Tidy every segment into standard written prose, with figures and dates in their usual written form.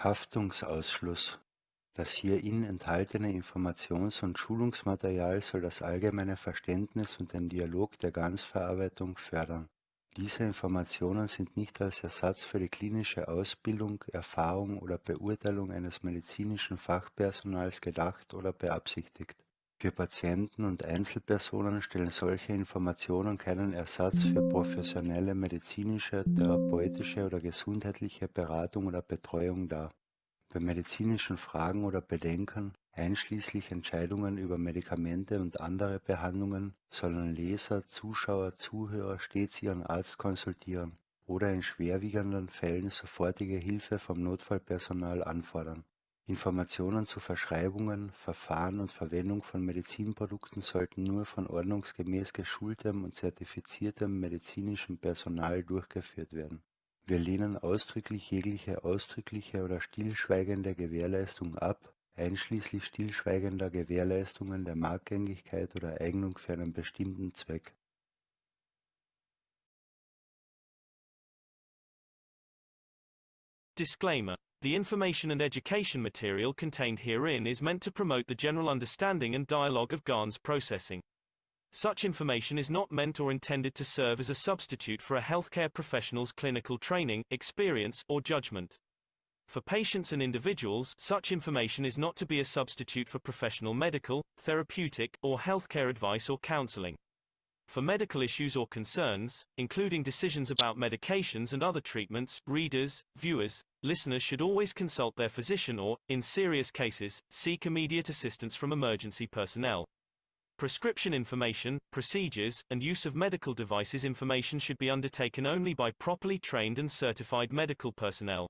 Haftungsausschluss. Das hierin enthaltene Informations- und Schulungsmaterial soll das allgemeine Verständnis und den Dialog der Ganzverarbeitung fördern. Diese Informationen sind nicht als Ersatz für die klinische Ausbildung, Erfahrung oder Beurteilung eines medizinischen Fachpersonals gedacht oder beabsichtigt. Für Patienten und Einzelpersonen stellen solche Informationen keinen Ersatz für professionelle medizinische, therapeutische oder gesundheitliche Beratung oder Betreuung dar. Bei medizinischen Fragen oder Bedenken, einschließlich Entscheidungen über Medikamente und andere Behandlungen, sollen Leser, Zuschauer, Zuhörer stets ihren Arzt konsultieren oder in schwerwiegenden Fällen sofortige Hilfe vom Notfallpersonal anfordern. Informationen zu Verschreibungen, Verfahren und Verwendung von Medizinprodukten sollten nur von ordnungsgemäß geschultem und zertifiziertem medizinischem Personal durchgeführt werden. Wir lehnen ausdrücklich jegliche ausdrückliche oder stillschweigende Gewährleistung ab, einschließlich stillschweigender Gewährleistungen der Marktgängigkeit oder Eignung für einen bestimmten Zweck. Disclaimer. The information and education material contained herein is meant to promote the general understanding and dialogue of GANS processing. Such information is not meant or intended to serve as a substitute for a healthcare professional's clinical training, experience, or judgment. For patients and individuals, such information is not to be a substitute for professional medical, therapeutic, or healthcare advice or counseling. For medical issues or concerns, including decisions about medications and other treatments, readers, viewers, listeners should always consult their physician or, in serious cases, seek immediate assistance from emergency personnel. Prescription information, procedures, and use of medical devices information should be undertaken only by properly trained and certified medical personnel.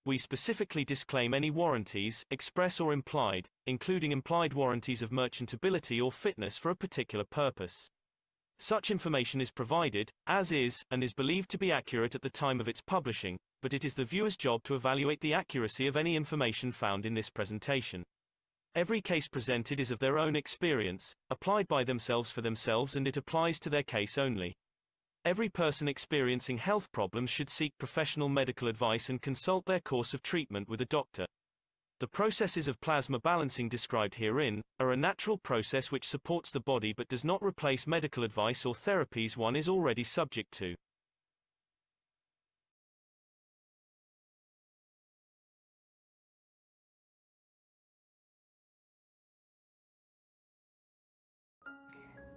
We specifically disclaim any warranties, express or implied, including implied warranties of merchantability or fitness for a particular purpose. Such information is provided, as is, and is believed to be accurate at the time of its publishing, but it is the viewer's job to evaluate the accuracy of any information found in this presentation. Every case presented is of their own experience, applied by themselves for themselves, and it applies to their case only. Every person experiencing health problems should seek professional medical advice and consult their course of treatment with a doctor. The processes of plasma balancing described herein are a natural process which supports the body but does not replace medical advice or therapies one is already subject to.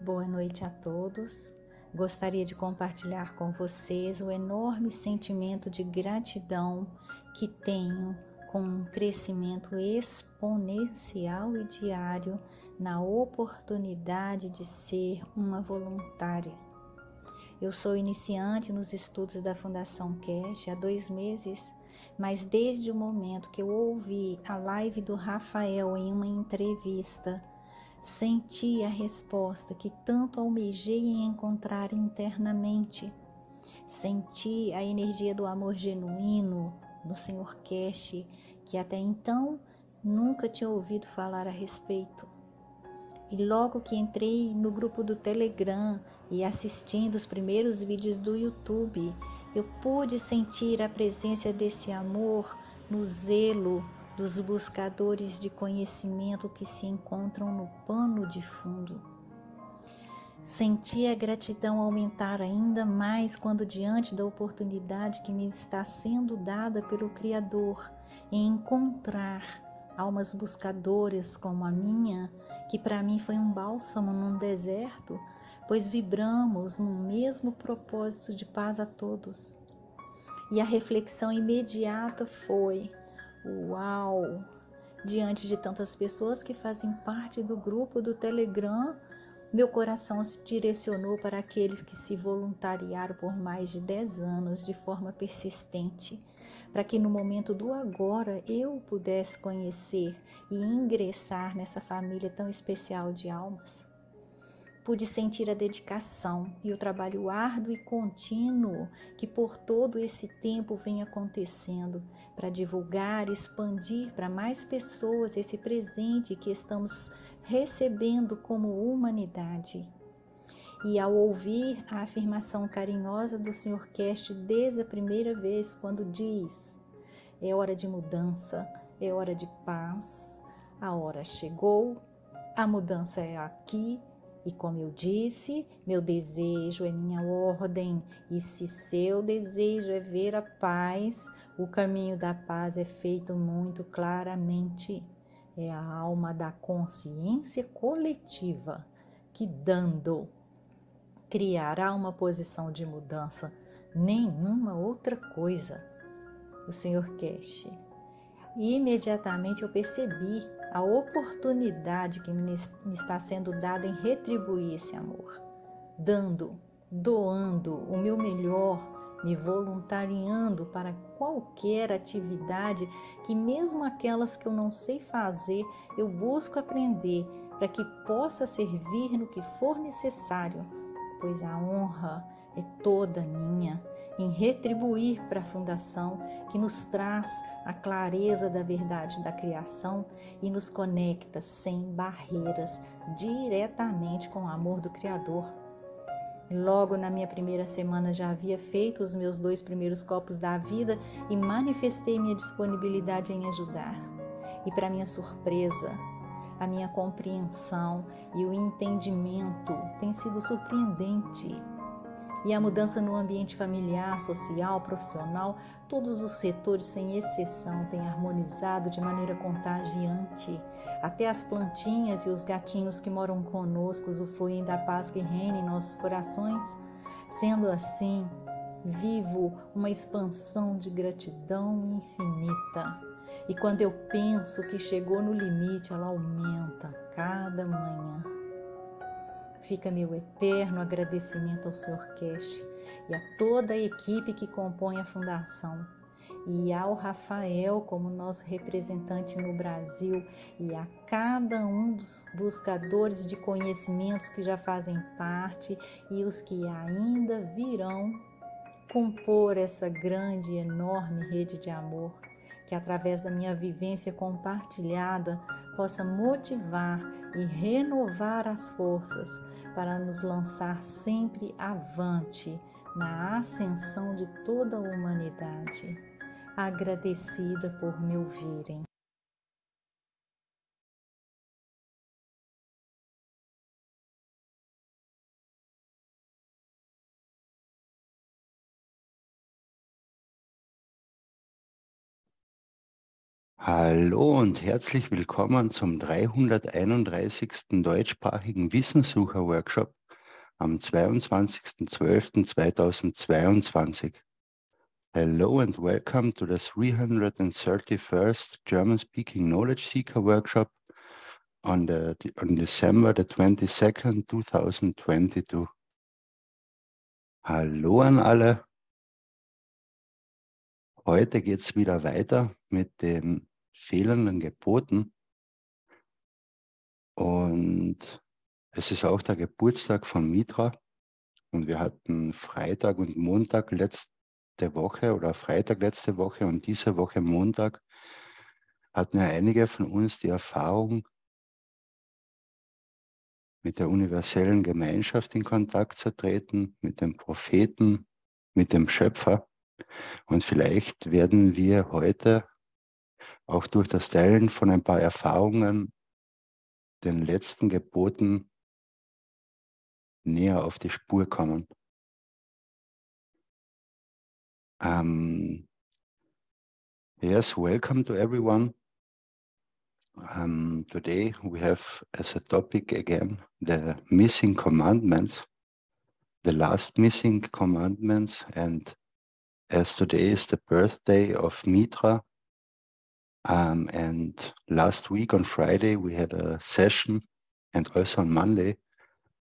Boa noite a todos. Gostaria de compartilhar com vocês o enorme sentimento de gratidão que tenho com um crescimento exponencial e diário na oportunidade de ser uma voluntária. Eu sou iniciante nos estudos da Fundação Cash há 2 meses, mas desde o momento que eu ouvi a live do Rafael em uma entrevista, senti a resposta que tanto almejei em encontrar internamente. Senti a energia do amor genuíno no Sr. Cash, que até então nunca tinha ouvido falar a respeito. E logo que entrei no grupo do Telegram e assistindo os primeiros vídeos do YouTube, eu pude sentir a presença desse amor no zelo dos buscadores de conhecimento que se encontram no pano de fundo. Senti a gratidão aumentar ainda mais quando, diante da oportunidade que me está sendo dada pelo Criador em encontrar almas buscadoras como a minha, que para mim foi um bálsamo num deserto, pois vibramos no mesmo propósito de paz a todos. E a reflexão imediata foi: uau! Diante de tantas pessoas que fazem parte do grupo do Telegram, meu coração se direcionou para aqueles que se voluntariaram por mais de 10 anos de forma persistente, para que no momento do agora eu pudesse conhecer e ingressar nessa família tão especial de almas. Pude sentir a dedicação e o trabalho árduo e contínuo que por todo esse tempo vem acontecendo para divulgar e expandir para mais pessoas esse presente que estamos recebendo como humanidade. E ao ouvir a afirmação carinhosa do Sr. Cast desde a primeira vez, quando diz: É hora de mudança, é hora de paz. A hora chegou, a mudança é aqui. E como eu disse, meu desejo é minha ordem. E se seu desejo é ver a paz, o caminho da paz é feito muito claramente. É a alma da consciência coletiva que, dando, criará uma posição de mudança, nenhuma outra coisa. O Senhor Keshi. E imediatamente eu percebi a oportunidade que me está sendo dada em retribuir esse amor, dando, doando o meu melhor, me voluntariando para qualquer atividade que, mesmo aquelas que eu não sei fazer, eu busco aprender para que possa servir no que for necessário, pois a honra é toda minha em retribuir para a Fundação, que nos traz a clareza da verdade da criação e nos conecta sem barreiras diretamente com o amor do Criador. Logo na minha primeira semana já havia feito os meus 2 primeiros copos da vida e manifestei minha disponibilidade em ajudar. E para minha surpresa, a minha compreensão e o entendimento têm sido surpreendente. E a mudança no ambiente familiar, social, profissional, todos os setores, sem exceção, têm harmonizado de maneira contagiante. Até as plantinhas e os gatinhos que moram conosco usufruem da paz que reina em nossos corações. Sendo assim, vivo uma expansão de gratidão infinita. E quando eu penso que chegou no limite, ela aumenta cada manhã. Fica meu eterno agradecimento ao Sr. Keshi e a toda a equipe que compõe a Fundação, e ao Rafael como nosso representante no Brasil, e a cada um dos buscadores de conhecimentos que já fazem parte e os que ainda virão compor essa grande e enorme rede de amor, que através da minha vivência compartilhada possa motivar e renovar as forças para nos lançar sempre avante na ascensão de toda a humanidade. Agradecida por me ouvirem. Hallo und herzlich willkommen zum 331. deutschsprachigen Wissenssucher-Workshop am 22.12.2022. Hello and welcome to the 331st German-speaking Knowledge Seeker Workshop on December the 22nd, 2022. Hallo an alle. Heute geht es wieder weiter mit den fehlenden Geboten. Und es ist auch der Geburtstag von Mitra. Und wir hatten Freitag und Montag letzte Woche oder Freitag letzte Woche und diese Woche Montag hatten ja einige von uns die Erfahrung, mit der universellen Gemeinschaft in Kontakt zu treten, mit dem Propheten, mit dem Schöpfer. Und vielleicht werden wir heute auch durch das Teilen von ein paar Erfahrungen den letzten Geboten näher auf die Spur kommen. Yes, welcome to everyone. Today we have as a topic again the missing commandments, the last missing commandments, and as today is the birthday of Mitra, and last week on Friday we had a session, and also on Monday,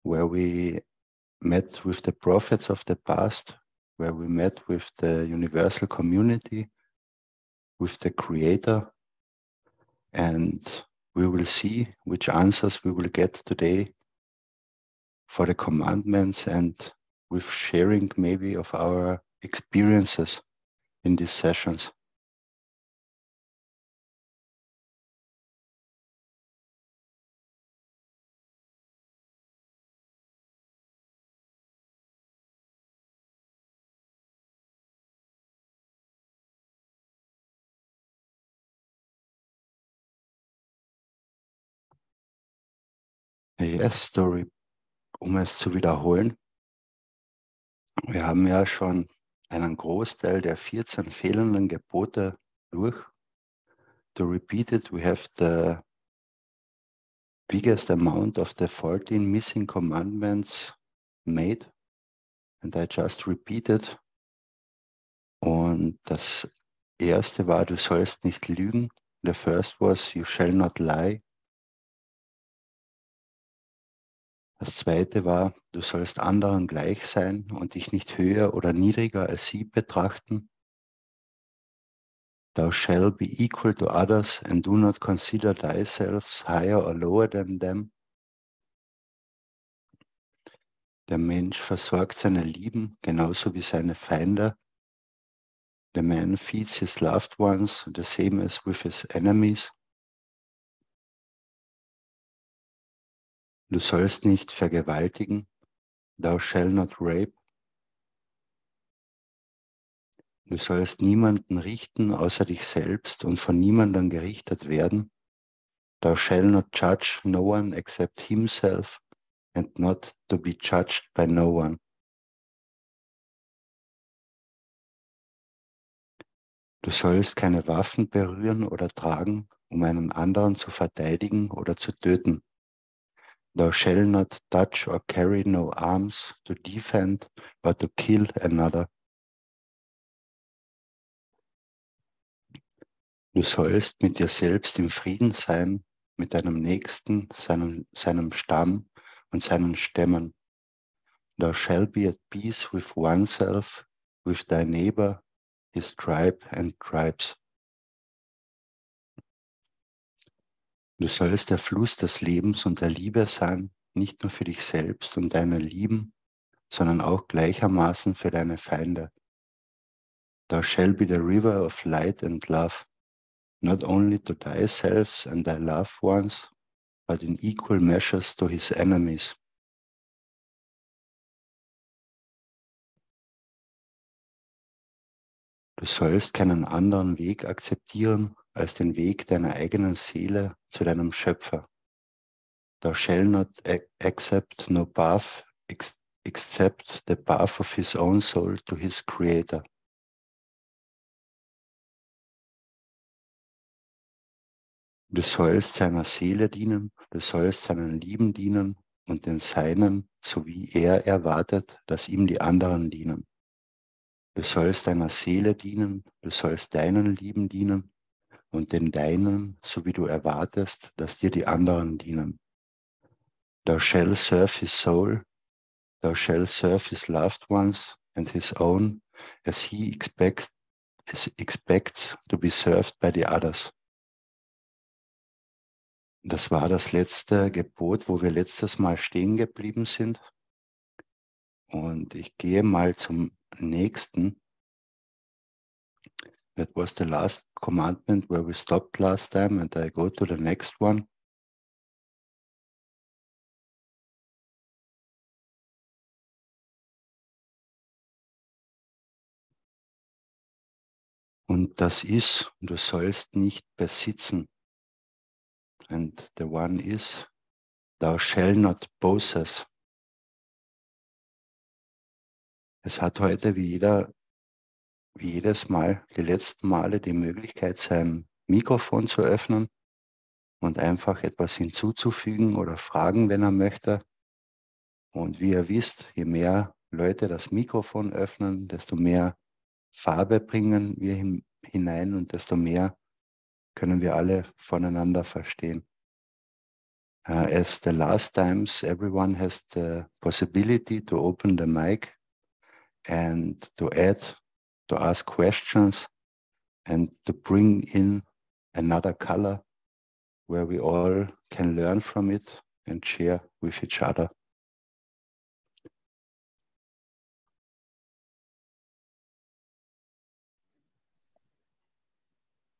where we met with the prophets of the past, where we met with the universal community, with the Creator, and we will see which answers we will get today for the commandments, and with sharing maybe of our experiences in these sessions. Yes, um es zu wiederholen, wir haben ja schon einen Großteil der 14 fehlenden Gebote durch. To repeat it, we have the biggest amount of the 14 missing commandments made. And I just repeated. Und das erste war, du sollst nicht lügen. The first was, you shall not lie. Das zweite war, du sollst anderen gleich sein und dich nicht höher oder niedriger als sie betrachten. Thou shalt be equal to others and do not consider thyself higher or lower than them. Der Mensch versorgt seine Lieben genauso wie seine Feinde. The man feeds his loved ones the same as with his enemies. Du sollst nicht vergewaltigen. Thou shalt not rape. Du sollst niemanden richten außer dich selbst und von niemandem gerichtet werden. Thou shalt not judge no one except himself and not to be judged by no one. Du sollst keine Waffen berühren oder tragen, um einen anderen zu verteidigen oder zu töten. Thou shalt not touch or carry no arms to defend or to kill another. Du sollst mit dir selbst im Frieden sein, mit deinem Nächsten, seinem Stamm und seinen Stämmen. Thou shalt be at peace with oneself, with thy neighbor, his tribe and tribes. Du sollst der Fluss des Lebens und der Liebe sein, nicht nur für dich selbst und deine Lieben, sondern auch gleichermaßen für deine Feinde. Thou shalt be the river of light and love, not only to thyself and thy loved ones, but in equal measures to his enemies. Du sollst keinen anderen Weg akzeptieren als den Weg deiner eigenen Seele zu deinem Schöpfer. Thou shalt not accept no path except the path of his own soul to his creator. Du sollst seiner Seele dienen, du sollst seinen Lieben dienen und den Seinen, so wie er erwartet, dass ihm die anderen dienen. Du sollst deiner Seele dienen, du sollst deinen Lieben dienen und den Deinen, so wie du erwartest, dass dir die anderen dienen. Thou shalt serve his soul, thou shalt serve his loved ones and his own, as he expects to be served by the others. Das war das letzte Gebot, wo wir letztes Mal stehen geblieben sind. Und ich gehe mal zum nächsten. That was the last commandment where we stopped last time, and I go to the next one. Und das ist, du sollst nicht besitzen. And the one is, thou shalt not possess. Es hat heute wie jedes Mal, die letzten Male, die Möglichkeit, sein Mikrofon zu öffnen und einfach etwas hinzuzufügen oder fragen, wenn er möchte. Und wie ihr wisst, je mehr Leute das Mikrofon öffnen, desto mehr Farbe bringen wir hinein und desto mehr können wir alle voneinander verstehen. As the last times, everyone has the possibility to open the mic and to ask questions and to bring in another color where we all can learn from it and share with each other.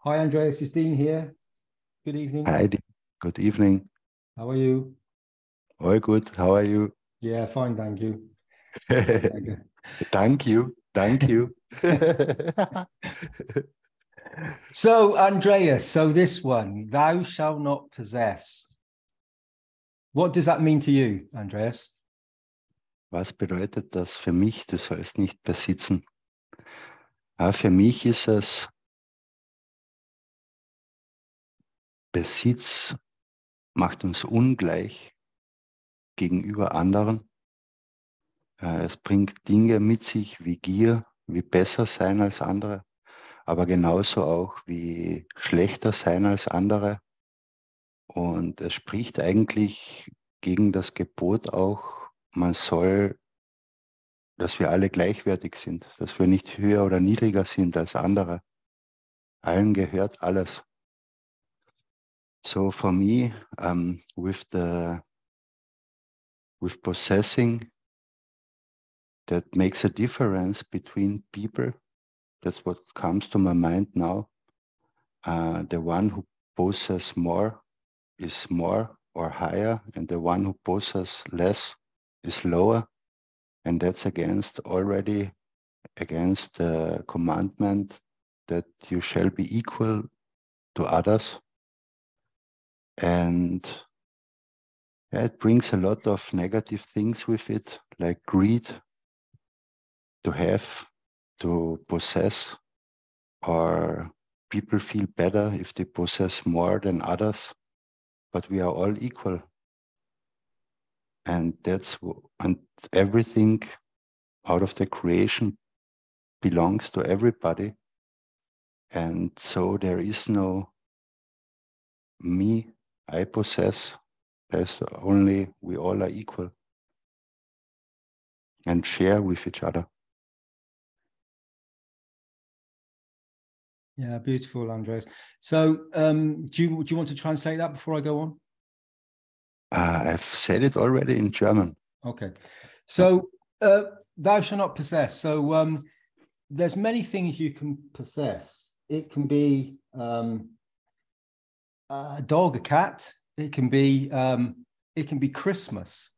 Hi, Andreas, it's Dean here. Good evening. Hi, Dean. Good evening. How are you? All good. How are you? Yeah, fine, thank you. Thank you. Thank you. So, Andreas, this one, thou shalt not possess. What does that mean to you, Andreas? Was bedeutet das für mich? Du sollst nicht besitzen. Ja, für mich ist es, Besitz macht uns ungleich gegenüber anderen. Es bringt Dinge mit sich wie Gier, wie besser sein als andere, aber genauso auch wie schlechter sein als andere. Und es spricht eigentlich gegen das Gebot auch, dass wir alle gleichwertig sind, dass wir nicht höher oder niedriger sind als andere. Allen gehört alles. So for me, with possessing, that makes a difference between people. That's what comes to my mind now. The one who possesses more is more or higher, and the one who possesses less is lower. And that's already against the commandment that you shall be equal to others. And it brings a lot of negative things with it, like greed, to have, to possess, or people feel better if they possess more than others, but we are all equal. And everything out of the creation belongs to everybody. And so there is no me, I possess. There's only we all are equal and share with each other. Yeah, beautiful, Andreas. So do you want to translate that before I go on? I've said it already in German. Okay. So thou shalt not possess. So there's many things you can possess. It can be a dog, a cat. It can be Christmas.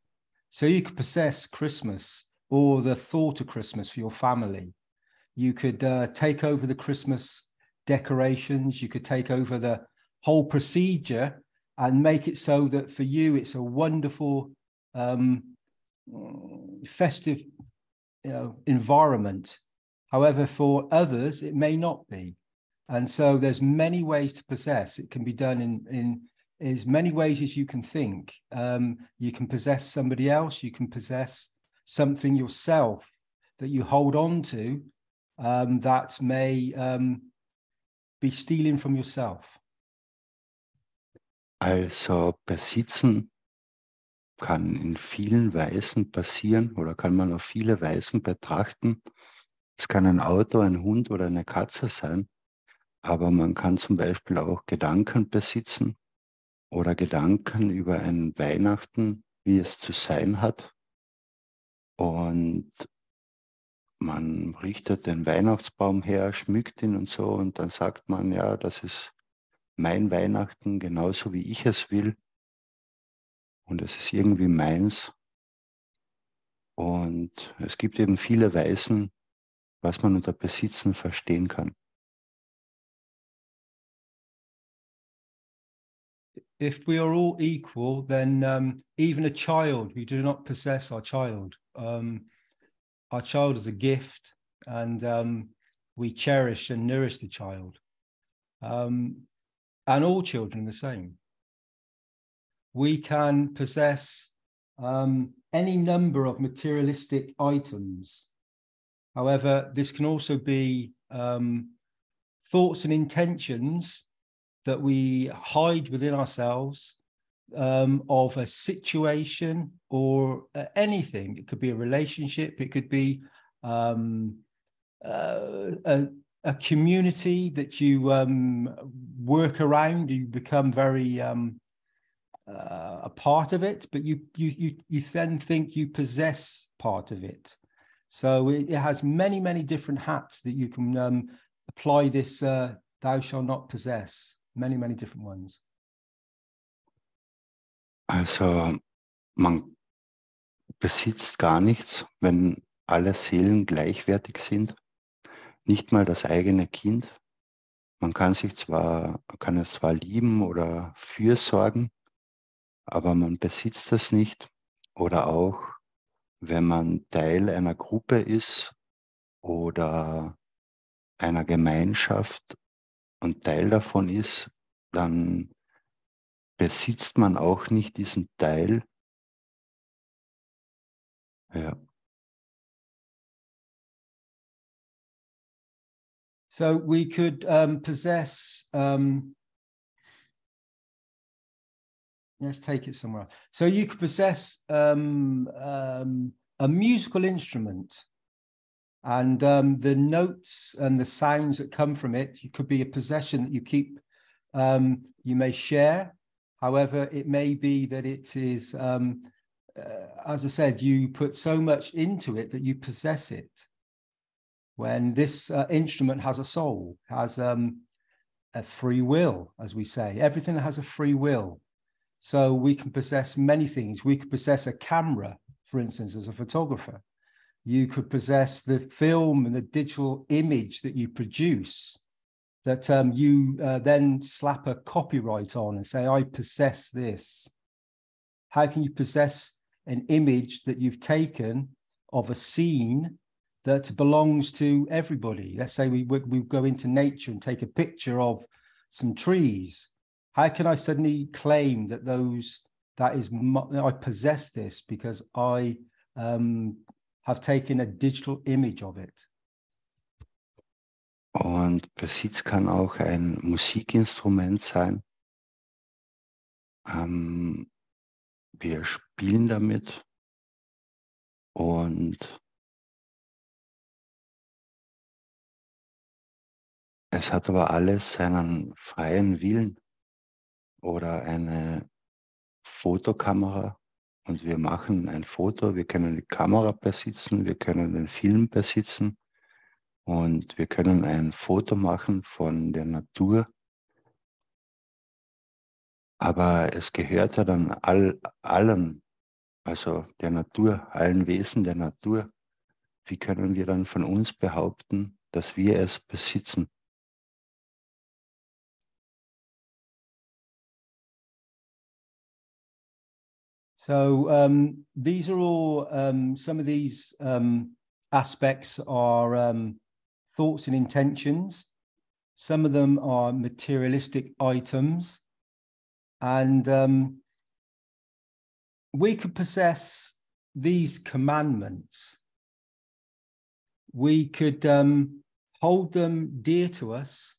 So you could possess Christmas or the thought of Christmas for your family. You could take over the Christmas decorations. You could take over the whole procedure and make it so that for you it's a wonderful festive environment. However, for others it may not be. And so there's many ways to possess. It can be done in as many ways as you can think. You can possess somebody else. You can possess something yourself that you hold on to that may be stealing from yourself. Also besitzen kann in vielen Weisen passieren oder kann man auf viele Weisen betrachten. Es kann ein Auto, ein Hund oder eine Katze sein, aber man kann zum Beispiel auch Gedanken besitzen oder Gedanken über ein Weihnachten, wie es zu sein hat. Und man richtet den Weihnachtsbaum her, schmückt ihn und so, und dann sagt man, ja, das ist mein Weihnachten, genauso wie ich es will. Und es ist irgendwie meins. Und es gibt eben viele Weisen, was man unter Besitzen verstehen kann. If we are all equal, then even a child, we do not possess our child. Our child is a gift, and we cherish and nourish the child. And all children are the same. We can possess any number of materialistic items. However, this can also be thoughts and intentions that we hide within ourselves of a situation or anything. It could be a relationship. It could be a community that you work around. You become very a part of it, but you then think you possess part of it. So it has many, many different hats that you can apply this thou shalt not possess. Many, many different ones. Also man besitzt gar nichts, wenn alle Seelen gleichwertig sind. Nicht mal das eigene Kind. Man kann es zwar lieben oder fürsorgen, aber man besitzt das nicht. Oder auch, wenn man Teil einer Gruppe ist oder einer Gemeinschaft und Teil davon ist, dann besitzt man auch nicht diesen Teil. Ja. So we could possess, let's take it somewhere. So you could possess a musical instrument, and the notes and the sounds that come from it, it could be a possession that you keep, you may share. However, it may be that it is, as I said, you put so much into it that you possess it. When this instrument has a soul, has a free will, as we say. Everything has a free will. So we can possess many things. We could possess a camera, for instance, as a photographer. You could possess the film and the digital image that you produce, that you then slap a copyright on and say, I possess this. How can you possess an image that you've taken of a scene that belongs to everybody? Let's say we go into nature and take a picture of some trees. How can I suddenly claim that I possess this because I have taken a digital image of it? Und Besitz kann auch ein Musikinstrument sein. Wir spielen damit und es hat aber alles seinen freien Willen. Oder eine Fotokamera und wir machen ein Foto, wir können die Kamera besitzen, wir können den Film besitzen und wir können ein Foto machen von der Natur. Aber es gehört ja dann allen, also der Natur, allen Wesen der Natur. Wie können wir dann von uns behaupten, dass wir es besitzen? So these are all, some of these aspects are thoughts and intentions. Some of them are materialistic items. And we could possess these commandments. We could hold them dear to us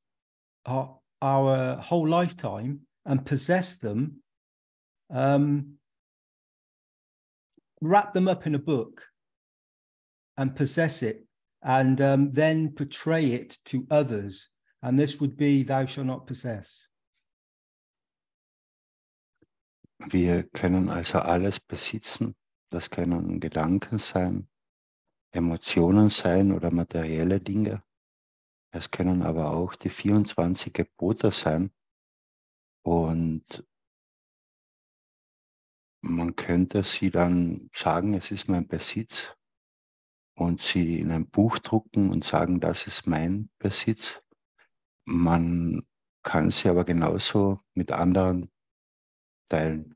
our whole lifetime and possess them, wrap them up in a book and possess it, and then portray it to others. And this would be, thou shalt not possess. Wir können also alles besitzen. Das können Gedanken sein, Emotionen sein oder materielle Dinge. Es können aber auch die 24 Gebote sein. Und man könnte sie dann sagen, es ist mein Besitz und sie in ein Buch drucken und sagen, das ist mein Besitz. Man kann sie aber genauso mit anderen teilen.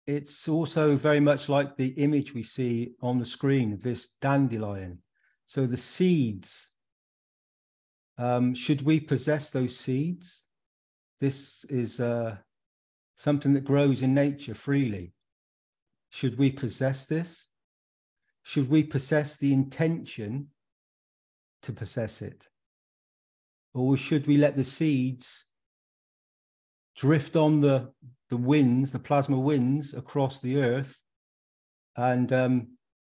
It's also very much like the image we see on the screen of this dandelion. So the seeds, should we possess those seeds? This is something that grows in nature freely. Should we possess this? Should we possess the intention to possess it? Or should we let the seeds drift on the winds, the plasma winds across the earth, and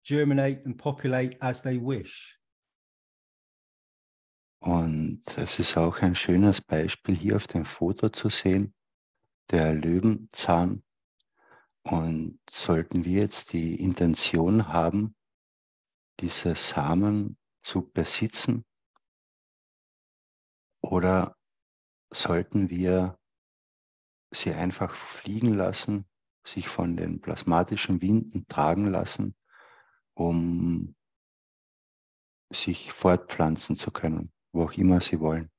germinate and populate as they wish? Und es ist auch ein schönes Beispiel hier auf dem Foto zu sehen, der Löwenzahn. Und sollten wir jetzt die Intention haben, diese Samen zu besitzen, oder sollten wir sie einfach fliegen lassen, sich von den plasmatischen Winden tragen lassen, um sich fortpflanzen zu können, wo auch immer sie wollen?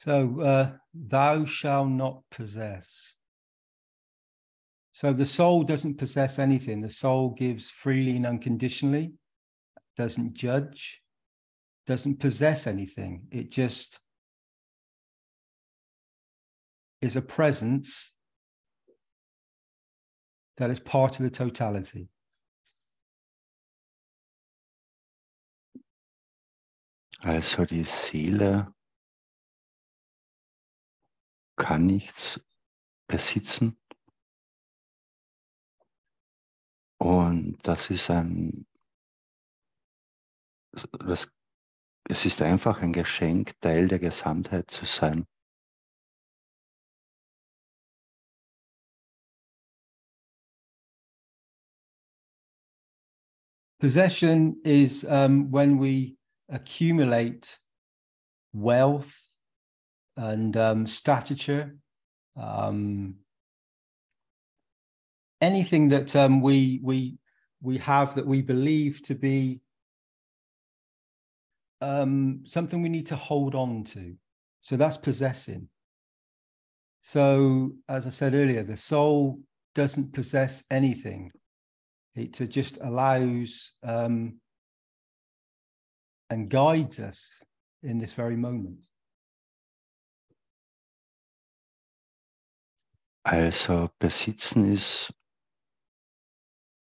So, thou shalt not possess. So the soul doesn't possess anything. The soul gives freely and unconditionally, doesn't judge, doesn't possess anything. It just is a presence that is part of the totality. Also die Seele kann nichts besitzen. Und es ist einfach ein Geschenk, Teil der Gesamtheit zu sein. Possession is when we accumulate wealth and stature, anything that we have that we believe to be something we need to hold on to. So that's possessing. So, as I said earlier, the soul doesn't possess anything. It just allows and guides us in this very moment. Also besitzen ist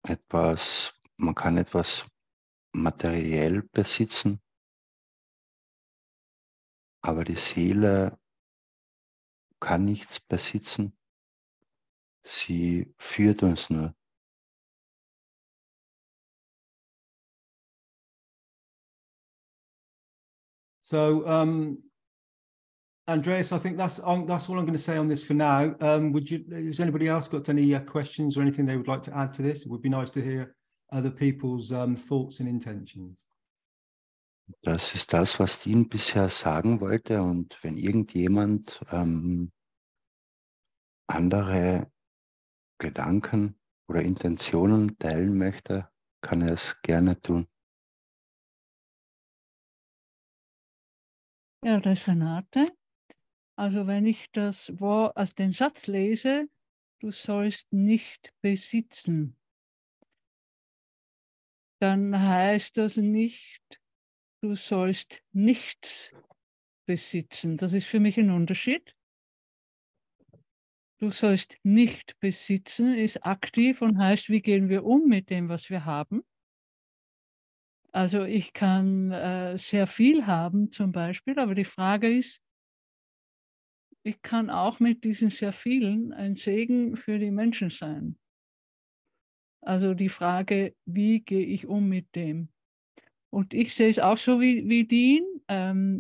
etwas, man kann etwas materiell besitzen, aber die Seele kann nichts besitzen. Sie führt uns nur. So, Andreas, I think that's all I'm going to say on this for now. Has anybody else got any questions or anything they would like to add to this? It would be nice to hear other people's thoughts and intentions. Das ist das, was Dean bisher sagen wollte. Und wenn irgendjemand andere Gedanken oder Intentionen teilen möchte, kann er es gerne tun. Ja, das ist Renate. Also wenn ich das Wort, also den Satz lese, du sollst nicht besitzen, dann heißt das nicht, du sollst nichts besitzen. Das ist für mich ein Unterschied. Du sollst nicht besitzen, ist aktiv und heißt, wie gehen wir um mit dem, was wir haben. Also ich kann sehr viel haben zum Beispiel, aber die Frage ist, ich kann auch mit diesen sehr vielen ein Segen für die Menschen sein. Also die Frage, wie gehe ich um mit dem? Und ich sehe es auch so wie Dean.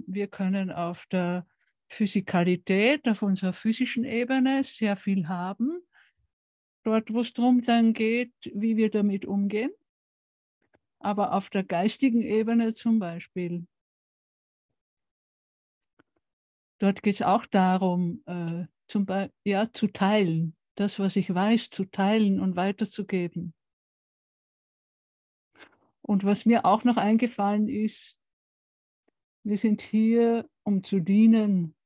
Wir können auf der Physikalität, auf unserer physischen Ebene sehr viel haben. Dort, wo es darum dann geht, wie wir damit umgehen. Aber auf der geistigen Ebene zum Beispiel, dort geht es auch darum, zu teilen. Das, was ich weiß, zu teilen und weiterzugeben. Und was mir auch noch eingefallen ist, wir sind hier, um zu dienen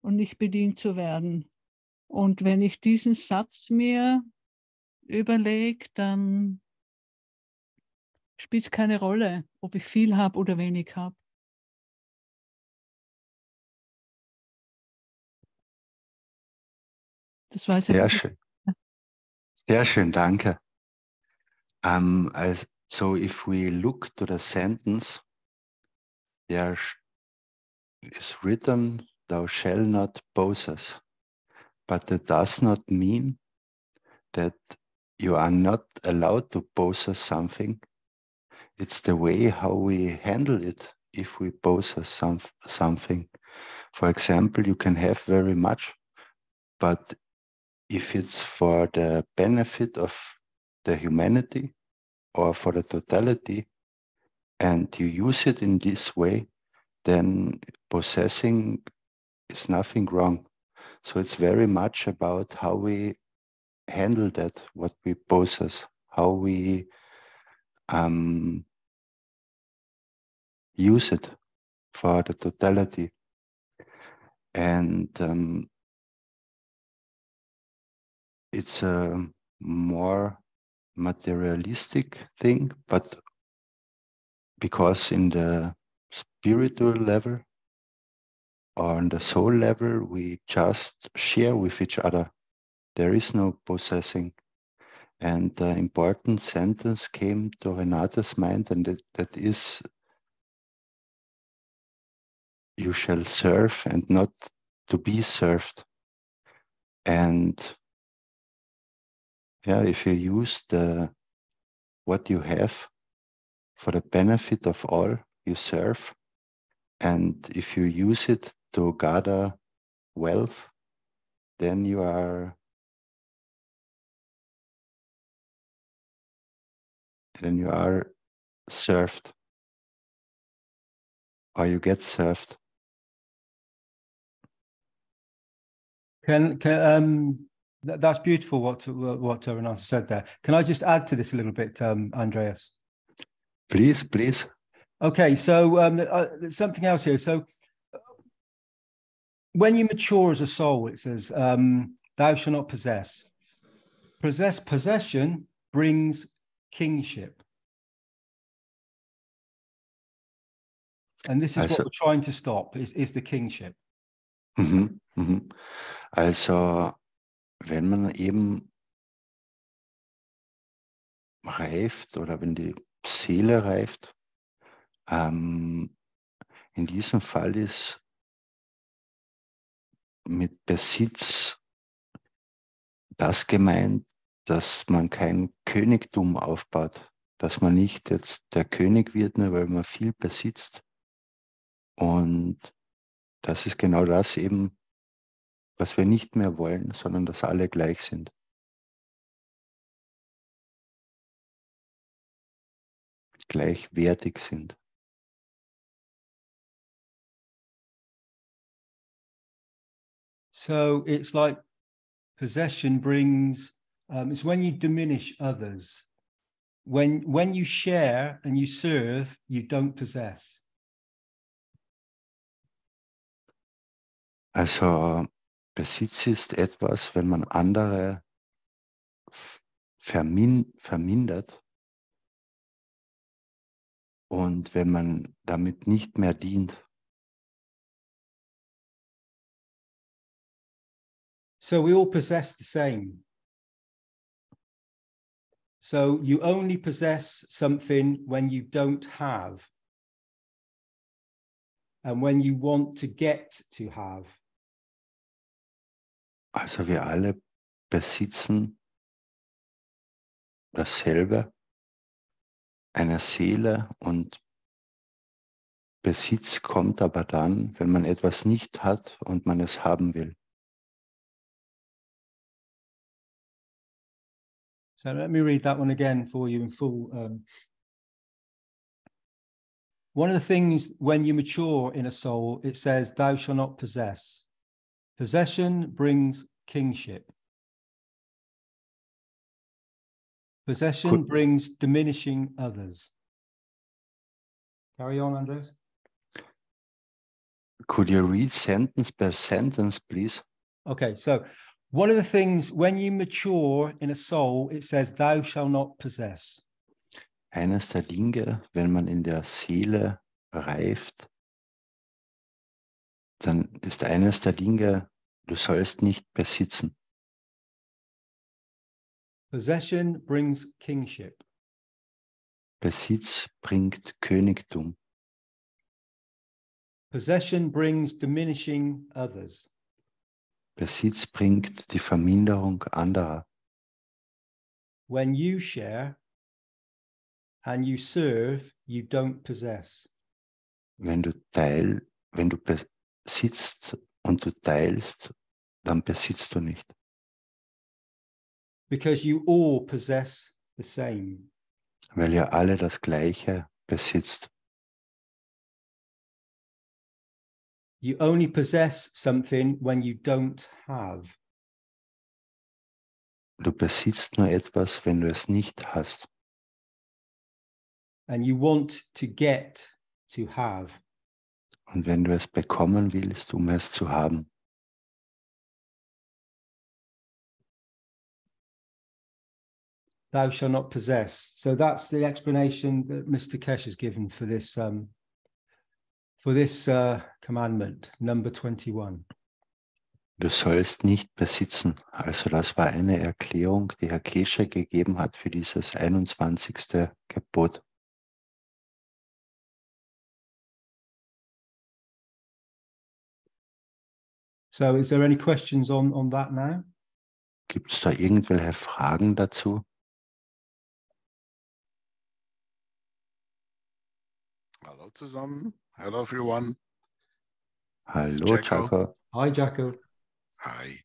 und nicht bedient zu werden. Und wenn ich diesen Satz mir überlege, dann spielt es keine Rolle, ob ich viel habe oder wenig habe. Das war jetzt Sehr schön. Sehr schön, danke. So if we look to the sentence, there is written, thou shalt not possess. But that does not mean that you are not allowed to possess something. It's the way how we handle it if we possess something. For example, you can have very much, but if it's for the benefit of the humanity or for the totality, and you use it in this way, then possessing is nothing wrong. So it's very much about how we handle that, what we possess, how we use it for the totality. And it's a more materialistic thing, but because in the spiritual level or on the soul level, we just share with each other. There is no possessing. And the important sentence came to Renate's mind, and that is, you shall serve and not to be served. And yeah, if you use what you have for the benefit of all, you serve. And if you use it to gather wealth, then you are served, or you get served. That's beautiful what Renata said there. Can I just add to this a little bit, Andreas? Please, please. Okay, so there's something else here. So when you mature as a soul, it says, thou shalt not possess. Possession brings kingship. And this is what we're trying to stop, is the kingship. Also, wenn man eben reift oder wenn die Seele reift, in diesem Fall ist mit Besitz das gemeint, dass man kein Königtum aufbaut, dass man nicht jetzt der König wird, nur weil man viel besitzt. Und das ist genau das eben, was wir nicht mehr wollen, sondern dass alle gleich sind. Gleichwertig sind. So it's like possession brings, it's when you diminish others. When you share and you serve, you don't possess. Also Besitz ist etwas, wenn man andere vermindert und wenn man damit nicht mehr dient. So we all possess the same. So you only possess something when you don't have, and when you want to get to have. Also wir alle besitzen dasselbe, eine Seele, und Besitz kommt aber dann, wenn man etwas nicht hat und man es haben will. So let me read that one again for you in full. One of the things when you mature in a soul, it says, thou shalt not possess. Possession brings kingship. Possession brings diminishing others. Carry on, Andres. Could you read sentence per sentence, please? Okay, so one of the things when you mature in a soul, it says, thou shalt not possess. Eines der Dinge, wenn man in der Seele reift, dann ist eines der Dinge, du sollst nicht besitzen. Possession brings kingship. Besitz bringt Königtum. Possession brings diminishing others. Besitz bringt die Verminderung anderer. When you share and you serve, you don't possess. Wenn du besitzt und du teilst, dann besitzt du nicht. Because you all possess the same. Weil ihr alle das Gleiche besitzt. You only possess something when you don't have. Du besitzt nur etwas, wenn du es nicht hast. And you want to get to have. Und wenn du es bekommen willst, um es zu haben. Thou shalt not possess. So that's the explanation that Mr. Kesh has given for this commandment, number 21. Du sollst nicht besitzen. Also das war eine Erklärung, die Herr Keshe gegeben hat für dieses 21. Gebot. So is there any questions on that now? Gibt es da irgendwelche Fragen dazu? Hallo zusammen. Hello everyone. Hallo, Jacko. Jacko. Hi, Jacko. Hi.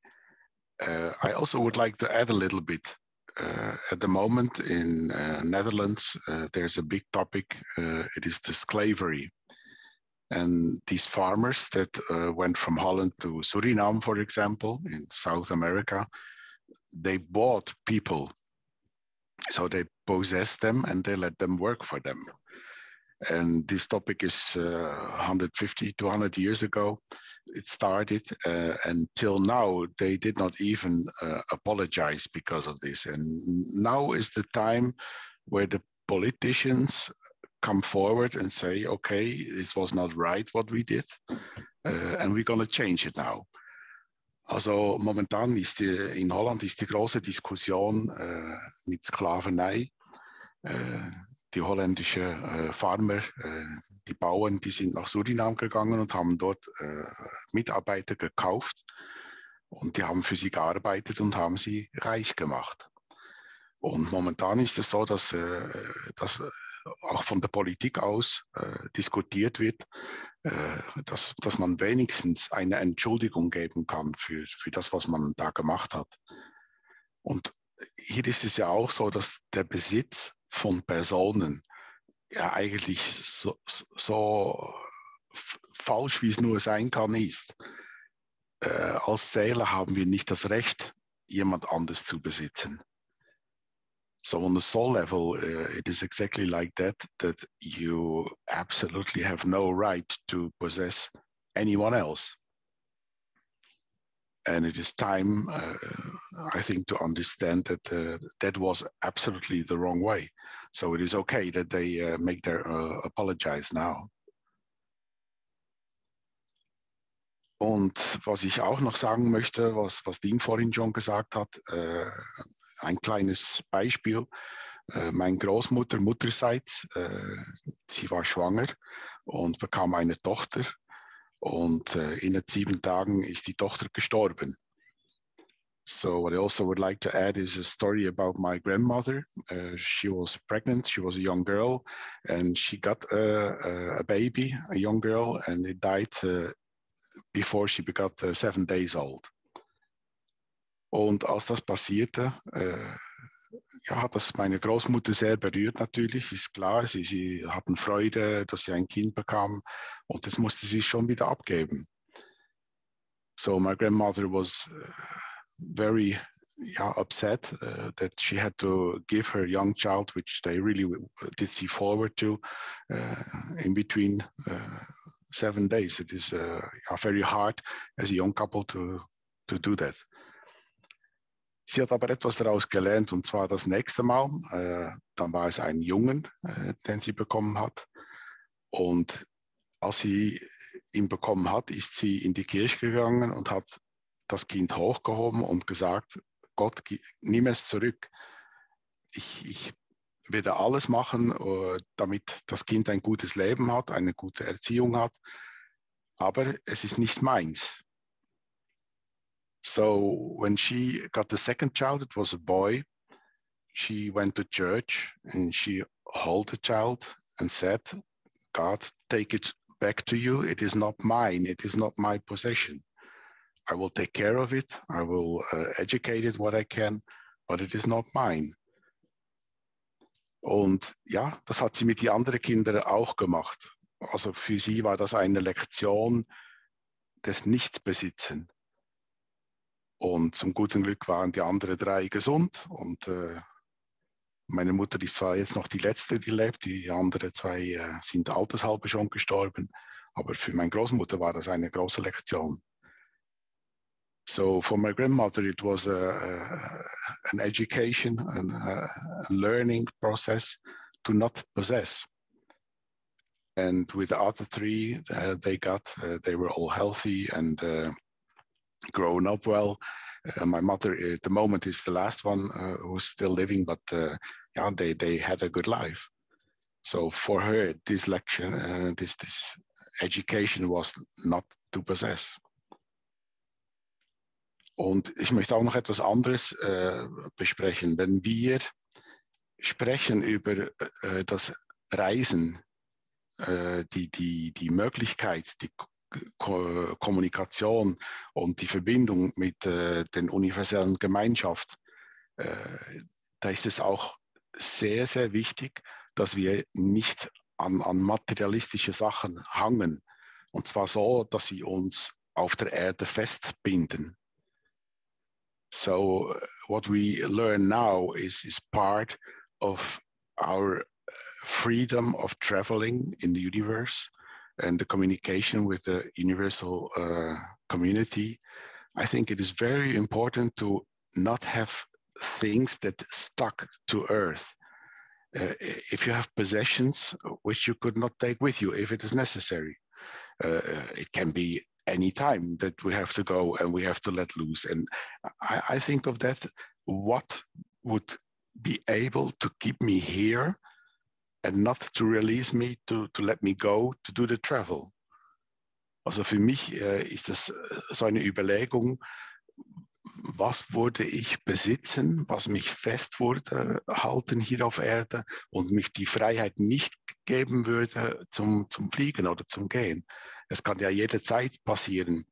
I also would like to add a little bit. At the moment in Netherlands, there's a big topic. It is the slavery. And these farmers that went from Holland to Suriname, for example, in South America, they bought people. So they possessed them and they let them work for them. And this topic is 150, 200 years ago. It started until now, they did not even apologize because of this. And now is the time where the politicians come forward and say, okay, this was not right what we did, and we're going to change it now. Also momentan ist in Holland ist die große Diskussion mit Sklaverei. Die holländischen Farmer, die Bauern, die sind nach Suriname gegangen und haben dort Mitarbeiter gekauft und die haben für sie gearbeitet und haben sie reich gemacht. Und momentan ist es so, dass auch von der Politik aus diskutiert wird, dass man wenigstens eine Entschuldigung geben kann für das, was man da gemacht hat. Und hier ist es ja auch so, dass der Besitz von Personen ja eigentlich so falsch, wie es nur sein kann, ist. Als Seele haben wir nicht das Recht, jemand anderes zu besitzen. So on the soul level, it is exactly like that you absolutely have no right to possess anyone else. And it is time, I think, to understand that that was absolutely the wrong way. So it is okay that they make their apologize now. Und was ich auch noch sagen möchte, was Dean vorhin schon gesagt hat, ein kleines Beispiel. Meine Großmutter mutterseits, sie war schwanger und bekam eine Tochter. Und in 7 Tagen ist die Tochter gestorben. So what I also would like to add is a story about my grandmother. She was pregnant, she was a young girl, and she got a baby, a young girl, and it died before she got 7 days old. Und als das passierte, ja, hat das meine Großmutter sehr berührt natürlich, ist klar. Sie hatten Freude, dass sie ein Kind bekam und das musste sie schon wieder abgeben. So my grandmother was very upset that she had to give her young child, which they really did see forward to, in between 7 days. It is very hard as a young couple to do that. Sie hat aber etwas daraus gelernt, und zwar das nächste Mal, dann war es ein Jungen, den sie bekommen hat. Und als sie ihn bekommen hat, ist sie in die Kirche gegangen und hat das Kind hochgehoben und gesagt, Gott, nimm es zurück. Ich werde alles machen, damit das Kind ein gutes Leben hat, eine gute Erziehung hat, aber es ist nicht meins. So when she got the second child, it was a boy, she went to church and she held the child and said, God, take it back to you. It is not mine. It is not my possession. I will take care of it. I will educate it what I can, but it is not mine. Und ja, das hat sie mit den anderen Kindern auch gemacht. Also für sie war das eine Lektion des Nichtbesitzen. Und zum guten Glück waren die anderen 3 gesund. Und meine Mutter ist zwar jetzt noch die letzte, die lebt. Die anderen 2 sind altershalber schon gestorben. Aber für meine Großmutter war das eine große Lektion. So for my grandmother, it was an education, a learning process to not possess. And with the other three, they were all healthy and grown up well. My mother, at the moment, is the last one who's still living, but yeah, they had a good life. So for her, this lecture, this education was not to possess. Und ich möchte auch noch etwas anderes besprechen. Wenn wir sprechen über das Reisen, die Möglichkeit, die Kommunikation und die Verbindung mit den universellen Gemeinschaft, da ist es auch sehr, sehr wichtig, dass wir nicht an materialistische Sachen hangen. Und zwar so, dass sie uns auf der Erde festbinden. So what we learn now is part of our freedom of traveling in the universe and the communication with the universal community. I think it is very important to not have things that stuck to Earth. If you have possessions which you could not take with you if it is necessary, it can be any time that we have to go and we have to let loose. And I think of that, what would be able to keep me here and not to release me, to let me go, to do the travel. Also für mich ist das so eine Überlegung, was würde ich besitzen, was mich fest würde halten hier auf Erde und mich die Freiheit nicht geben würde zum Fliegen oder zum Gehen. Es kann ja jederzeit passieren,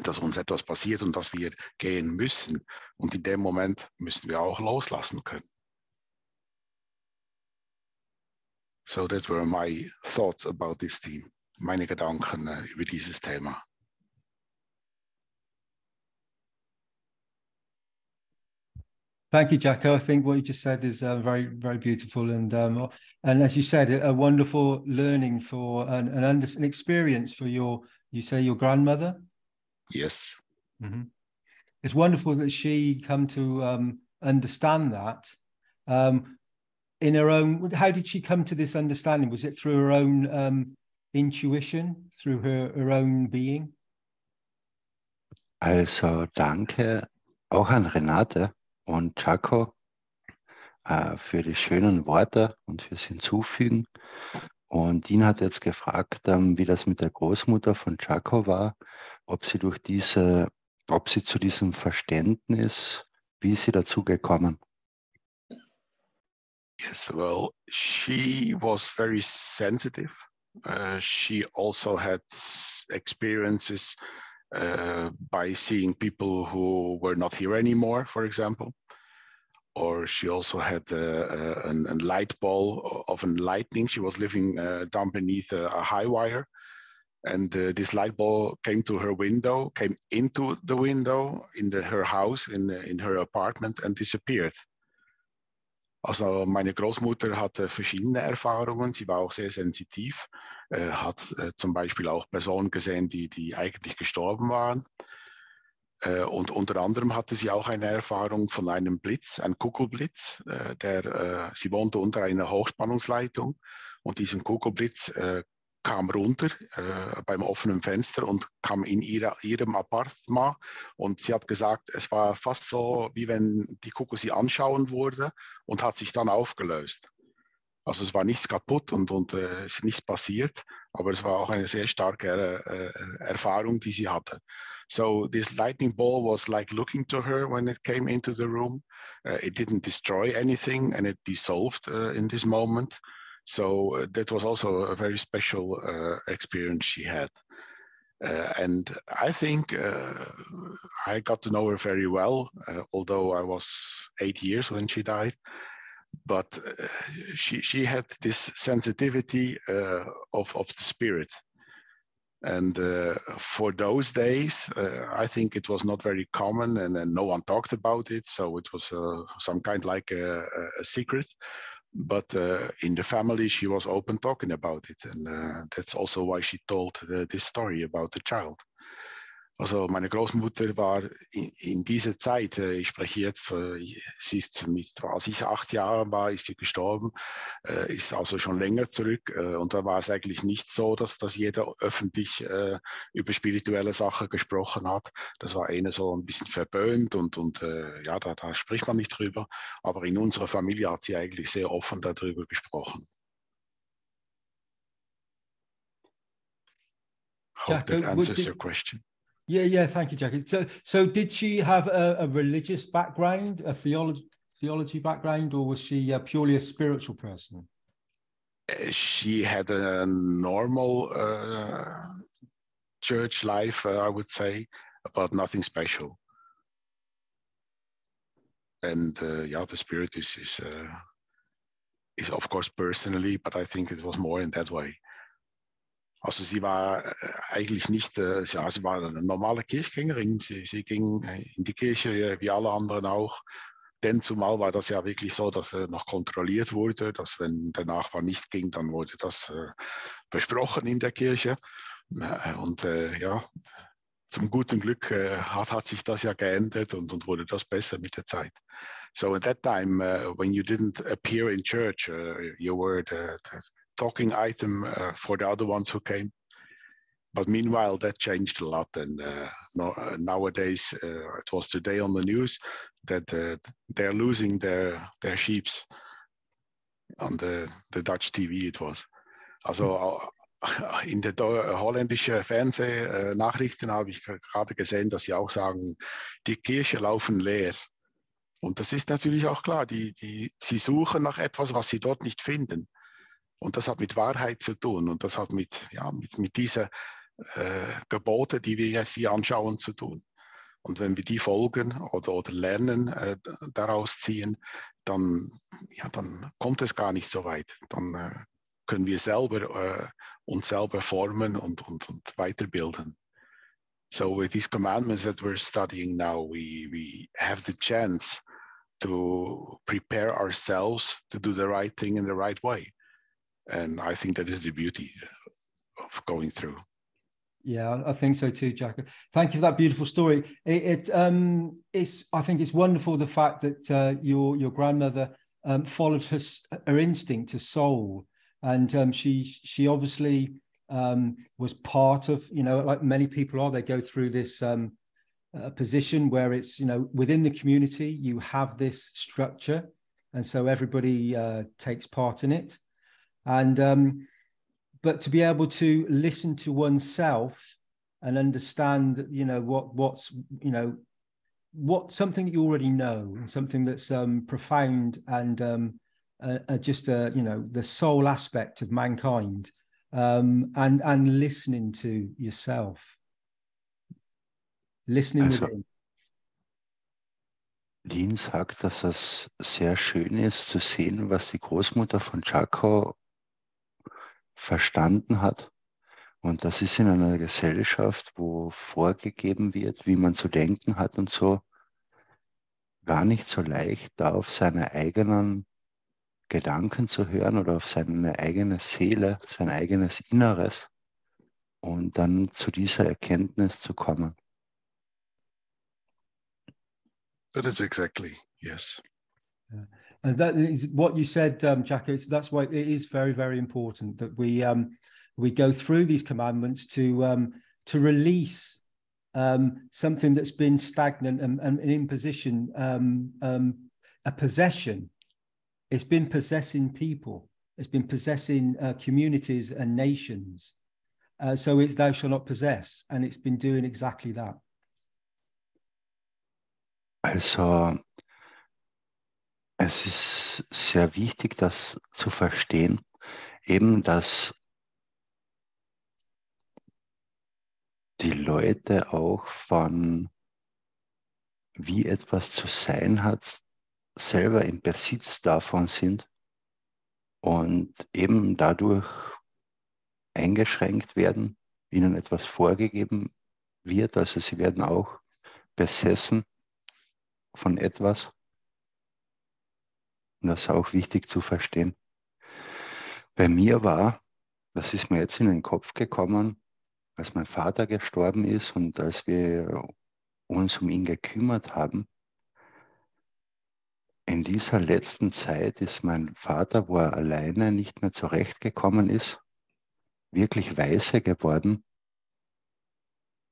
dass uns etwas passiert und dass wir gehen müssen. Und in dem Moment müssen wir auch loslassen können. So that were my thoughts about this theme. Meine Gedanken über dieses Thema. Thank you, Jacko. I think what you just said is very, very beautiful, and as you said, a wonderful learning for an experience for your grandmother. Yes. Mm-hmm. It's wonderful that she come to understand that in her own. How did she come to this understanding? Was it through her own intuition, through her own being? Also danke auch an Renate und Jacko für die schönen Worte und fürs Hinzufügen. Und Dean hat jetzt gefragt, wie das mit der Großmutter von Jacko war, ob sie zu diesem Verständnis, wie ist sie dazu gekommen? Yes, well, she was very sensitive. She also had experiences by seeing people who were not here anymore, for example. Or she also had a light ball of a lightning. She was living down beneath a high wire. And this light ball came to her window, came into the window in her house, in her apartment, and disappeared. Also meine Großmutter hatte verschiedene Erfahrungen. Sie war auch sehr sensitiv, hat zum Beispiel auch Personen gesehen, die eigentlich gestorben waren. Und unter anderem hatte sie auch eine Erfahrung von einem Blitz, ein Kugelblitz. Sie wohnte unter einer Hochspannungsleitung und diesen Kugelblitz kam runter beim offenen Fenster und kam in ihrem Appartement. Und sie hat gesagt, es war fast so, wie wenn die Kugel sie anschauen würde und hat sich dann aufgelöst. Also es war nichts kaputt und es ist nichts passiert, aber es war auch eine sehr starke Erfahrung, die sie hatte. So this lightning ball was like looking to her when it came into the room. It didn't destroy anything and it dissolved in this moment. So that was also a very special experience she had. And I think I got to know her very well, although I was 8 years when she died. But she had this sensitivity of the spirit. And for those days, I think it was not very common and no one talked about it. So it was some kind like a secret. But in the family, she was open talking about it. And that's also why she told this story about the child. Also meine Großmutter war in dieser Zeit, ich spreche jetzt, sie ist als ich 8 Jahre war, ist sie gestorben, ist also schon länger zurück. Und da war es eigentlich nicht so, dass jeder öffentlich über spirituelle Sachen gesprochen hat. Das war eher so ein bisschen verböhnt und ja, da spricht man nicht drüber. Aber in unserer Familie hat sie eigentlich sehr offen darüber gesprochen. Hope that answers your question. Yeah, thank you, Jackie. So did she have a religious background, a theology background, or was she purely a spiritual person? She had a normal church life, I would say, but nothing special. And yeah, the spirit is of course personally, but I think it was more in that way. Also sie war eigentlich nicht, ja, sie war eine normale Kirchgängerin. Sie ging in die Kirche wie alle anderen auch. Denn zumal war das ja wirklich so, dass noch kontrolliert wurde, dass wenn der Nachbar nicht ging, dann wurde das besprochen in der Kirche. Und ja, zum guten Glück hat sich das ja geändert und wurde das besser mit der Zeit. So at that time, when you didn't appear in church, you were the talking item for the other ones who came. But meanwhile, that changed a lot. And nowadays, it was today on the news that they're losing their sheeps on the Dutch TV. It was. Also in der holländischen Fernsehnachrichten habe ich gerade gesehen, dass sie auch sagen, die Kirche laufen leer. Und das ist natürlich auch klar. Sie suchen nach etwas, was sie dort nicht finden. Und das hat mit Wahrheit zu tun und das hat mit dieser Gebote, die wir jetzt hier anschauen, zu tun. Und wenn wir die folgen oder lernen, daraus ziehen, dann kommt es gar nicht so weit. Dann können wir selber uns selber formen und weiterbilden. So with these commandments that we're studying now, we have the chance to prepare ourselves to do the right thing in the right way. And I think that is the beauty of going through. Yeah, I think so too, Jack. Thank you for that beautiful story. I think it's wonderful the fact that your grandmother followed her instinct, her soul, and she obviously was part of, like many people are. They go through this position where it's, within the community you have this structure, and so everybody takes part in it. And but to be able to listen to oneself and understand that what's something that you already know, and something that's profound and just the soul aspect of mankind, and listening to yourself, listening within. Lin sagt, dass es sehr schön ist zu sehen, was die Großmutter von Jaco verstanden hat. Und das ist in einer Gesellschaft, wo vorgegeben wird, wie man zu denken hat und so, gar nicht so leicht, da auf seine eigenen Gedanken zu hören oder auf seine eigene Seele, sein eigenes Inneres und dann zu dieser Erkenntnis zu kommen. That is exactly, yes. Yeah. And that is what you said, Jacko. That's why it is very, very important that we go through these commandments to release something that's been stagnant and an imposition, a possession. It's been possessing people. It's been possessing communities and nations. So it's thou shalt not possess, and it's been doing exactly that. Also es ist sehr wichtig, das zu verstehen, eben, dass die Leute auch von wie etwas zu sein hat, selber im Besitz davon sind und eben dadurch eingeschränkt werden, ihnen etwas vorgegeben wird, also sie werden auch besessen von etwas. Und das ist auch wichtig zu verstehen. Bei mir war, das ist mir jetzt in den Kopf gekommen, als mein Vater gestorben ist und als wir uns um ihn gekümmert haben. In dieser letzten Zeit ist mein Vater, wo er alleine nicht mehr zurechtgekommen ist, wirklich weise geworden,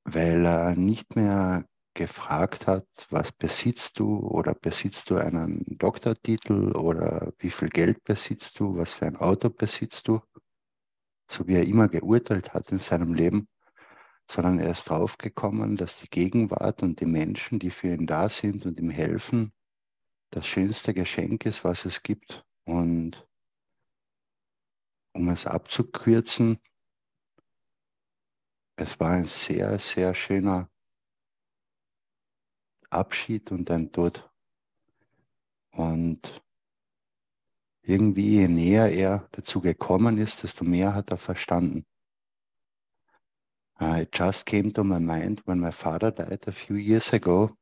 weil er nicht mehr gefragt hat, was besitzt du oder besitzt du einen Doktortitel oder wie viel Geld besitzt du, was für ein Auto besitzt du, so wie er immer geurteilt hat in seinem Leben, sondern er ist draufgekommen, dass die Gegenwart und die Menschen, die für ihn da sind und ihm helfen, das schönste Geschenk ist, was es gibt. Und um es abzukürzen, es war ein sehr, sehr schöner Abschied und ein Tod. Und irgendwie, je näher er dazu gekommen ist, desto mehr hat er verstanden. It just came to my mind when my father died a few years ago.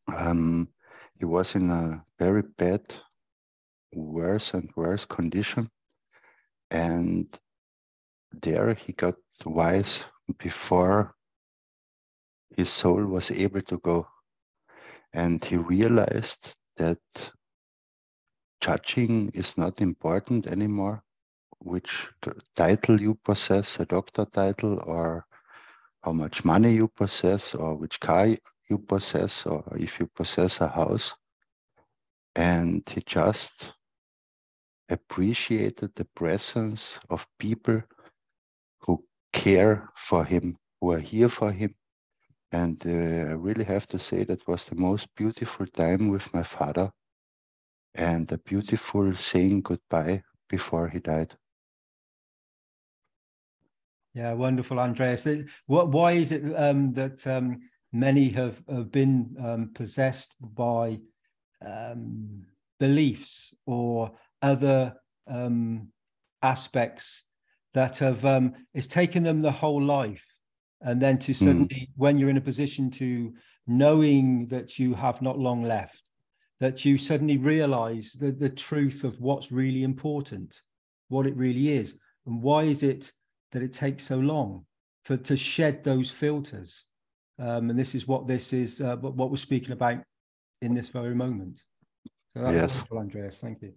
He was in a very bad, worse and worse condition. And there he got wise before his soul was able to go. And he realized that judging is not important anymore, which title you possess, a doctor title, or how much money you possess, or which car you possess, or if you possess a house. And he just appreciated the presence of people who care for him, who are here for him. And I really have to say that was the most beautiful time with my father and a beautiful saying goodbye before he died. Yeah, wonderful, Andreas. Why is it that many have been possessed by beliefs or other aspects that have it's taken them the whole life, and then to suddenly, when you're in a position to knowing that you have not long left, that you suddenly realize the truth of what's really important, what it really is, and why is it that it takes so long to shed those filters. And this is what what we're speaking about in this very moment. So that was wonderful, Andreas. Thank you.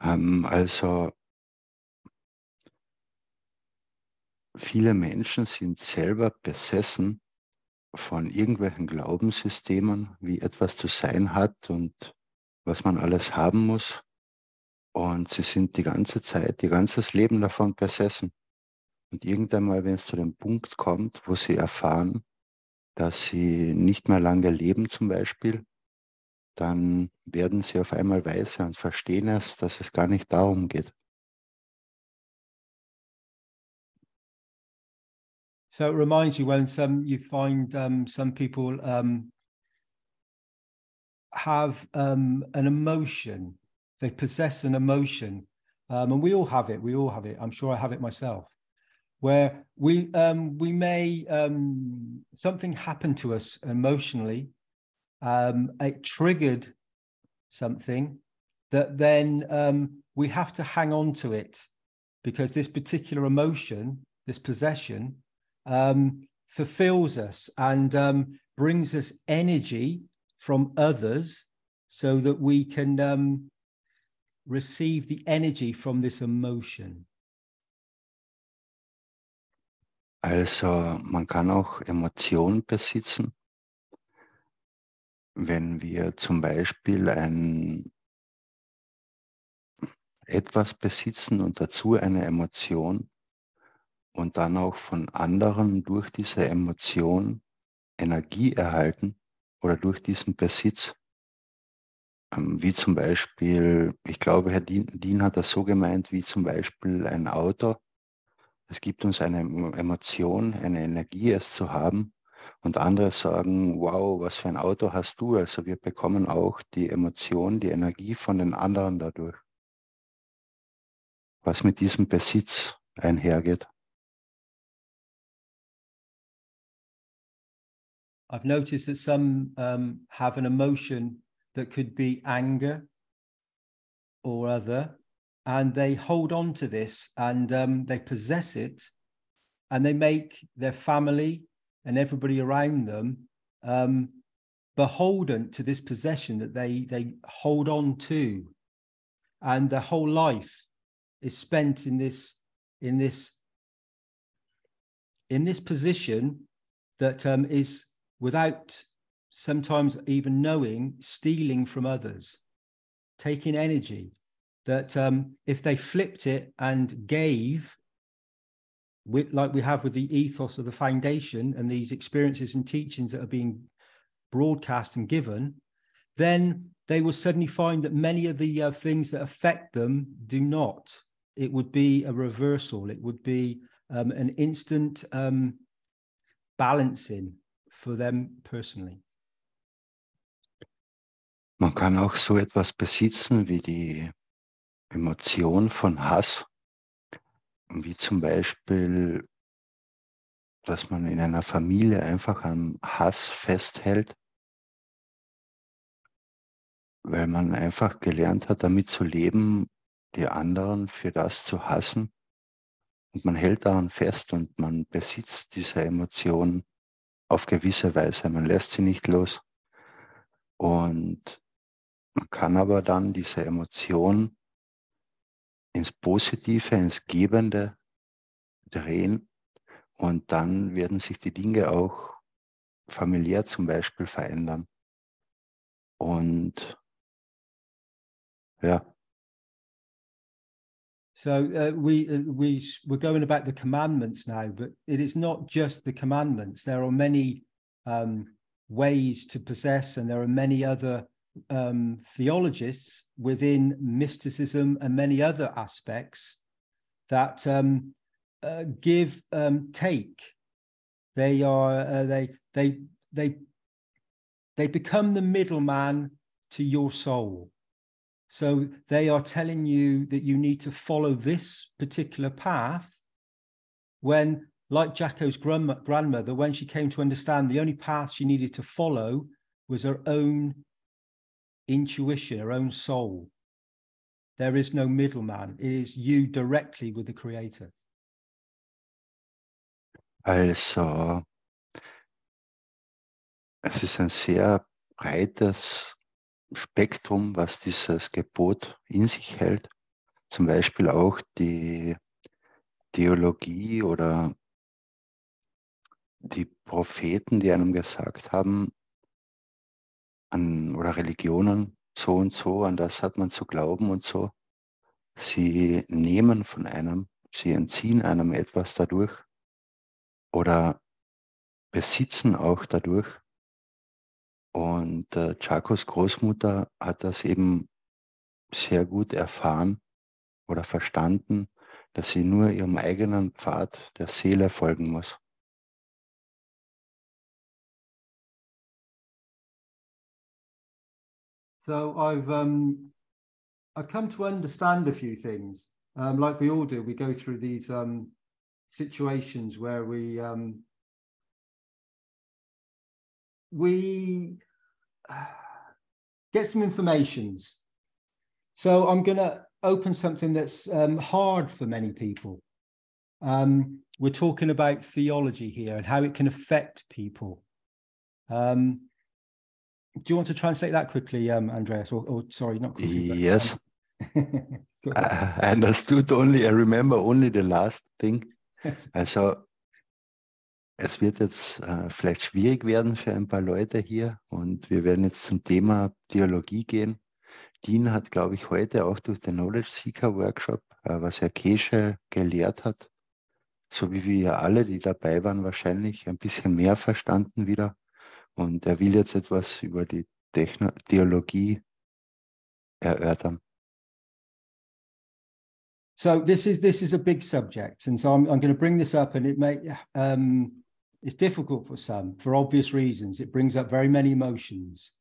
Also viele Menschen sind selber besessen von irgendwelchen Glaubenssystemen, wie etwas zu sein hat und was man alles haben muss. Und sie sind die ganze Zeit, ihr ganzes Leben davon besessen. Und irgendwann mal, wenn es zu dem Punkt kommt, wo sie erfahren, dass sie nicht mehr lange leben zum Beispiel, dann werden sie auf einmal weise und verstehen es, dass es gar nicht darum geht. So it reminds you when you find some people have an emotion, they possess an emotion, and we all have it. I'm sure I have it myself, where we may something happened to us emotionally, it triggered something that then we have to hang on to it, because this particular emotion, this possession, fulfills us and brings us energy from others, so that we can receive the energy from this emotion. Also man kann auch Emotionen besitzen, wenn wir zum Beispiel etwas besitzen und dazu eine Emotion und dann auch von anderen durch diese Emotion Energie erhalten oder durch diesen Besitz. Wie zum Beispiel, ich glaube, Herr Dien hat das so gemeint, wie zum Beispiel ein Auto. Es gibt uns eine Emotion, eine Energie, es zu haben. Und andere sagen, wow, was für ein Auto hast du? Also wir bekommen auch die Emotion, die Energie von den anderen dadurch, was mit diesem Besitz einhergeht. I've noticed that some have an emotion that could be anger or other, and they hold on to this, and they possess it, and they make their family and everybody around them beholden to this possession that they hold on to, and their whole life is spent in this position that is, without sometimes even knowing, stealing from others, taking energy that if they flipped it and gave, like we have with the ethos of the foundation and these experiences and teachings that are being broadcast and given, then they will suddenly find that many of the things that affect them do not. It would be a reversal. It would be an instant balancing for them personally. Man kann auch so etwas besitzen wie die Emotion von Hass, wie zum Beispiel, dass man in einer Familie einfach am Hass festhält, weil man einfach gelernt hat, damit zu leben, die anderen für das zu hassen. Und man hält daran fest und man besitzt diese Emotion auf gewisse Weise. Man lässt sie nicht los. Und man kann aber dann diese Emotion ins Positive, ins Gebende drehen, und dann werden sich die Dinge auch familiär zum Beispiel verändern. Und ja. So we're going about the commandments now, but it is not just the commandments. There are many ways to possess, and there are many other theologists within mysticism and many other aspects that give take. They are they become the middleman to your soul. So they are telling you that you need to follow this particular path, when, like Jacko's grandmother, when she came to understand the only path she needed to follow was her own intuition, her own soul. There is no middleman. It is you directly with the Creator. Also, es ist ein sehr breites Spektrum, was dieses Gebot in sich hält. Zum Beispiel auch die Theologie oder die Propheten, die einem gesagt haben, oder Religionen, so und so, an das hat man zu glauben und so. Sie nehmen von einem, sie entziehen einem etwas dadurch oder besitzen auch dadurch. Und Jacos Großmutter hat das eben sehr gut erfahren oder verstanden, dass sie nur ihrem eigenen Pfad der Seele folgen muss. So I've come to understand a few things. Like we all do, we go through these situations where we get some informations. So I'm going to open something that's hard for many people. We're talking about theology here and how it can affect people. Do you want to translate that quickly, Andreas? Or sorry, not quickly. Yes. I understood only, I remember only the last thing. Also, es wird jetzt vielleicht schwierig werden für ein paar Leute hier, und wir werden jetzt zum Thema Theologie gehen. Dean hat, glaube ich, heute auch durch den Knowledge Seeker Workshop, was Herr Kesche gelehrt hat, so wie wir alle, die dabei waren, wahrscheinlich ein bisschen mehr verstanden wieder. Und er will jetzt etwas über die Theologie erörtern. So this is a big subject, and so I'm going to bring this up, and it may it's difficult for some for obvious reasons. It brings up very many emotions.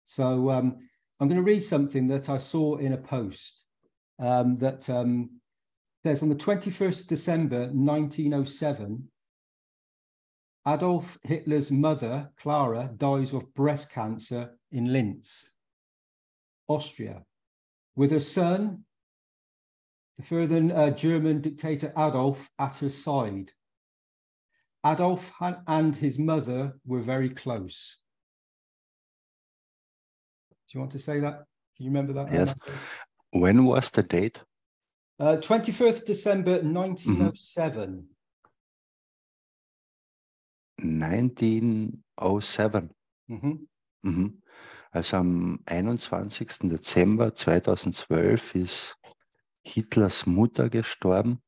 So I'm going to read something that I saw in a post that says, on the 21st December 1907, Adolf Hitler's mother, Clara, dies of breast cancer in Linz. Austria, with her son, the further German dictator Adolf, at her side. Adolf and his mother were very close. Do you want to say that? Can you remember that? Yes. When was the date? 21st December 1907. 1907. Also am 21. Dezember 2012 ist Hitlers Mutter gestorben,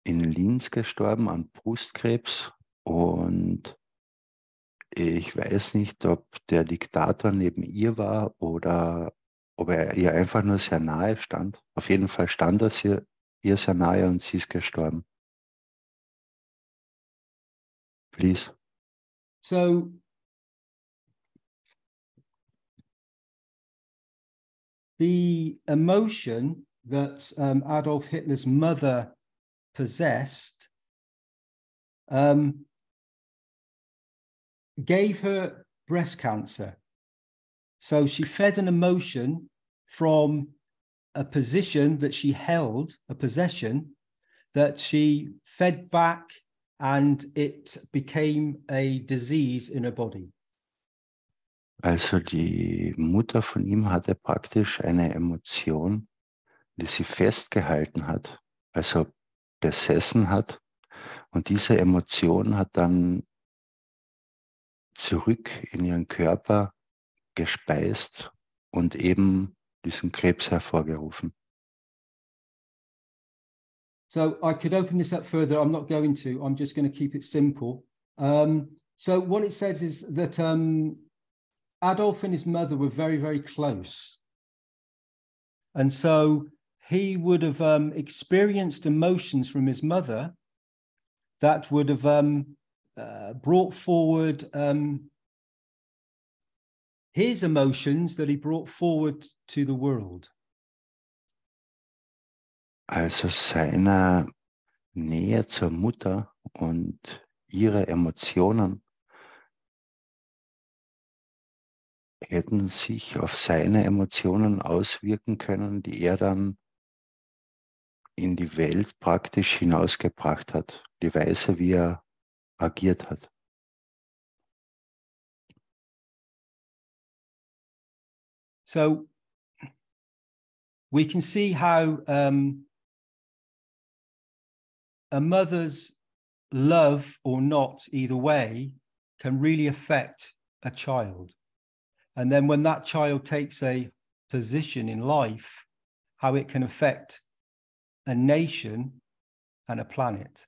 in Linz gestorben an Brustkrebs, und ich weiß nicht, ob der Diktator neben ihr war oder ob er ihr einfach nur sehr nahe stand. Auf jeden Fall stand er ihr sehr nahe und sie ist gestorben. Please. So the emotion that Adolf Hitler's mother possessed gave her breast cancer. So she fed an emotion from a position that she held, a possession that she fed back, and it became a disease in her body. Also die Mutter von ihm hatte praktisch eine Emotion, die sie festgehalten hat, also besessen hat, und diese Emotion hat dann zurück in ihren Körper gespeist und eben diesen Krebs hervorgerufen. So I could open this up further. I'm not going to. I'm just going to keep it simple. So what it says is that Adolf and his mother were very, very close. And so he would have experienced emotions from his mother that would have brought forward his emotions that he brought forward to the world. Also seine Nähe zur Mutter und ihre Emotionen hätten sich auf seine Emotionen auswirken können, die er dann in die Welt praktisch hinausgebracht hat, die Weise, wie er agiert hat. So we can see how a mother's love or not, either way, can really affect a child. And then when that child takes a position in life, how it can affect a nation and a planet.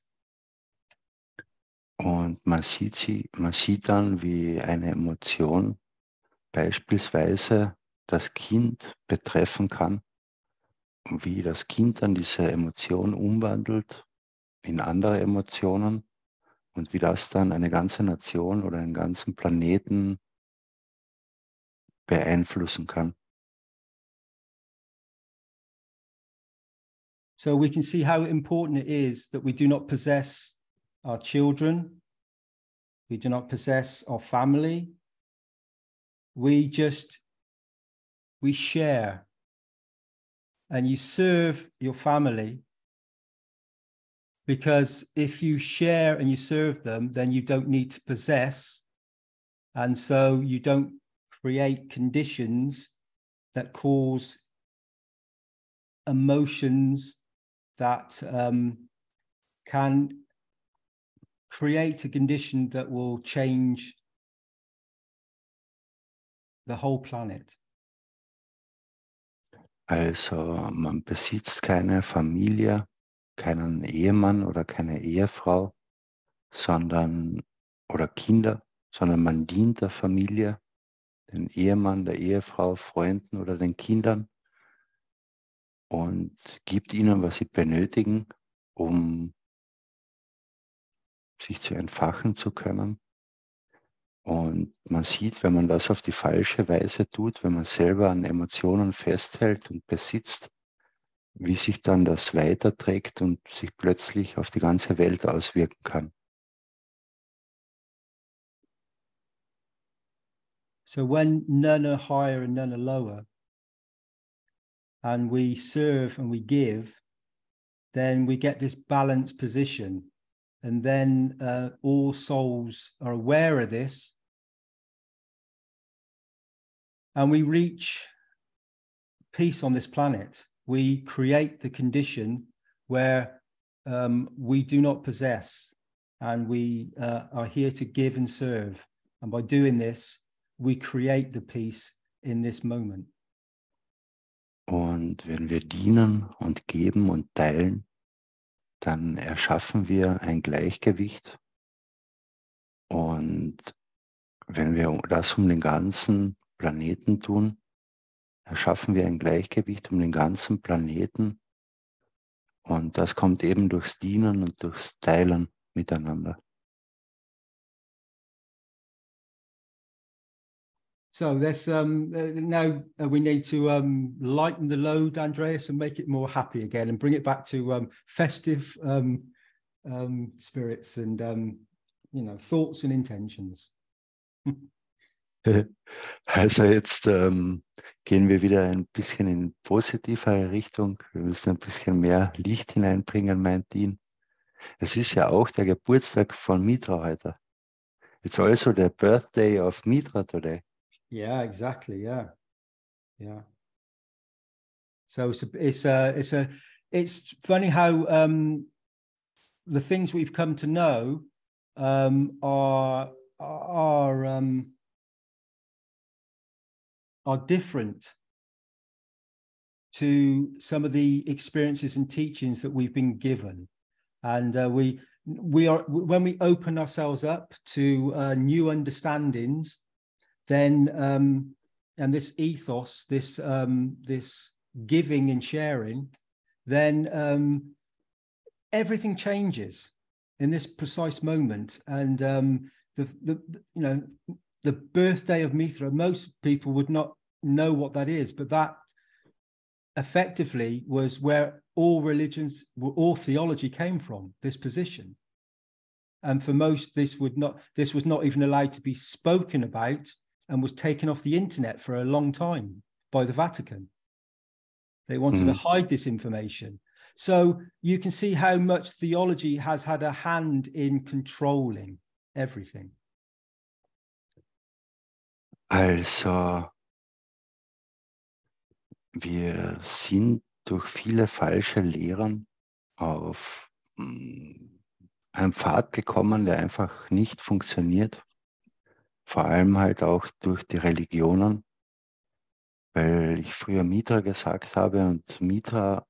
Und man sieht dann, wie eine Emotion beispielsweise das Kind betreffen kann, wie das Kind dann diese Emotion umwandelt in andere Emotionen und wie das dann eine ganze Nation oder einen ganzen Planeten beeinflussen kann. So we can see how important it is that we do not possess our children, we do not possess our family, we share, and you serve your family, because if you share and you serve them, then you don't need to possess, and so you don't create conditions that cause emotions that can create a condition that will change the whole planet. Also man besitzt keine Familie, keinen Ehemann oder keine Ehefrau, oder Kinder, sondern man dient der Familie, den Ehemann, der Ehefrau, Freunden oder den Kindern und gibt ihnen, was sie benötigen, um sich zu entfachen zu können. Und man sieht, wenn man das auf die falsche Weise tut, wenn man selber an Emotionen festhält und besitzt, wie sich dann das weiterträgt und sich plötzlich auf die ganze Welt auswirken kann. So when none are higher and none are lower, and we serve and we give, then we get this balanced position. And then all souls are aware of this. And we reach peace on this planet. We create the condition where we do not possess, and we are here to give and serve. And by doing this, we create the peace in this moment. Und wenn wir dienen und geben und teilen, dann erschaffen wir ein Gleichgewicht. Und wenn wir das um den ganzen Planeten tun, erschaffen wir ein Gleichgewicht um den ganzen Planeten. Und das kommt eben durchs Dienen und durchs Teilen miteinander. So let's now we need to lighten the load, Andreas, and make it more happy again, and bring it back to festive spirits and thoughts and intentions. Also jetzt gehen wir wieder ein bisschen in positivere Richtung. Wir müssen ein bisschen mehr Licht hineinbringen, meint Dean. Es ist ja auch der Geburtstag von Mitra heute. It's also the birthday of Mitra today. Yeah, exactly. Yeah. So it's funny how the things we've come to know are different to some of the experiences and teachings that we've been given, and we are, when we open ourselves up to new understandings, then and this ethos, this giving and sharing, then everything changes in this precise moment. And the birthday of Mitra, most people would not know what that is, but that effectively was where all religions, all theology came from, this position. And for most, this was not even allowed to be spoken about, and was taken off the internet for a long time by the Vatican. They wanted to hide this information. So you can see how much theology has had a hand in controlling everything. Also, wir sind durch viele falsche Lehren auf einen Pfad gekommen, der einfach nicht funktioniert. Vor allem halt auch durch die Religionen, weil ich früher Mitra gesagt habe, und Mitra,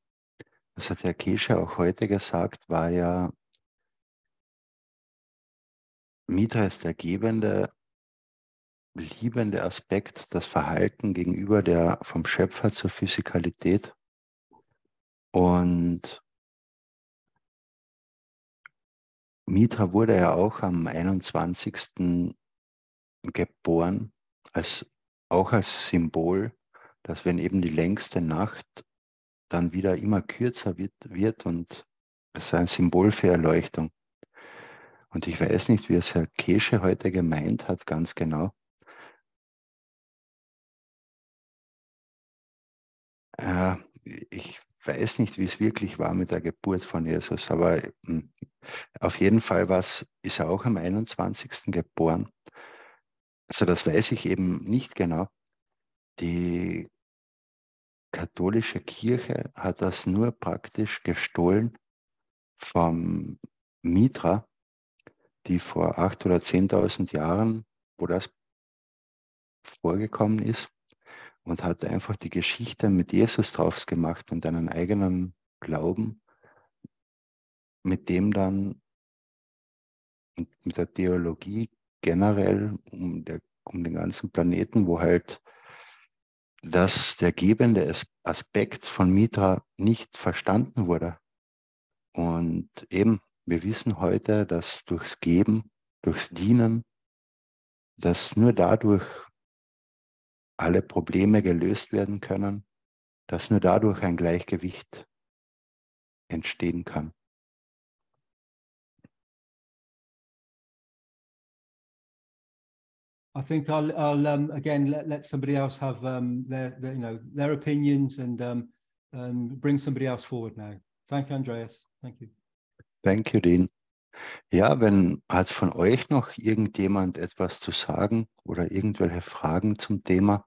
das hat der Keshe auch heute gesagt, war ja, Mitra ist der gebende, liebende Aspekt, das Verhalten gegenüber der vom Schöpfer zur Physikalität. Und Mitra wurde ja auch am 21. geboren, auch als Symbol, dass wenn eben die längste Nacht dann wieder immer kürzer wird und es ist ein Symbol für Erleuchtung. Und ich weiß nicht, wie es Herr Keshe heute gemeint hat, ganz genau. Ich weiß nicht, wie es wirklich war mit der Geburt von Jesus, aber auf jeden Fall ist er auch am 21. geboren. Also das weiß ich eben nicht genau. Die katholische Kirche hat das nur praktisch gestohlen vom Mitra, die vor 8.000 oder 10.000 Jahren, wo das vorgekommen ist, und hat einfach die Geschichte mit Jesus draus gemacht und einen eigenen Glauben, mit dem dann und mit der Theologie generell um den ganzen Planeten, wo halt der gebende Aspekt von Mitra nicht verstanden wurde. Und eben, wir wissen heute, dass durchs Geben, durchs Dienen, dass nur dadurch alle Probleme gelöst werden können, dass nur dadurch ein Gleichgewicht entstehen kann. I think I'll again let somebody else have their opinions and bring somebody else forward now. Thank you, Andreas. Thank you. Thank you, Dean. Ja, hat von euch noch irgendjemand etwas zu sagen oder irgendwelche Fragen zum Thema?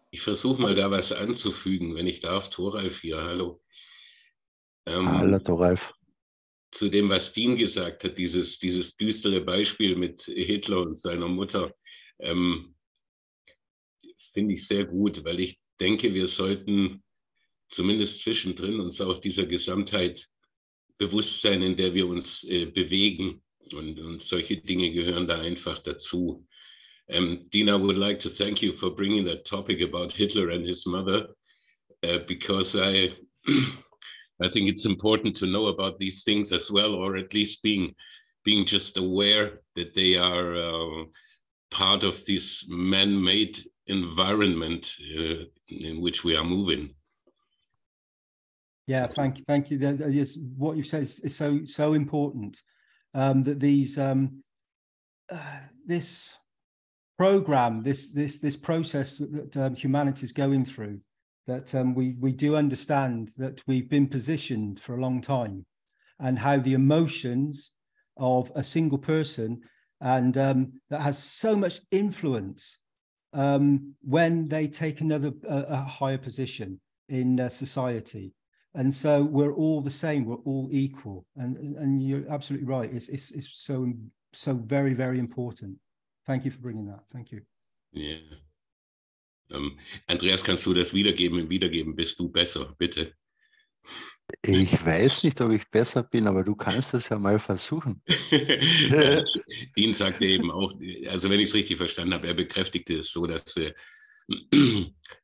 Ich versuche mal da was anzufügen, wenn ich darf. Thoralf hier, hallo. Hallo, Thoralf. Zu dem, was Dean gesagt hat, dieses düstere Beispiel mit Hitler und seiner Mutter, finde ich sehr gut, weil ich denke, wir sollten zumindest zwischendrin uns auch dieser Gesamtheit bewusst sein, in der wir uns bewegen. Und solche Dinge gehören da einfach dazu. Dean, I would like to thank you for bringing that topic about Hitler and his mother, because I think it's important to know about these things as well, or at least being just aware that they are part of this man-made environment in which we are moving. Yeah, thank you. What you've said is so important. That this program, this process that humanity is going through, that we do understand that we've been positioned for a long time, and how the emotions of a single person and that has so much influence when they take a higher position in society. And so we're all the same, we're all equal, and you're absolutely right. It's so very, very important. Thank you for bringing that. Thank you. Yeah. Andreas, kannst du das wiedergeben? Im Wiedergeben bist du besser, bitte. Ich weiß nicht, ob ich besser bin, aber du kannst das ja mal versuchen. Ja, Dean sagte eben auch, also wenn ich es richtig verstanden habe, er bekräftigte es so, dass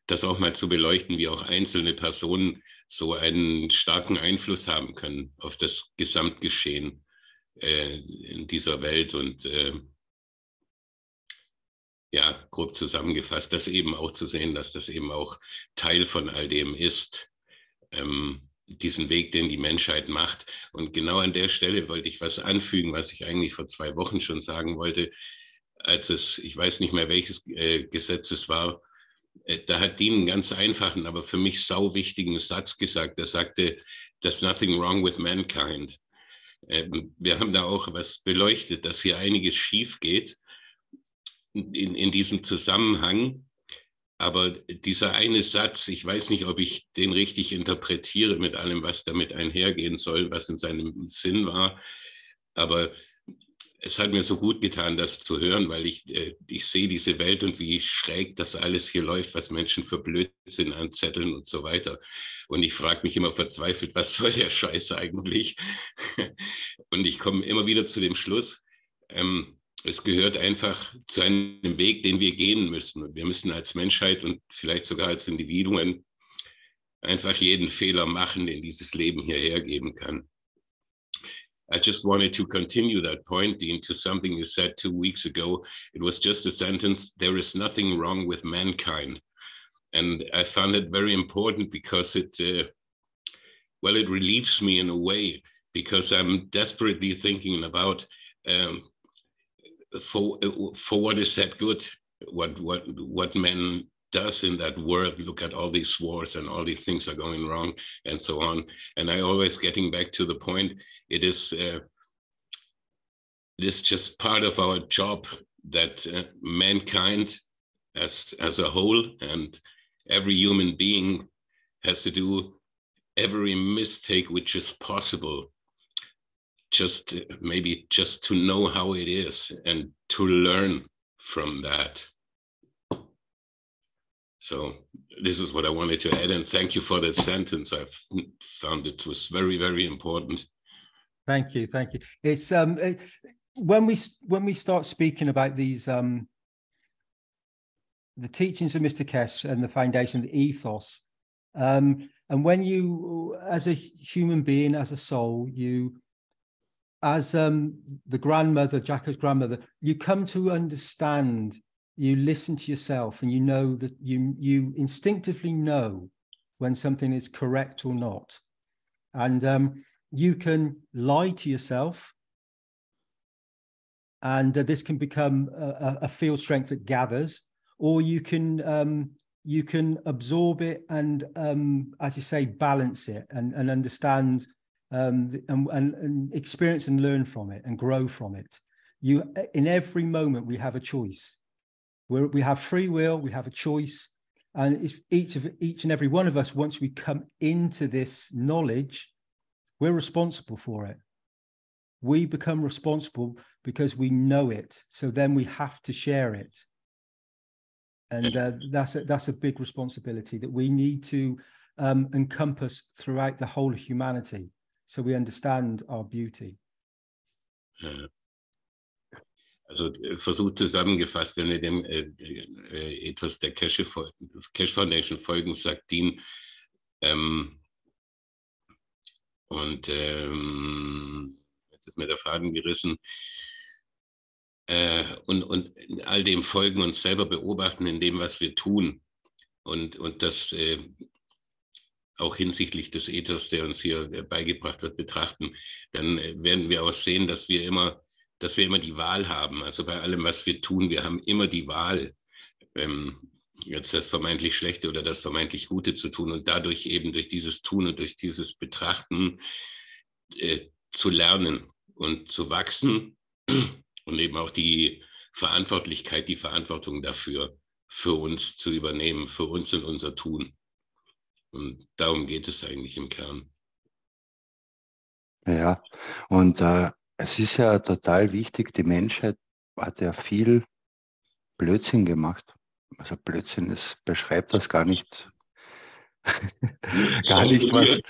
das auch mal zu beleuchten, wie auch einzelne Personen so einen starken Einfluss haben können auf das Gesamtgeschehen in dieser Welt. Und ja, grob zusammengefasst, das eben auch zu sehen, dass das eben auch Teil von all dem ist, diesen Weg, den die Menschheit macht. Und genau an der Stelle wollte ich was anfügen, was ich eigentlich vor 2 Wochen schon sagen wollte, als ich weiß nicht mehr, welches Gesetz es war, da hat Dean einen ganz einfachen, aber für mich sau wichtigen Satz gesagt. Er sagte, "There's nothing wrong with mankind." Wir haben da auch was beleuchtet, dass hier einiges schief geht in diesem Zusammenhang. Aber dieser eine Satz, ich weiß nicht, ob ich den richtig interpretiere mit allem, was damit einhergehen soll, was in seinem Sinn war. Aber es hat mir so gut getan, das zu hören, weil ich sehe diese Welt und wie schräg das alles hier läuft, was Menschen für Blödsinn anzetteln und so weiter. Und ich frage mich immer verzweifelt, was soll der Scheiß eigentlich? Und ich komme immer wieder zu dem Schluss, es gehört einfach zu einem Weg, den wir gehen müssen. Und wir müssen als Menschheit und vielleicht sogar als Individuen einfach jeden Fehler machen, den dieses Leben hierher geben kann. I just wanted to continue that point, Dean, to something you said 2 weeks ago. It was just a sentence, "There is nothing wrong with mankind." And I found it very important because it relieves me in a way, because I'm desperately thinking about for what is that good, what man does in that world. Look at all these wars and all these things are going wrong and so on. And I always getting back to the point, it is just part of our job that mankind as a whole and every human being has to do every mistake which is possible, just maybe just to know how it is and to learn from that. So this is what I wanted to add, and thank you for that sentence. I've found it was very, very important. Thank you. It's when we start speaking about these the teachings of Mr. Kesh and the foundation of the ethos, and when you, as a human being, as a soul, you, as the grandmother, Jacko's grandmother, you come to understand. You listen to yourself, and you know that you instinctively know when something is correct or not, and you can lie to yourself And this can become a field strength that gathers, or you can absorb it and, as you say, balance it and understand and experience and learn from it and grow from it. In every moment, we have a choice. We have free will, we have a choice. And if each and every one of us, once we come into this knowledge, we're responsible for it. We become responsible because we know it. So then we have to share it. And that's a big responsibility that we need to encompass throughout the whole of humanity, so we understand our beauty. Also Versuch zusammengefasst, wenn wir dem etwas der Keshe Foundation folgen, sagt Dean, jetzt ist mir der Faden gerissen, und in all dem folgen, uns selber beobachten in dem, was wir tun, und das auch hinsichtlich des Ethos, der uns hier beigebracht wird, betrachten, dann werden wir auch sehen, dass wir immer die Wahl haben. Also bei allem, was wir tun, wir haben immer die Wahl, jetzt das vermeintlich Schlechte oder das vermeintlich Gute zu tun, und dadurch eben durch dieses Tun und durch dieses Betrachten zu lernen und zu wachsen und eben auch die Verantwortlichkeit, die Verantwortung dafür für uns zu übernehmen, für uns und unser Tun. Und darum geht es eigentlich im Kern. Ja, und es ist ja total wichtig, die Menschheit hat ja viel Blödsinn gemacht. Also Blödsinn beschreibt das gar nicht, was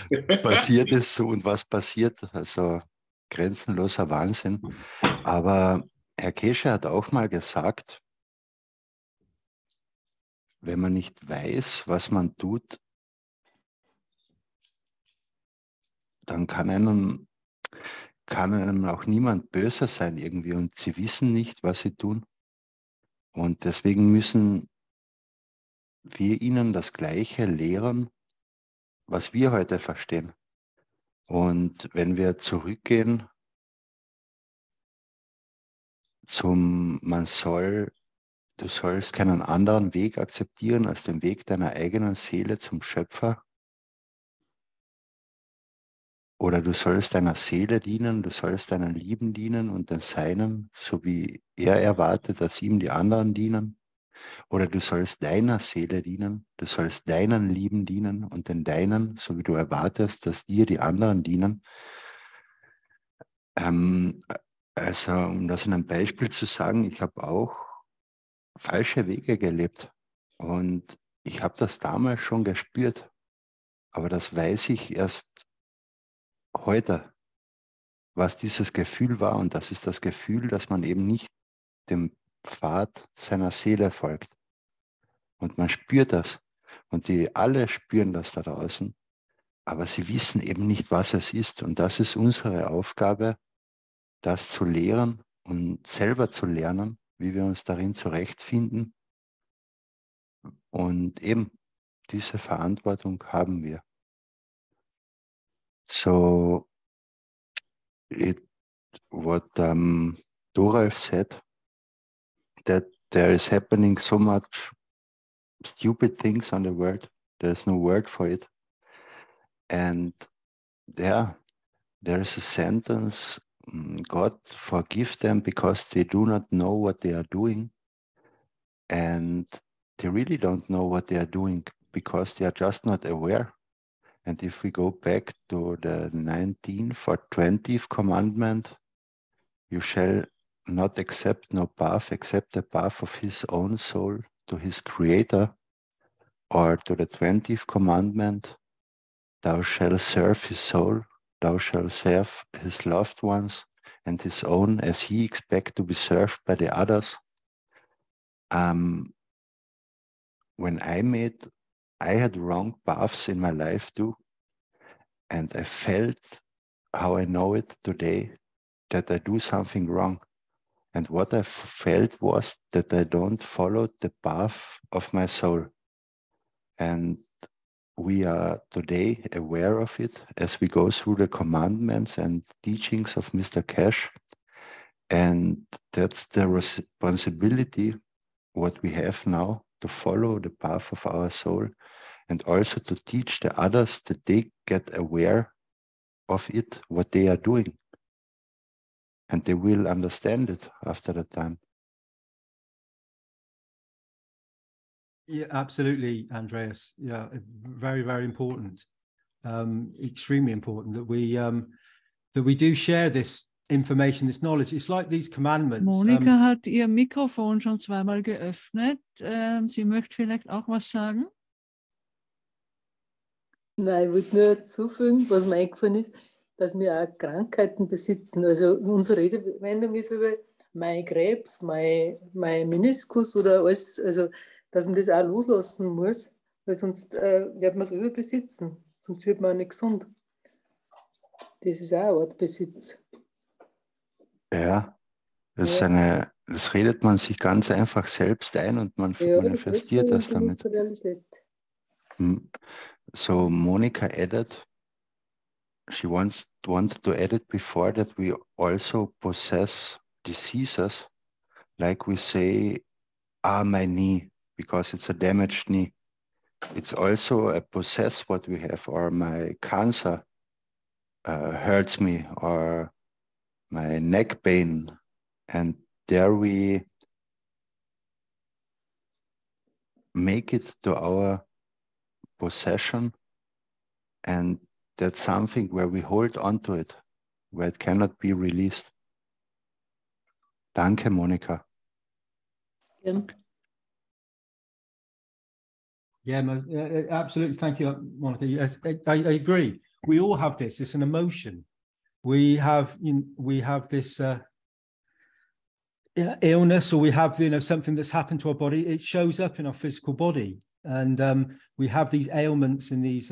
passiert ist und was passiert. Also grenzenloser Wahnsinn. Aber Herr Keshe hat auch mal gesagt, wenn man nicht weiß, was man tut, dann kann einem auch niemand böse sein irgendwie, und sie wissen nicht, was sie tun. Und deswegen müssen wir ihnen das Gleiche lehren, was wir heute verstehen. Und wenn wir zurückgehen du sollst keinen anderen Weg akzeptieren als den Weg deiner eigenen Seele zum Schöpfer. Oder du sollst deiner Seele dienen, du sollst deinen Lieben dienen und den Seinen, so wie er erwartet, dass ihm die anderen dienen. Oder du sollst deiner Seele dienen, du sollst deinen Lieben dienen und den Deinen, so wie du erwartest, dass dir die anderen dienen. Also, um das in einem Beispiel zu sagen, ich habe auch falsche Wege gelebt und ich habe das damals schon gespürt, aber das weiß ich erst heute, was dieses Gefühl war, und das ist das Gefühl, dass man eben nicht dem Pfad seiner Seele folgt. Und man spürt das, und die alle spüren das da draußen, aber sie wissen eben nicht, was es ist, und das ist unsere Aufgabe, das zu lehren und selber zu lernen, wie wir uns darin zurechtfinden, und eben diese Verantwortung haben wir. So, what Doralf said, that there is happening so much stupid things on the world, there's no word for it. And there is a sentence, God forgive them because they do not know what they are doing. And they really don't know what they are doing because they are just not aware. And if we go back to the 19th or 20th commandment, you shall not accept no path except the path of his own soul to his creator. Or to the 20th commandment, thou shalt serve his soul, thou shalt serve his loved ones and his own as he expects to be served by the others. When I had wrong paths in my life too, and I felt how I know it today, that I do something wrong. And what I felt was that I don't follow the path of my soul. And we are today aware of it as we go through the commandments and teachings of Mr. Keshe. And that's the responsibility what we have now, to follow the path of our soul, and also to teach the others that they get aware of it, what they are doing. And they will understand it after the time. Yeah, absolutely, Andreas. Yeah, very, very important. Extremely important that we do share this information, this knowledge. It's like these commandments. Monika hat ihr Mikrofon schon zweimal geöffnet. Sie möchte vielleicht auch was sagen. Nein, ich würde nur zufügen, was mir eingefallen ist, dass wir auch Krankheiten besitzen. Also unsere Redewendung ist über mein Krebs, mein Meniskus oder alles, also dass man das auch loslassen muss, weil sonst wird man es überbesitzen, sonst wird man auch nicht gesund. Das ist auch eine Art Besitz. Ja, das redet man sich ganz einfach selbst ein und man manifestiert das damit. Realität. So Monica added, she wanted to add it before, that we also possess diseases, like we say, my knee, because it's a damaged knee. It's also a possess what we have, or my cancer hurts me, or my neck pain. And there we make it to our possession, and that's something where we hold on to it, where it cannot be released. Danke, Monika. Yeah, absolutely. Thank you, Monica. Yes, I agree. We all have this. It's an emotion. We have this illness, or we have something that's happened to our body. It shows up in our physical body, and we have these ailments and these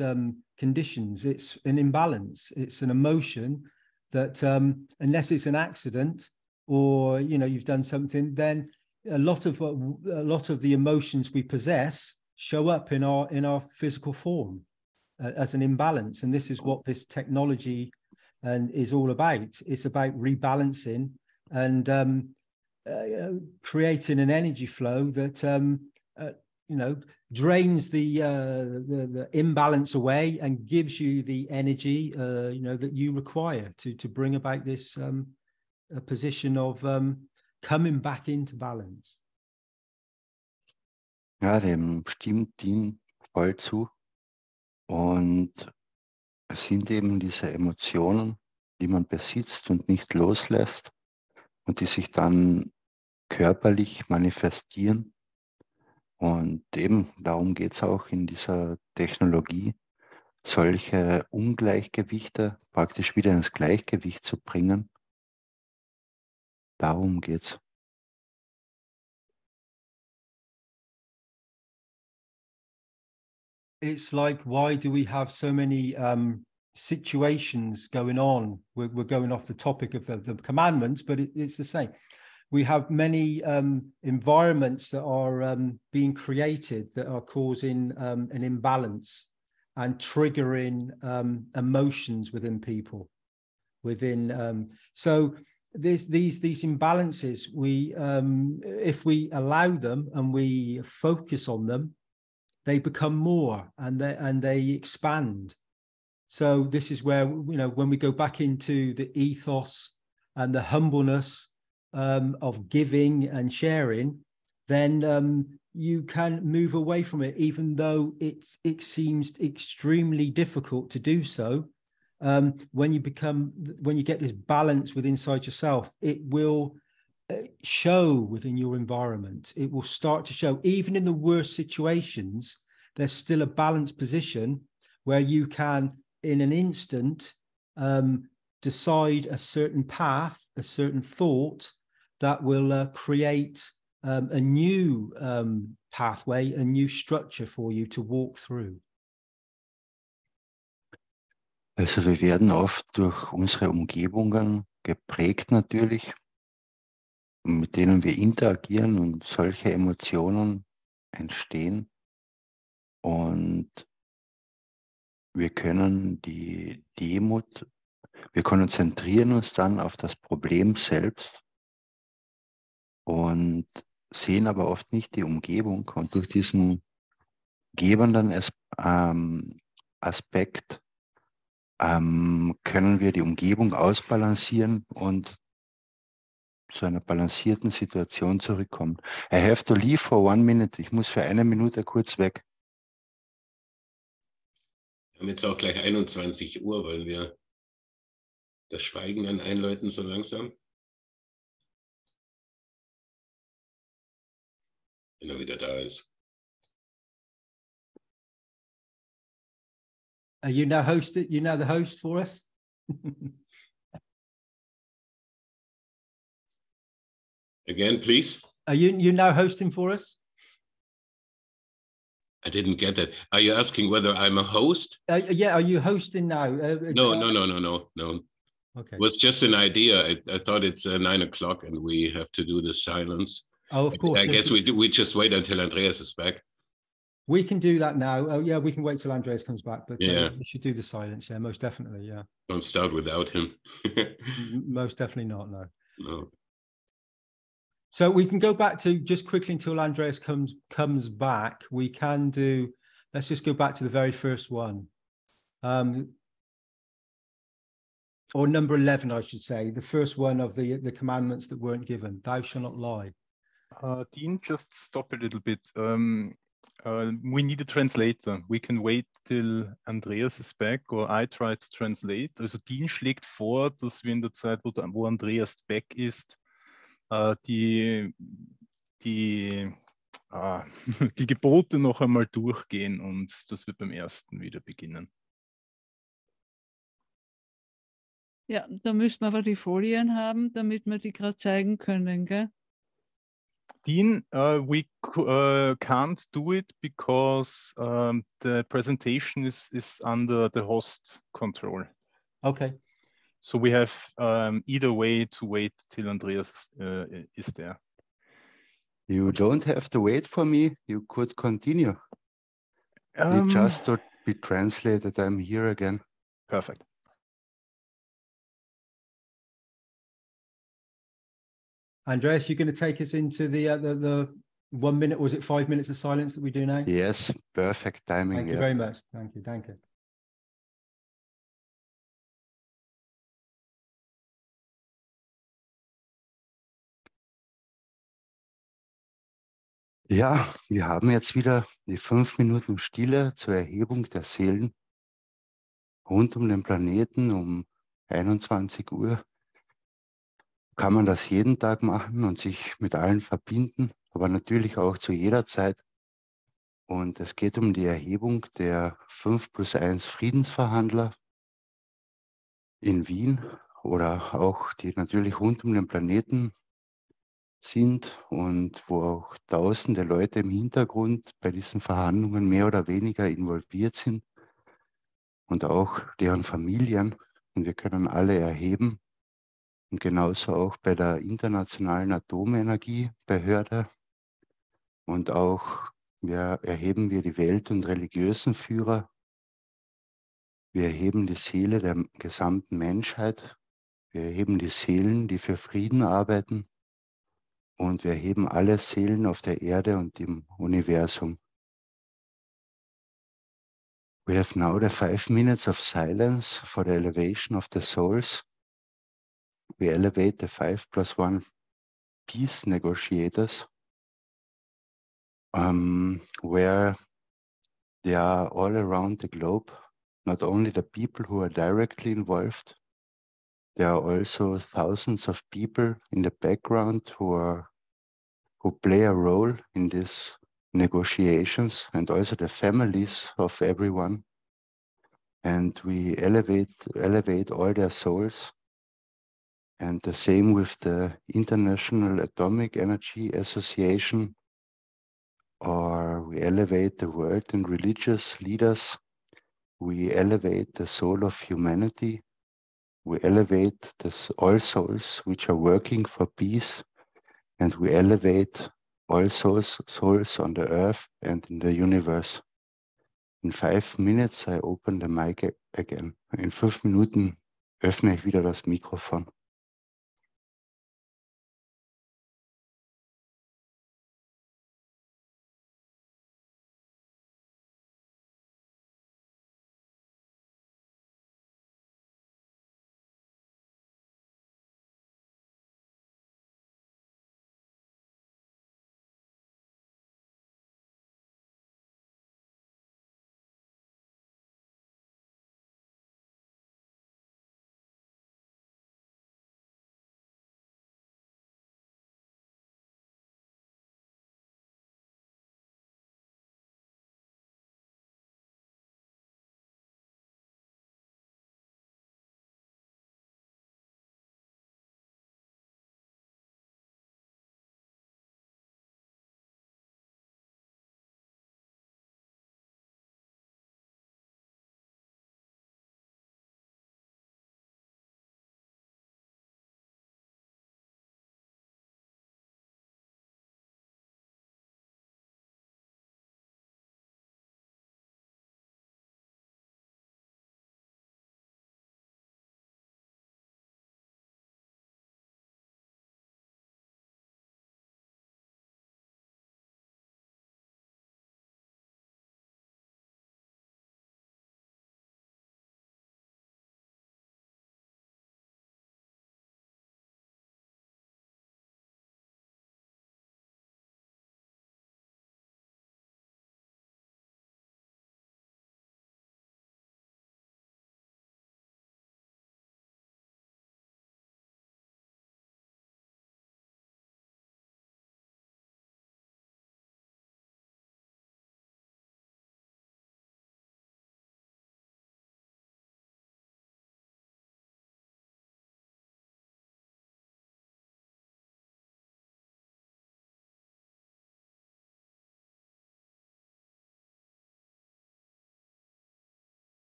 conditions. It's an imbalance. It's an emotion that unless it's an accident or you've done something, then a lot of the emotions we possess show up in our physical form as an imbalance. And this is what this technology is all about. It's about rebalancing and creating an energy flow that drains the imbalance away and gives you the energy that you require to bring about this a position of coming back into balance. Ja, dem stimmt Dean voll zu. Und es sind eben diese Emotionen, die man besitzt und nicht loslässt und die sich dann körperlich manifestieren. Und eben darum geht es auch in dieser Technologie, solche Ungleichgewichte praktisch wieder ins Gleichgewicht zu bringen. Darum geht's. It's like, why do we have so many situations going on? We're going off the topic of the commandments, but it's the same. We have many environments that are being created that are causing an imbalance and triggering emotions within people. So these imbalances, if we allow them and we focus on them, they become more and they expand. So this is where when we go back into the ethos and the humbleness of giving and sharing, then you can move away from it, even though it seems extremely difficult to do so. When you get this balance within inside yourself, it will show within your environment. It will start to show, even in the worst situations, there's still a balanced position where you can, in an instant, decide a certain path, a certain thought that will create a new pathway, a new structure for you to walk through. Also wir werden oft durch unsere Umgebungen geprägt natürlich, mit denen wir interagieren und solche Emotionen entstehen. Und wir können die Demut, wir konzentrieren uns dann auf das Problem selbst und sehen aber oft nicht die Umgebung. Und durch diesen gebenden Aspekt können wir die Umgebung ausbalancieren und zu einer balancierten Situation zurückkommen. I have to leave for 1 minute. Ich muss für 1 Minute kurz weg. Wir haben jetzt auch gleich 21 Uhr, wollen wir das Schweigen dann einläuten so langsam? Wenn er wieder da ist. Are you now the host for us? Again, please. Are you now hosting for us? I didn't get that. Are you asking whether I'm a host? Yeah, are you hosting now? No. Okay. It was just an idea. I thought it's 9 o'clock and we have to do the silence. Oh, of course. I guess we just wait until Andreas is back. We can do that now. Oh, yeah, we can wait till Andreas comes back, but yeah, we should do the silence. Yeah, most definitely. Yeah. Don't start without him. Most definitely not. No. No. So we can go back to just quickly until Andreas comes back. We can do. Let's just go back to the very first one, or number 11, I should say, the first one of the commandments that weren't given. Thou shalt not lie. Dean, just stop a little bit. We need a translator. We can wait till Andreas is back, or I try to translate. Also Dean schlägt vor, dass wir in der Zeit, wo Andreas back ist, die Gebote noch einmal durchgehen und dass wir beim ersten wieder beginnen. Ja, da müssen wir aber die Folien haben, damit wir die gerade zeigen können, gell? Dean, we can't do it because the presentation is under the host control. Okay. So we have either way to wait till Andreas is there. You don't have to wait for me. You could continue. It just to be translated. I'm here again. Perfect. Andreas, you're going to take us into the 1 minute, or was it 5 minutes of silence that we do now? Yes, perfect timing. Thank you very much. Thank you. Thank you. Ja, wir haben jetzt wieder die 5 Minuten Stille zur Erhebung der Seelen rund um den Planeten um 21 Uhr. Kann man das jeden Tag machen und sich mit allen verbinden, aber natürlich auch zu jeder Zeit. Und es geht um die Erhebung der 5+1 Friedensverhandler in Wien oder auch die natürlich rund um den Planeten sind und wo auch tausende Leute im Hintergrund bei diesen Verhandlungen mehr oder weniger involviert sind und auch deren Familien. Und wir können alle erheben. Und genauso auch bei der Internationalen Atomenergiebehörde. Und auch erheben wir die Welt- und religiösen Führer. Wir erheben die Seele der gesamten Menschheit. Wir erheben die Seelen, die für Frieden arbeiten. Und wir erheben alle Seelen auf der Erde und im Universum. We have now the 5 minutes of silence for the elevation of the souls. We elevate the 5+1 peace negotiators, where they are all around the globe, not only the people who are directly involved, there are also thousands of people in the background who play a role in these negotiations, and also the families of everyone. And we elevate all their souls. And the same with the International Atomic Energy Association, or we elevate the world and religious leaders. We elevate the soul of humanity. We elevate all souls which are working for peace, and we elevate all souls on the earth and in the universe. In 5 minutes I open the mic again. In 5 Minuten öffne ich wieder das Mikrofon.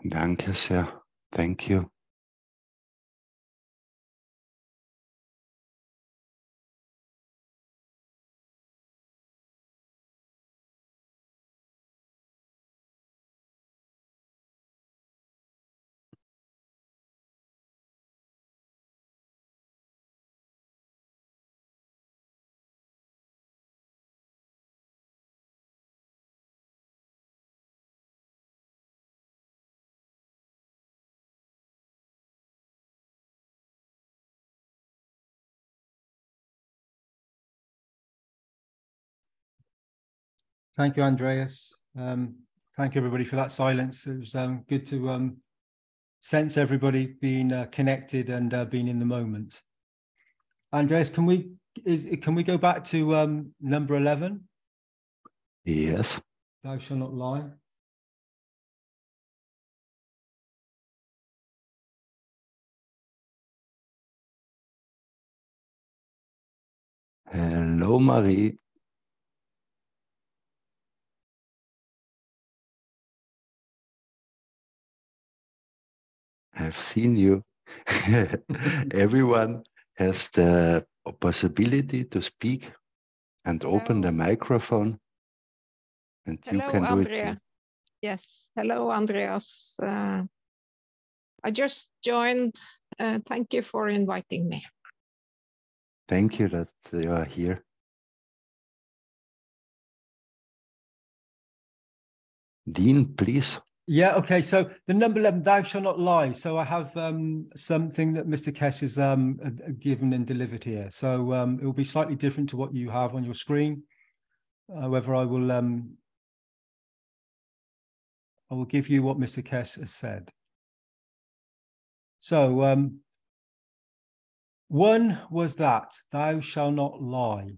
Danke sehr. Thank you. Thank you, Andreas. Thank you, everybody, for that silence. It was good to sense everybody being connected and being in the moment. Andreas, can we go back to number 11? Yes. Thou shalt not lie. Hello, Marie. I've seen you. Everyone has the possibility to speak and open the microphone, and you Hello, can do Andrea. it. Yes, hello, Andreas. I just joined. Thank you for inviting me. Thank you that you are here. Dean, please. Yeah, okay. So the number 11, thou shalt not lie. So I have something that Mr. Kesh has given and delivered here. So it will be slightly different to what you have on your screen. However, I will give you what Mr. Kesh has said. So one was that thou shalt not lie,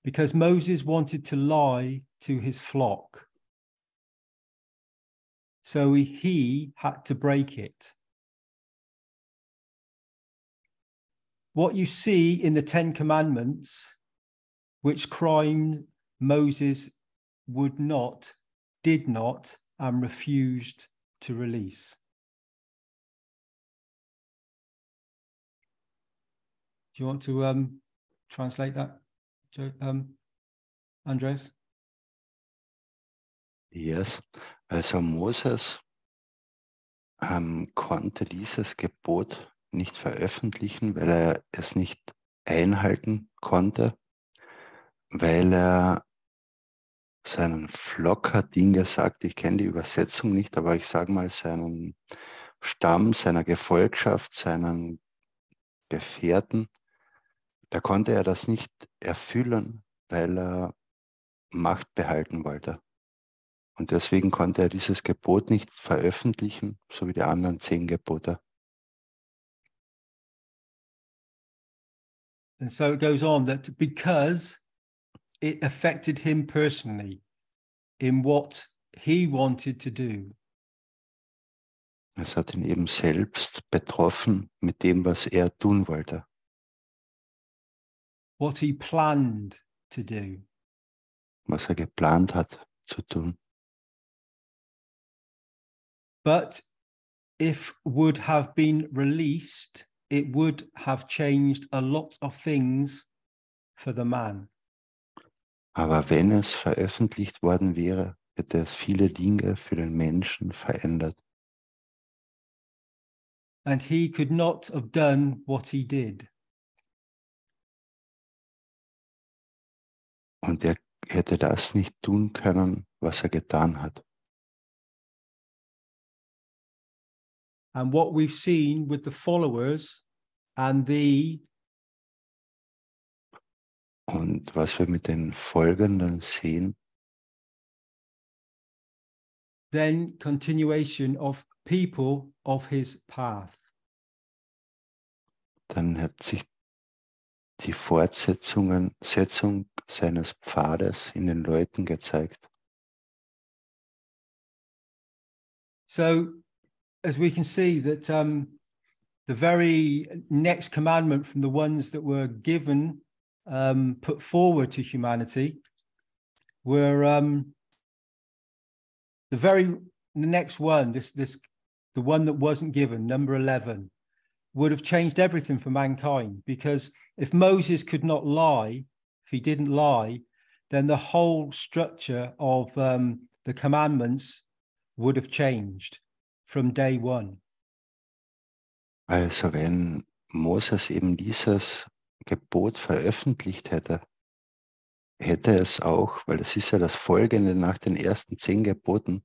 because Moses wanted to lie to his flock. So he had to break it. What you see in the 10 Commandments, which crime Moses did not, and refused to release. Do you want to translate that, Andreas? Yes. Also Moses konnte dieses Gebot nicht veröffentlichen, weil er es nicht einhalten konnte, weil er seinen Flock, hat ihn gesagt, ich kenne die Übersetzung nicht, aber ich sage mal seinen Stamm, seiner Gefolgschaft, seinen Gefährten, da konnte er das nicht erfüllen, weil er Macht behalten wollte. Und deswegen konnte er dieses Gebot nicht veröffentlichen, so wie die anderen 10 Gebote. And so it goes on that because it affected him personally in what he wanted to do. Es hat ihn eben selbst betroffen mit dem, was er tun wollte. What he planned to do. Was er geplant hat zu tun. But if would have been released, it would have changed a lot of things for the man. Aber wenn es veröffentlicht worden wäre, hätte es viele Dinge für den Menschen verändert. And he could not have done what he did. Und er hätte das nicht tun können, was er getan hat. And what we've seen with the followers and Und was wir mit den Folgenden sehen, then continuation of people of his path. dann hat sich die Setzung seines Pfades in den Leuten gezeigt. So as we can see that the very next commandment from the ones that were given, put forward to humanity, were the very the next one, the one that wasn't given, number 11, would have changed everything for mankind, because if Moses could not lie, if he didn't lie, then the whole structure of the commandments would have changed from day one. Also wenn Moses eben dieses Gebot veröffentlicht hätte, hätte es auch, weil das ist ja das Folgende nach den ersten 10 Geboten,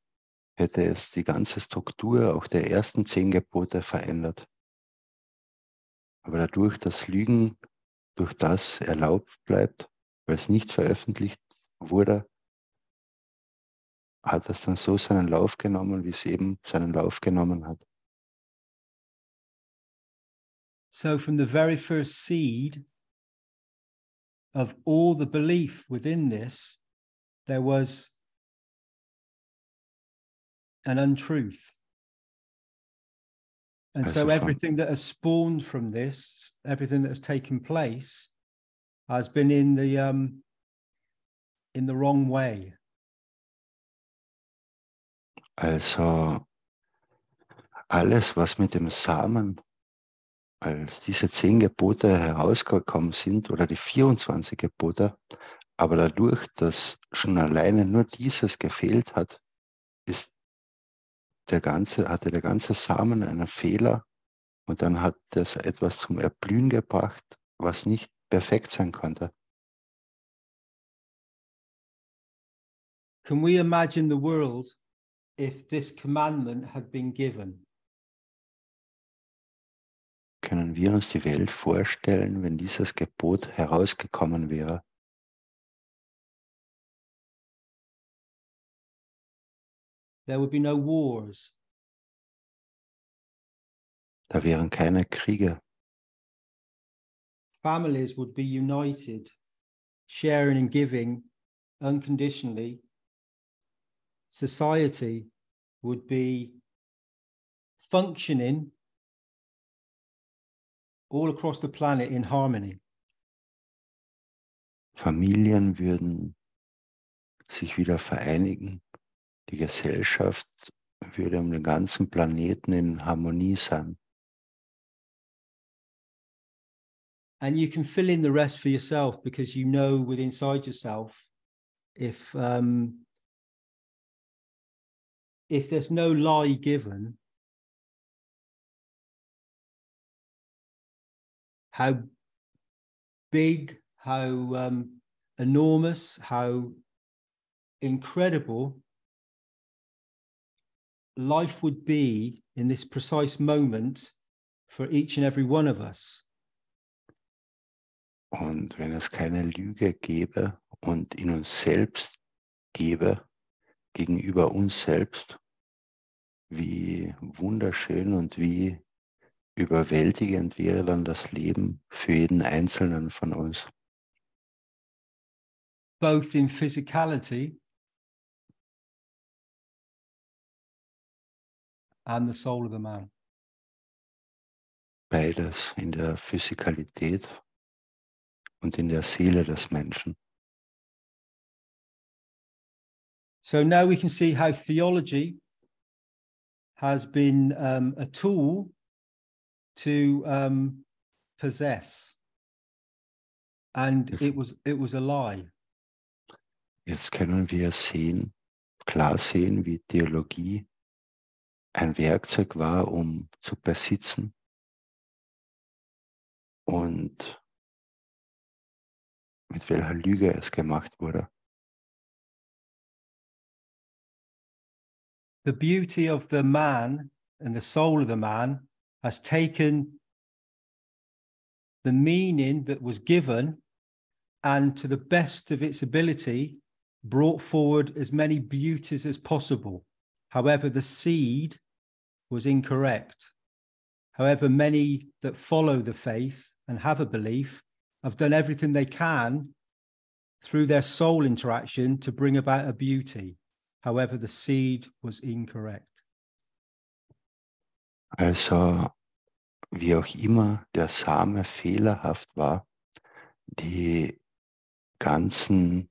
hätte es die ganze Struktur auch der ersten 10 Gebote verändert. Aber dadurch, dass Lügen durch das erlaubt bleibt, weil es nicht veröffentlicht wurde, hat es dann so seinen Lauf genommen, wie es eben seinen Lauf genommen hat. So from the very first seed of all the belief within this, there was an untruth. And so everything that has spawned from this, everything that has taken place, has been in the wrong way. Also alles, was mit dem Samen, als diese 10 Gebote herausgekommen sind, oder die 24 Gebote, aber dadurch, dass schon alleine nur dieses gefehlt hat, hatte der ganze Samen einen Fehler, und dann hat es etwas zum Erblühen gebracht, was nicht perfekt sein konnte. Can we imagine the world if this commandment had been given? Können wir uns die Welt vorstellen, wenn dieses Gebot herausgekommen wäre? There would be no wars. Da wären keine Kriege. Families would be united, sharing and giving unconditionally. Society would be functioning all across the planet in harmony. Familien würden sich wieder vereinigen. Die Gesellschaft würde um den ganzen Planeten in Harmonie sein. And you can fill in the rest for yourself, because you know within inside yourself if there's no lie given, how big, how enormous, how incredible life would be in this precise moment for each and every one of us. Und wenn es keine Lüge gäbe und in uns selbst gäbe, gegenüber uns selbst, wie wunderschön und wie überwältigend wäre dann das Leben für jeden Einzelnen von uns. Both in physicality and the soul of the man. Beides in der Physikalität und in der Seele des Menschen. So now we can see how theology has been a tool to possess, and it was a lie. Jetzt können wir klar sehen, wie Theologie ein Werkzeug war, um zu besitzen, und mit welcher Lüge es gemacht wurde. The beauty of the man and the soul of the man has taken the meaning that was given and, to the best of its ability, brought forward as many beauties as possible. However, the seed was incorrect. However, many that follow the faith and have a belief have done everything they can through their soul interaction to bring about a beauty. However, the seed was incorrect. Also, wie auch immer der Same fehlerhaft war, die ganzen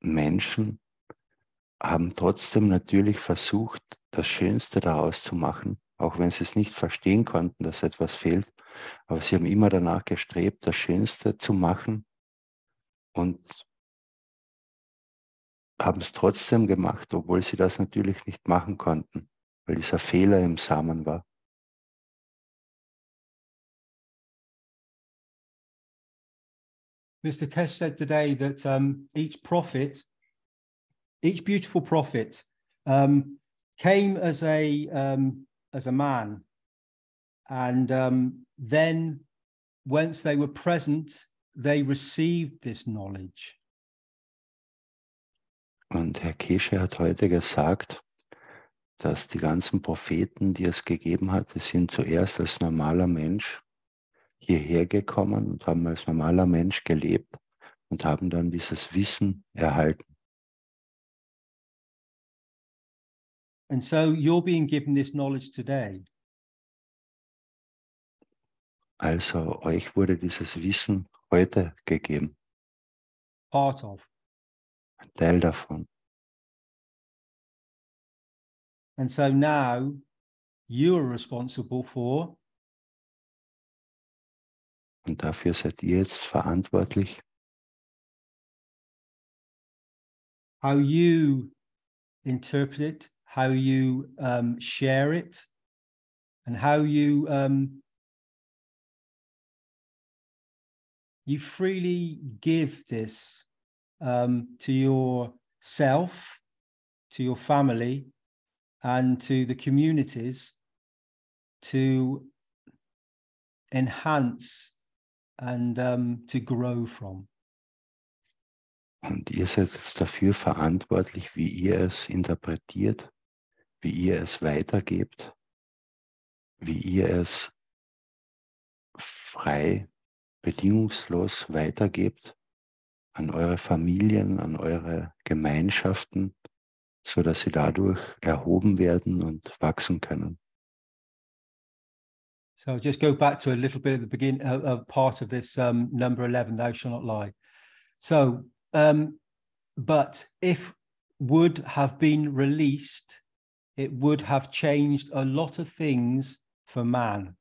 Menschen haben trotzdem natürlich versucht, das Schönste daraus zu machen, auch wenn sie es nicht verstehen konnten, dass etwas fehlt. Aber sie haben immer danach gestrebt, das Schönste zu machen und haben es trotzdem gemacht, obwohl sie das natürlich nicht machen konnten, weil dieser Fehler im Samen war. Mr. Kesh said today that each beautiful prophet came as a man, and then once they were present, they received this knowledge. Und Herr Keshe hat heute gesagt, dass die ganzen Propheten, die es gegeben hat, die sind zuerst als normaler Mensch hierher gekommen und haben als normaler Mensch gelebt und haben dann dieses Wissen erhalten. And so you're being given this knowledge today. Also euch wurde dieses Wissen heute gegeben. Part of. Ein Teil davon. And so now you are responsible for. Und dafür seid ihr jetzt verantwortlich, how you interpret it, how you share it, and how you you freely give this to yourself, to your family, and to the communities to enhance and to grow from. Und ihr seid jetzt dafür verantwortlich, wie ihr es interpretiert, wie ihr es weitergebt, wie ihr es frei, bedingungslos weitergebt an eure Familien, an eure Gemeinschaften, sodass sie dadurch erhoben werden und wachsen können. So just go back to a little bit at the beginning, part of this number 11, thou shalt not lie. So, but if would have been released, it would have changed a lot of things for man.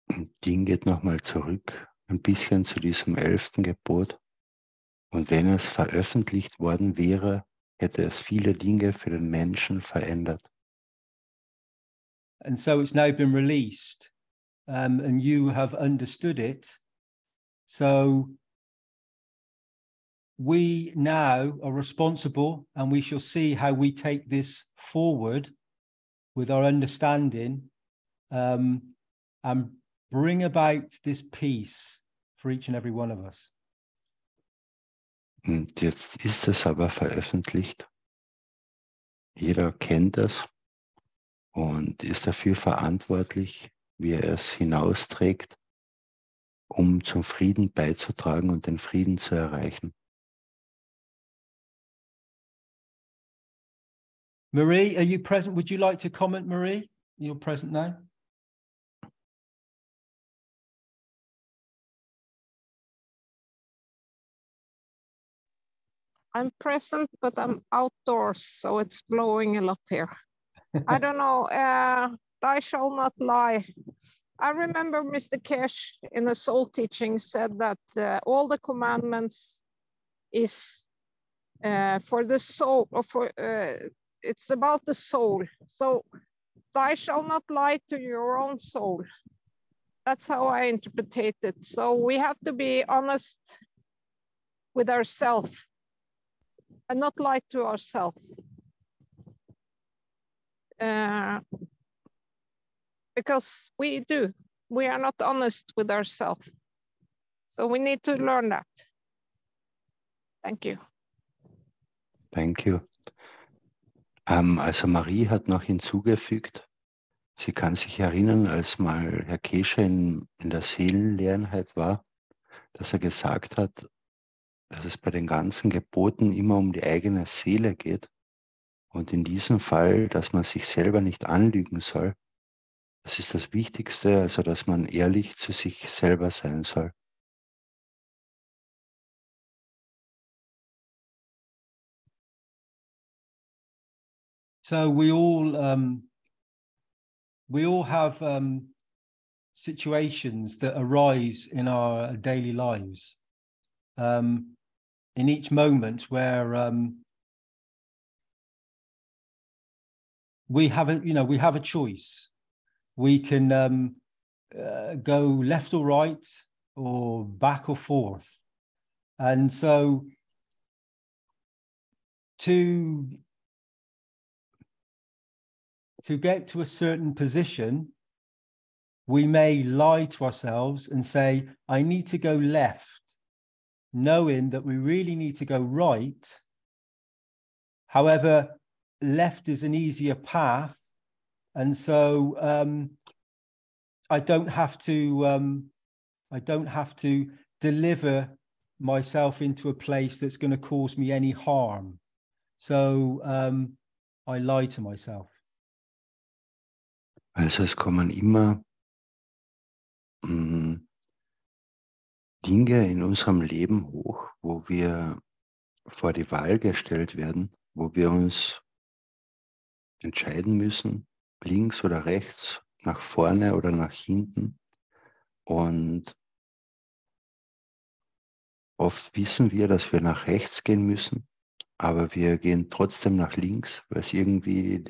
Und Ding geht nochmal zurück, ein bisschen zu diesem 11. Gebot. Und wenn es veröffentlicht worden wäre, hätte es viele Dinge für den Menschen verändert. And so it's now been released, and you have understood it. So we now are responsible, and we shall see how we take this forward with our understanding, and bring about this peace for each and every one of us. Und jetzt ist es aber veröffentlicht. Jeder kennt es und ist dafür verantwortlich, wie er es hinausträgt, um zum Frieden beizutragen und den Frieden zu erreichen. Marie, are you present? Would you like to comment, Marie? You're present now. I'm present, but I'm outdoors, so it's blowing a lot here. I don't know, thou shalt not lie. I remember Mr. Kesh in the soul teaching said that all the commandments is for the soul, or for it's about the soul. So thou shalt not lie to your own soul. That's how I interpret it. So we have to be honest with ourselves and not lie to ourselves. Because we are not honest with ourselves. So we need to learn that. Thank you. Thank you. Also Marie hat noch hinzugefügt, sie kann sich erinnern, als mal Herr Keshe in der Seelenlehrenheit war, dass er gesagt hat, dass es bei den ganzen Geboten immer um die eigene Seele geht und in diesem Fall, dass man sich selber nicht anlügen soll. Das ist das Wichtigste, also dass man ehrlich zu sich selber sein soll. So we all have situations that arise in our daily lives, in each moment where we have a choice. We can go left or right, or back or forth, and so to get to a certain position, we may lie to ourselves and say, I need to go left, knowing that we really need to go right. However, left is an easier path. And so I don't have to deliver myself into a place that's going to cause me any harm. So I lie to myself. Also es kommen immer Dinge in unserem Leben hoch, wo wir vor die Wahl gestellt werden, wo wir uns entscheiden müssen, links oder rechts, nach vorne oder nach hinten. Und oft wissen wir, dass wir nach rechts gehen müssen, aber wir gehen trotzdem nach links, weil es irgendwie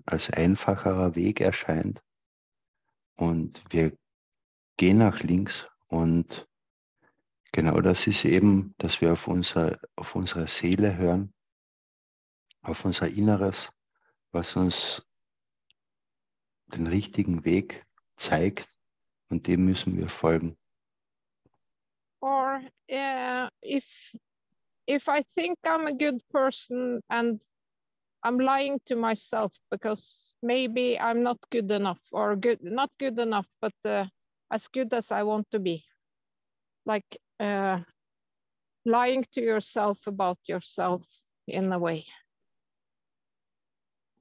als einfacherer Weg erscheint. Und wir gehen nach links, und genau das ist eben, dass wir auf unsere Seele hören, auf unser Inneres, was uns den richtigen Weg zeigt, und dem müssen wir folgen. Or if I think I'm a good person and I'm lying to myself because maybe I'm not good enough, or not good enough, but as good as I want to be. Like lying to yourself about yourself in a way.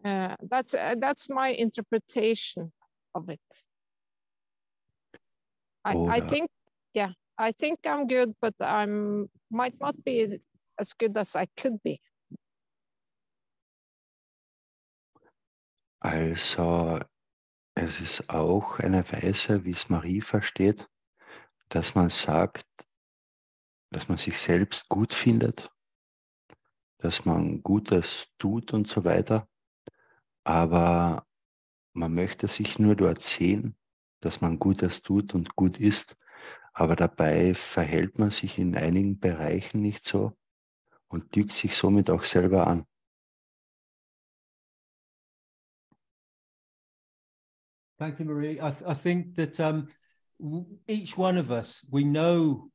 That's my interpretation of it. I think, yeah, I think I'm good, but might not be as good as I could be. Also es ist auch eine Weise, wie es Marie versteht, dass man sagt, dass man sich selbst gut findet, dass man Gutes tut und so weiter, aber man möchte sich nur dort sehen, dass man Gutes tut und gut ist, aber dabei verhält man sich in einigen Bereichen nicht so und lügt sich somit auch selber an. Thank you, Marie. I think that each one of us, we know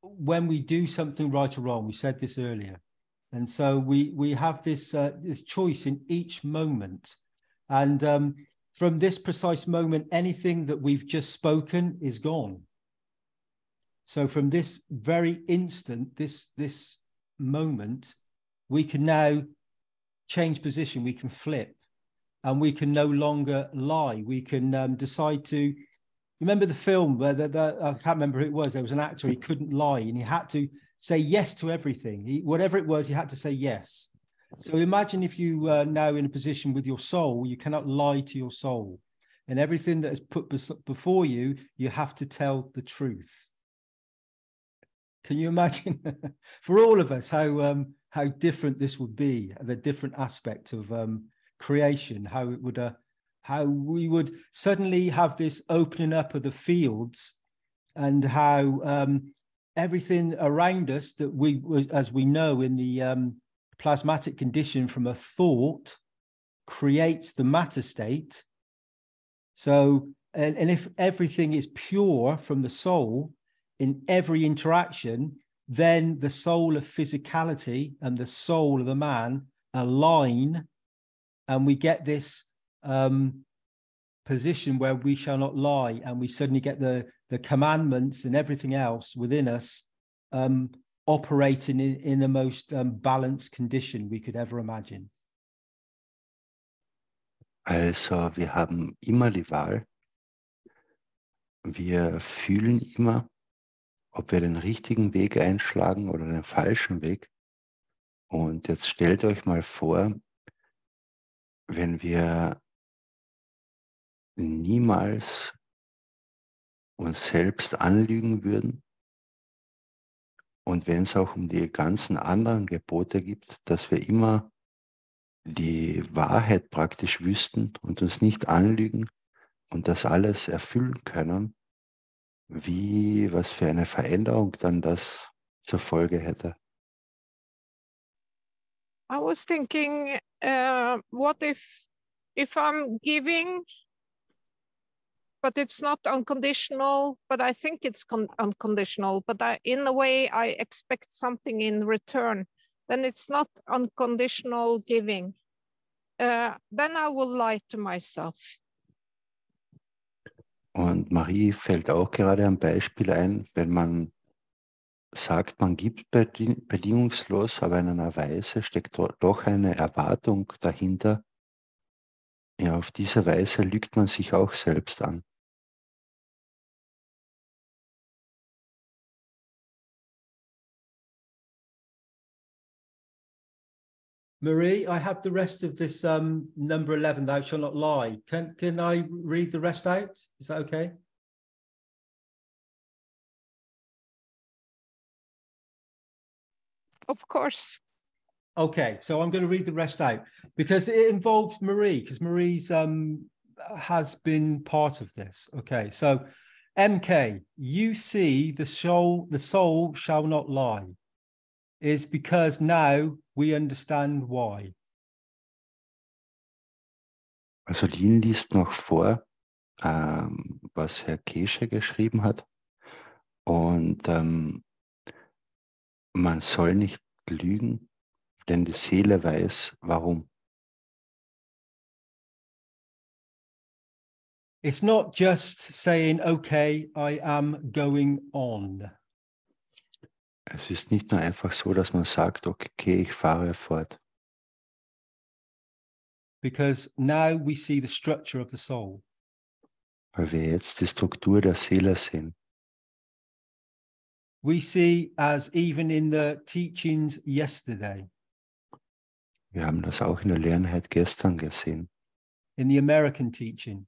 when we do something right or wrong. We said this earlier. And so we have this choice in each moment. And from this precise moment, anything that we've just spoken is gone. So from this very instant, this moment, we can now change position. We can flip. And we can no longer lie. We can decide to, remember the film where I can't remember who it was. There was an actor, he couldn't lie, and he had to say yes to everything. Whatever it was, he had to say yes. So imagine if you are now in a position with your soul, you cannot lie to your soul. And everything that is put before you, you have to tell the truth. Can you imagine for all of us how different this would be, the different aspect of creation, how we would suddenly have this opening up of the fields, and how everything around us that we, as we know in the plasmatic condition from a thought, creates the matter state. So, and if everything is pure from the soul in every interaction, then the soul of physicality and the soul of the man align. And we get this position where we shall not lie, and we suddenly get the commandments and everything else within us operating in the most balanced condition we could ever imagine. Also wir haben immer die Wahl. Wir fühlen immer, ob wir den richtigen Weg einschlagen oder den falschen Weg. Und jetzt stellt euch mal vor, wenn wir niemals uns selbst anlügen würden und wenn es auch um die ganzen anderen Gebote gibt, dass wir immer die Wahrheit praktisch wüssten und uns nicht anlügen und das alles erfüllen können, was für eine Veränderung dann das zur Folge hätte. I was thinking, what if I'm giving, but it's not unconditional, but I think it's unconditional, but in a way I expect something in return, then it's not unconditional giving. Then I will lie to myself. Und Marie fällt auch gerade ein Beispiel ein, wenn man sagt, man gibt bedingungslos, aber in einer Weise steckt doch eine Erwartung dahinter. Ja, auf diese Weise lügt man sich auch selbst an. Marie, I have the rest of this number 11, thou shalt not lie. Can I read the rest out? Is that okay? Of course. Okay, so I'm going to read the rest out because it involves Marie, because Marie's has been part of this. Okay, so MK, you see the soul shall not lie, is because now we understand why. Also Lin liest noch vor, was Herr Kesche geschrieben hat. Und man soll nicht lügen, denn die Seele weiß, warum. It's not just saying, okay, I am going on. Es ist nicht nur einfach so, dass man sagt, okay, ich fahre fort. Because now we see the structure of the soul. Weil wir jetzt die Struktur der Seele sehen. We see, as even in the teachings yesterday, Wir haben das auch in der Lehrenheit gestern gesehen, in the American teaching,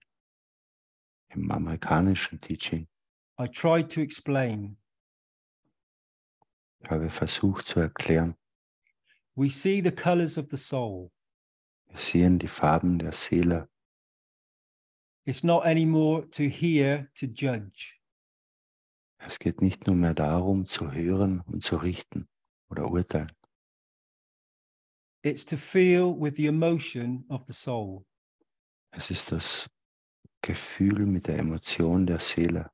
im amerikanischen Teaching. I tried to explain. Ich habe versucht zu erklären, We see the colors of the soul. wir sehen die Farben der Seele. It's not anymore to hear, to judge. Es geht nicht nur mehr darum, zu hören und zu richten oder urteilen. It's to feel with the emotion of the soul. Es ist das Gefühl mit der Emotion der Seele,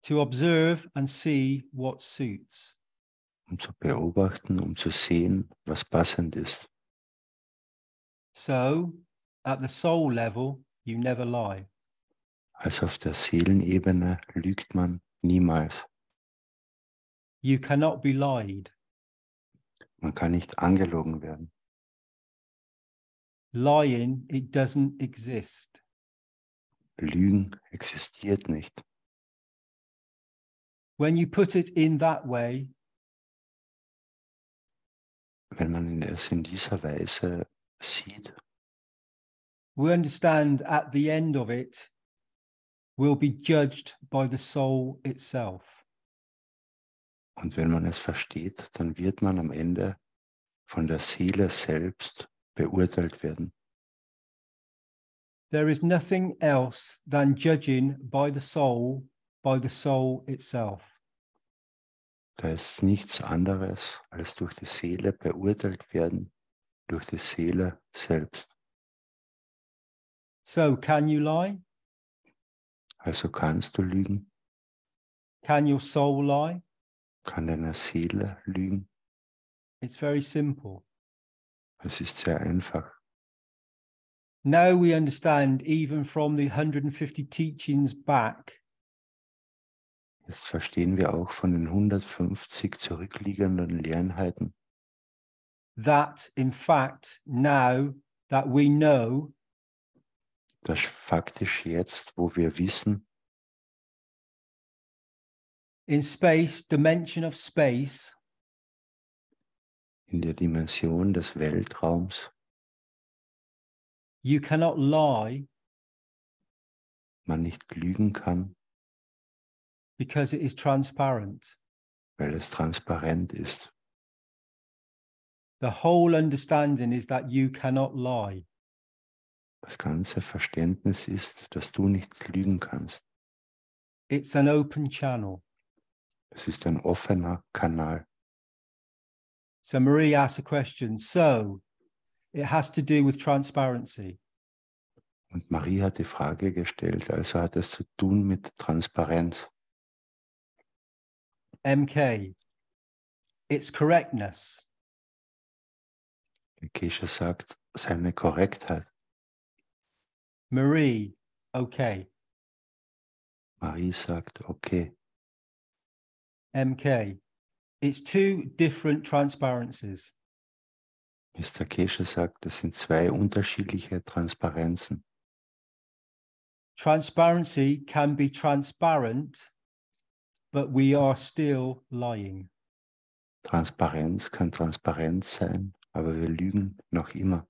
To observe and see what suits. um zu beobachten, um zu sehen, was passend ist. So, at the soul level, you never lie. Also auf der Seelenebene lügt man niemals. You cannot be lied. Man kann nicht angelogen werden. Lying, it doesn't exist. Lügen existiert nicht. When you put it in that way, Wenn man es in dieser Weise sieht, we understand at the end of it, we'll be judged by the soul itself. und wenn man es versteht, dann wird man am Ende von der Seele selbst beurteilt werden. There is nothing else than judging by the soul itself. Da ist nichts anderes, als durch die Seele beurteilt werden, durch die Seele selbst. So, can you lie? Also kannst du lügen, Can your soul lie? kann deine Seele lügen. It's very simple. Es ist sehr einfach. Now we understand, even from the 150 teachings back, Jetzt verstehen wir auch von den 150 zurückliegenden Lernheiten, that in fact, now that we know, dass faktisch jetzt, wo wir wissen, in space, dimension of space, in der Dimension des Weltraums, You cannot lie man nicht lügen kann, because it is transparent. weil es transparent ist. The whole understanding is that you cannot lie. Das ganze Verständnis ist, dass du nicht lügen kannst. It's an open channel. Es ist ein offener Kanal. So Marie asked a question. So it has to do with transparency. Und Marie hat die Frage gestellt, also hat es zu tun mit Transparenz. MK, it's correctness. Kesha sagt, seine Korrektheit. Marie, okay. Marie sagt, okay. MK, it's two different transparencies. Mr. Kesha sagt, das sind zwei unterschiedliche Transparenzen. Transparency can be transparent, but we are still lying. Transparenz kann transparent sein, aber wir lügen noch immer.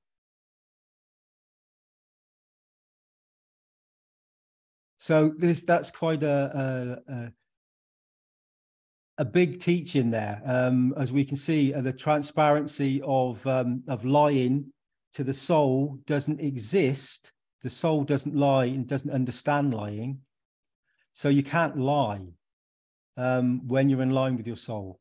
So that's quite a big teaching there, as we can see, the transparency of lying to the soul doesn't exist. The soul doesn't lie and doesn't understand lying, so you can't lie when you're in line with your soul.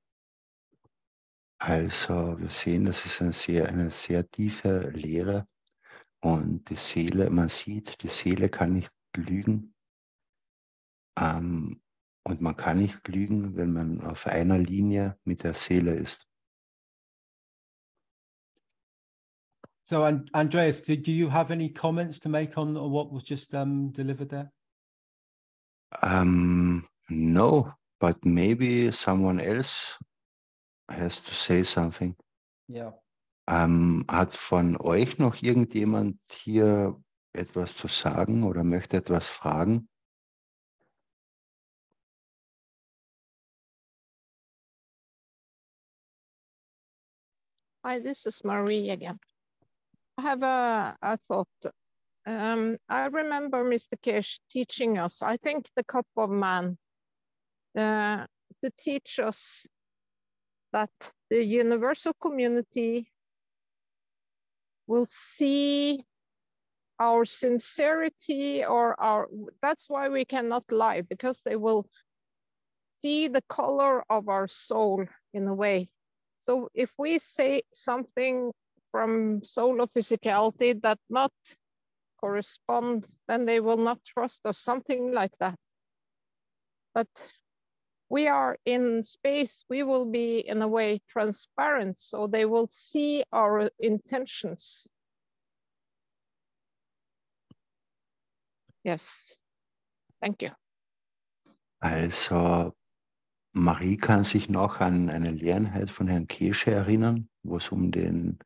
Also wir sehen, das ist eine sehr tiefe Lehre und die Seele, man sieht, die Seele kann nicht lügen. Und man kann nicht lügen, wenn man auf einer Linie mit der Seele ist. So, Andreas, do you have any comments to make on what was just delivered there? No, but maybe someone else has to say something. Yeah. Hat von euch noch irgendjemand hier etwas zu sagen oder möchte etwas fragen? Hi, this is Marie again. I have a thought. I remember Mr. Kirsch teaching us, I think the Cup of Man, to teach us that the universal community will see our sincerity or that's why we cannot lie, because they will see the color of our soul in a way. So if we say something from soul or physicality that not correspond, then they will not trust us, something like that. But we are in space, we will be in a way transparent, so they will see our intentions. Yes, thank you. Also Marie kann sich noch an eine Lehrenheit von Herrn Keshe erinnern, wo es um den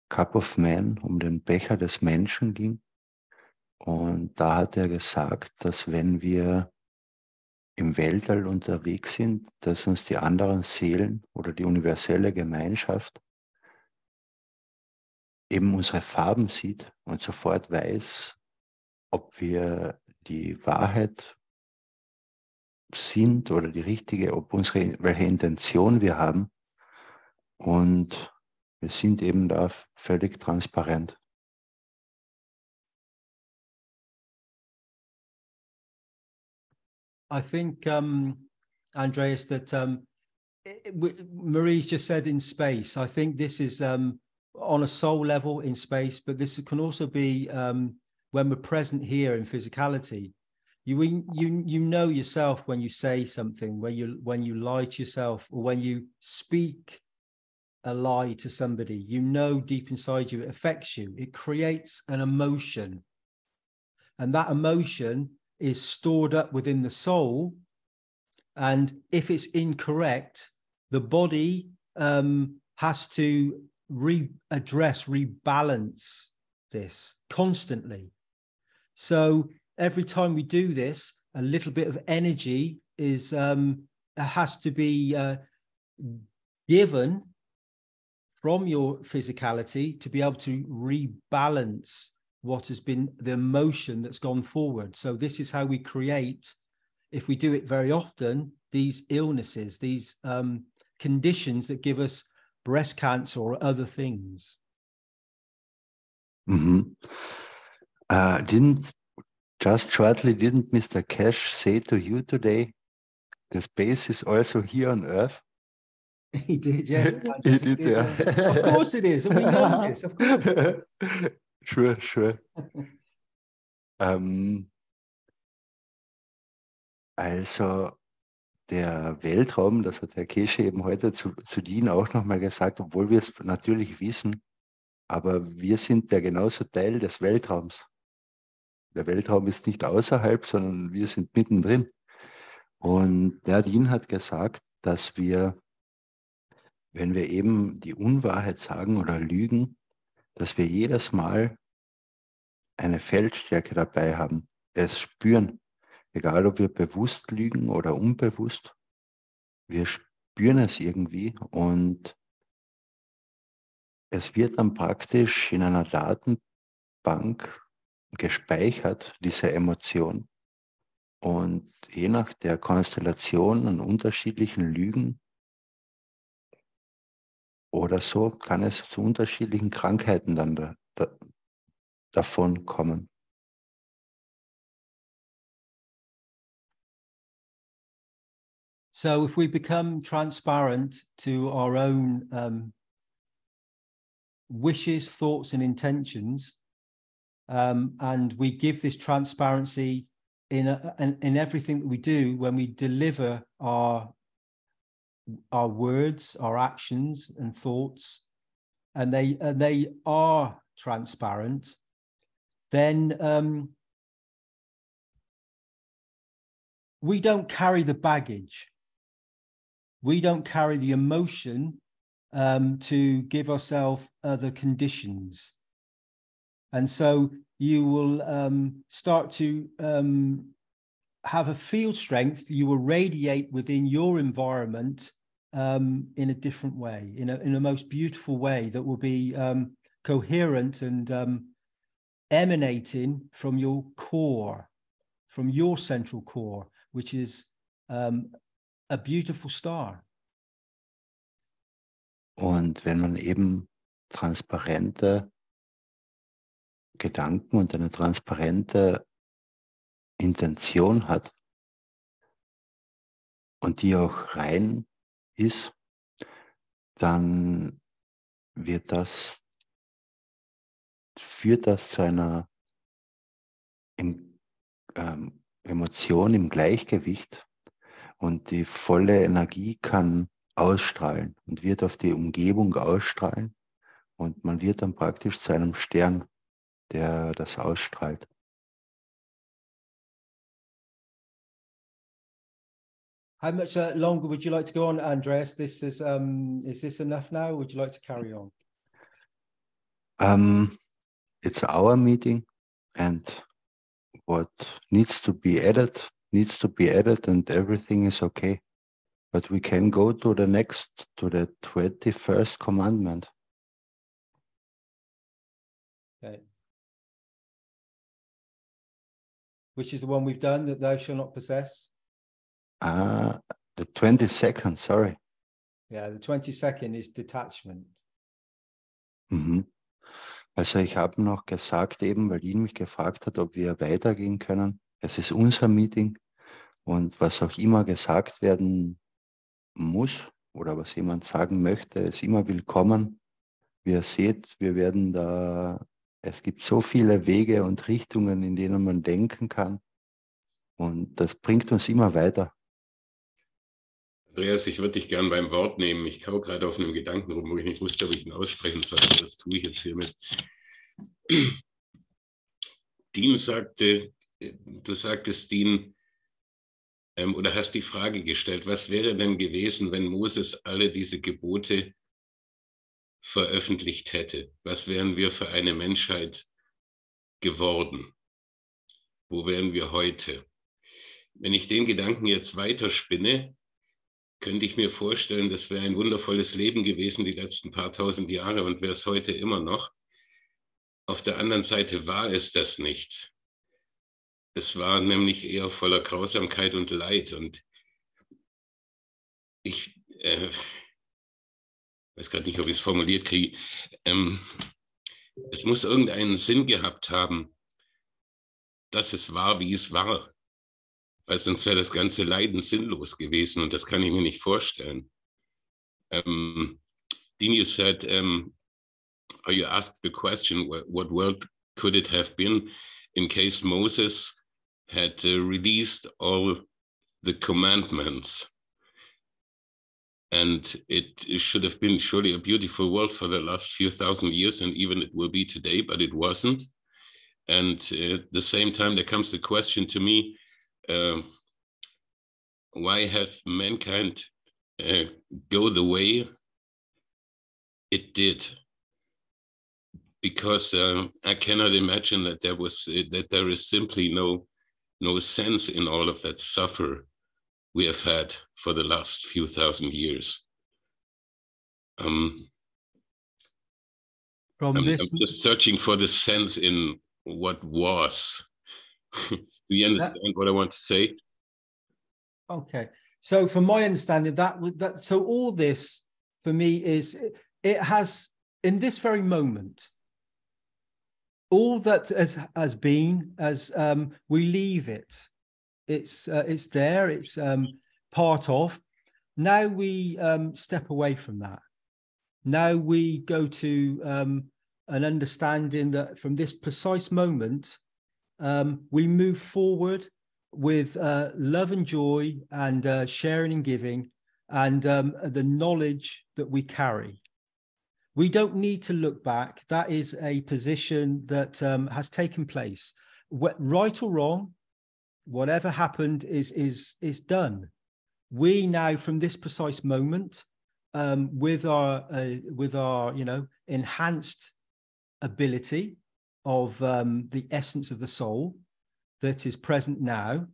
Cup of Man, um den Becher des Menschen ging. Und da hat er gesagt, dass wenn wir im Weltall unterwegs sind, dass uns die anderen Seelen oder die universelle Gemeinschaft eben unsere Farben sieht und sofort weiß, ob wir die Wahrheit sind oder die richtige, welche Intention wir haben. Und wir sind eben da völlig transparent. I think, Andreas, that Marie's just said in space. I think this is on a soul level in space, but this can also be when we're present here in physicality. You know yourself when you say something, when you lie to yourself, or when you speak a lie to somebody. You know deep inside you it affects you. It creates an emotion, and that emotion is stored up within the soul. And if it's incorrect, the body has to rebalance this constantly. So every time we do this, a little bit of energy is has to be given from your physicality to be able to rebalance what has been the emotion that's gone forward. So this is how we create, if we do it very often, these illnesses, these conditions that give us breast cancer or other things. Didn't Mr. Cash say to you today, the space is also here on Earth? He did, yes. He did, yeah. Of course it is, and we know this, of course. Sure. Also der Weltraum, das hat Herr Kesche eben heute zu Dean auch nochmal gesagt, obwohl wir es natürlich wissen, aber wir sind ja genauso Teil des Weltraums. Der Weltraum ist nicht außerhalb, sondern wir sind mittendrin. Und der Dean hat gesagt, dass wir, wenn wir eben die Unwahrheit sagen oder lügen, dass wir jedes Mal eine Feldstärke dabei haben, es spüren, egal ob wir bewusst lügen oder unbewusst, wir spüren es irgendwie und es wird dann praktisch in einer Datenbank gespeichert, diese Emotion. Und je nach der Konstellation an unterschiedlichen Lügen oder so kann es zu unterschiedlichen Krankheiten dann davon kommen. So if we become transparent to our own wishes, thoughts and intentions, and we give this transparency in everything that we do when we deliver our words, our actions and thoughts, and they are transparent, then we don't carry the baggage. We don't carry the emotion to give ourselves other conditions. And so you will start to have a field strength. You will radiate within your environment in a different way, in a most beautiful way that will be coherent and emanating from your core, from your central core, which is a beautiful star. Und wenn man eben transparente Gedanken und eine transparente Intention hat und die auch rein ist, dann führt das zu einer Emotion im Gleichgewicht und die volle Energie kann ausstrahlen und wird auf die Umgebung ausstrahlen und man wird dann praktisch zu einem Stern, der das ausstrahlt. How much longer would you like to go on, Andreas? This is this enough now? Would you like to carry on? It's our meeting, and what needs to be added, and everything is okay. But we can go to the 21st commandment. Okay. Which is the one we've done, that thou shalt not possess? The 22nd, sorry. Yeah, the 22nd is detachment. Also ich habe noch gesagt eben, weil Dean mich gefragt hat, ob wir weitergehen können. Es ist unser Meeting und was auch immer gesagt werden muss oder was jemand sagen möchte, ist immer willkommen. Wie ihr seht, es gibt so viele Wege und Richtungen, in denen man denken kann und das bringt uns immer weiter. Andreas, ich würde dich gern beim Wort nehmen. Ich kau gerade auf einem Gedanken rum, wo ich nicht wusste, ob ich ihn aussprechen soll. Das tue ich jetzt hiermit. Dean sagte, du sagtest, Dean, oder hast die Frage gestellt, was wäre denn gewesen, wenn Moses alle diese Gebote veröffentlicht hätte? Was wären wir für eine Menschheit geworden? Wo wären wir heute? Wenn ich den Gedanken jetzt weiterspinne, könnte ich mir vorstellen, das wäre ein wundervolles Leben gewesen, die letzten paar tausend Jahre, und wäre es heute immer noch. Auf der anderen Seite war es das nicht. Es war nämlich eher voller Grausamkeit und Leid. Und ich weiß gerade nicht, ob ich es formuliert kriege. Es muss irgendeinen Sinn gehabt haben, dass es war, wie es war. Weil sonst wäre das ganze Leiden sinnlos gewesen und das kann ich mir nicht vorstellen. Dean, you said, or you asked the question, what world could it have been in case Moses had released all the commandments? And it should have been surely a beautiful world for the last few thousand years, and even it will be today, but it wasn't. And at the same time, there comes the question to me, why have mankind go the way it did? Because I cannot imagine that there is simply no sense in all of that suffer we have had for the last few thousand years. I'm just searching for the sense in what was. Do you understand what I want to say? Okay, so from my understanding, so all this for me is, it has, in this very moment, all that has been, as we leave it, it's there, it's part of. Now we step away from that. Now we go to an understanding that from this precise moment, we move forward with love and joy and sharing and giving, and the knowledge that we carry. We don't need to look back. That is a position that has taken place. Right or wrong, whatever happened is done. We now, from this precise moment, with our enhanced ability of the essence of the soul that is present now,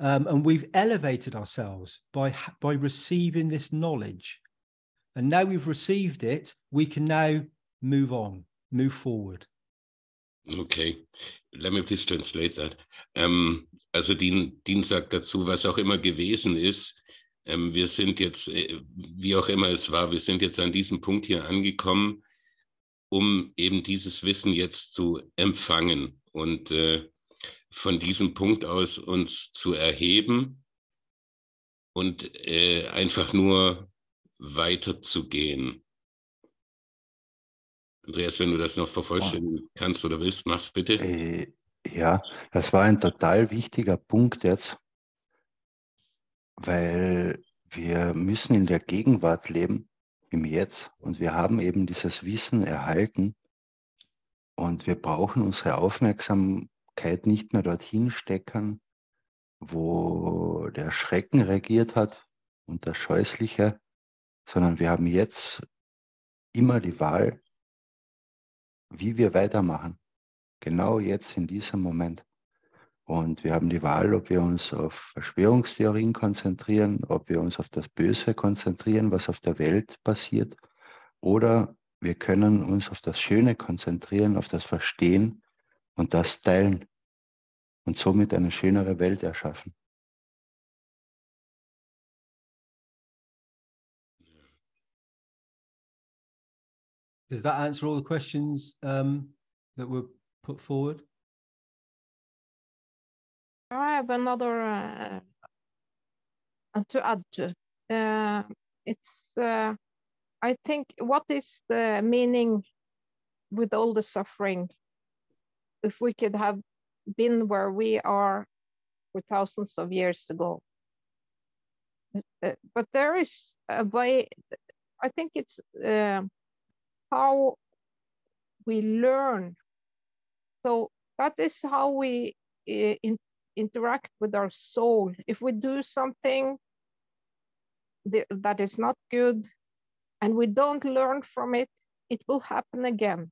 and we've elevated ourselves by receiving this knowledge. And now we've received it, we can now move on, move forward. Okay, let me please translate that. Also Dean sagt dazu, was auch immer gewesen ist, wir sind jetzt, wie auch immer es war, wir sind jetzt an diesem Punkt hier angekommen, um eben dieses Wissen jetzt zu empfangen und von diesem Punkt aus uns zu erheben und einfach nur weiterzugehen. Andreas, wenn du das noch vervollständigen kannst oder willst, mach's bitte. Ja, das war ein total wichtiger Punkt jetzt, weil wir müssen in der Gegenwart leben, im Jetzt, und wir haben eben dieses Wissen erhalten und wir brauchen unsere Aufmerksamkeit nicht mehr dorthin stecken, wo der Schrecken regiert hat und das Scheußliche, sondern wir haben jetzt immer die Wahl, wie wir weitermachen. Genau jetzt in diesem Moment. Und wir haben die Wahl, ob wir uns auf Verschwörungstheorien konzentrieren, ob wir uns auf das Böse konzentrieren, was auf der Welt passiert, oder wir können uns auf das Schöne konzentrieren, auf das Verstehen und das teilen und somit eine schönere Welt erschaffen. Does that answer all the questions that were put forward? I have another to add to. I think, what is the meaning with all the suffering? If we could have been where we are for thousands of years ago. But there is a way, I think it's how we learn. So that is how we interact with our soul. If we do something that is not good and we don't learn from it, it will happen again.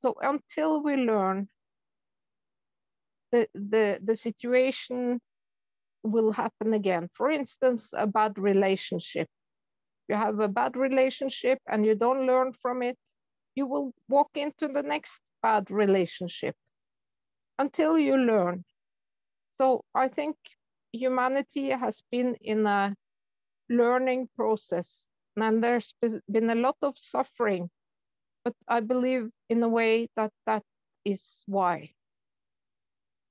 So until we learn, the situation will happen again. For instance, a bad relationship. You have a bad relationship and you don't learn from it, you will walk into the next bad relationship until you learn. So I think humanity has been in a learning process, and there's been a lot of suffering, but I believe in a way that that is why.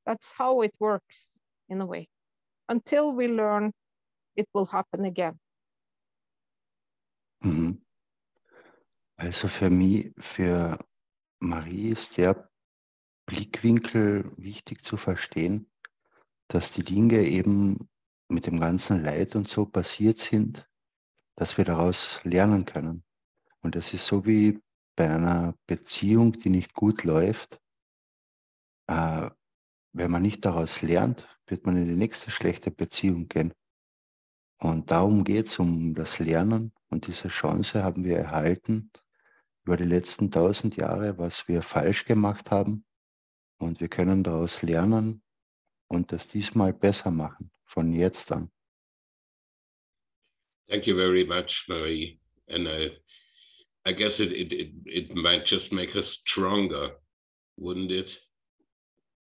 That's how it works in a way. Until we learn, it will happen again. Mhm. Also für Marie ist der Blickwinkel wichtig zu verstehen, dass die Dinge eben mit dem ganzen Leid und so passiert sind, dass wir daraus lernen können. Und das ist so wie bei einer Beziehung, die nicht gut läuft. Wenn man nicht daraus lernt, wird man in die nächste schlechte Beziehung gehen. Und darum geht es, um das Lernen. Und diese Chance haben wir erhalten über die letzten 1000 Jahre, was wir falsch gemacht haben. Und wir können daraus lernen und das diesmal besser machen, von jetzt an. Thank you very much, Marie. And I guess it might just make us stronger, wouldn't it?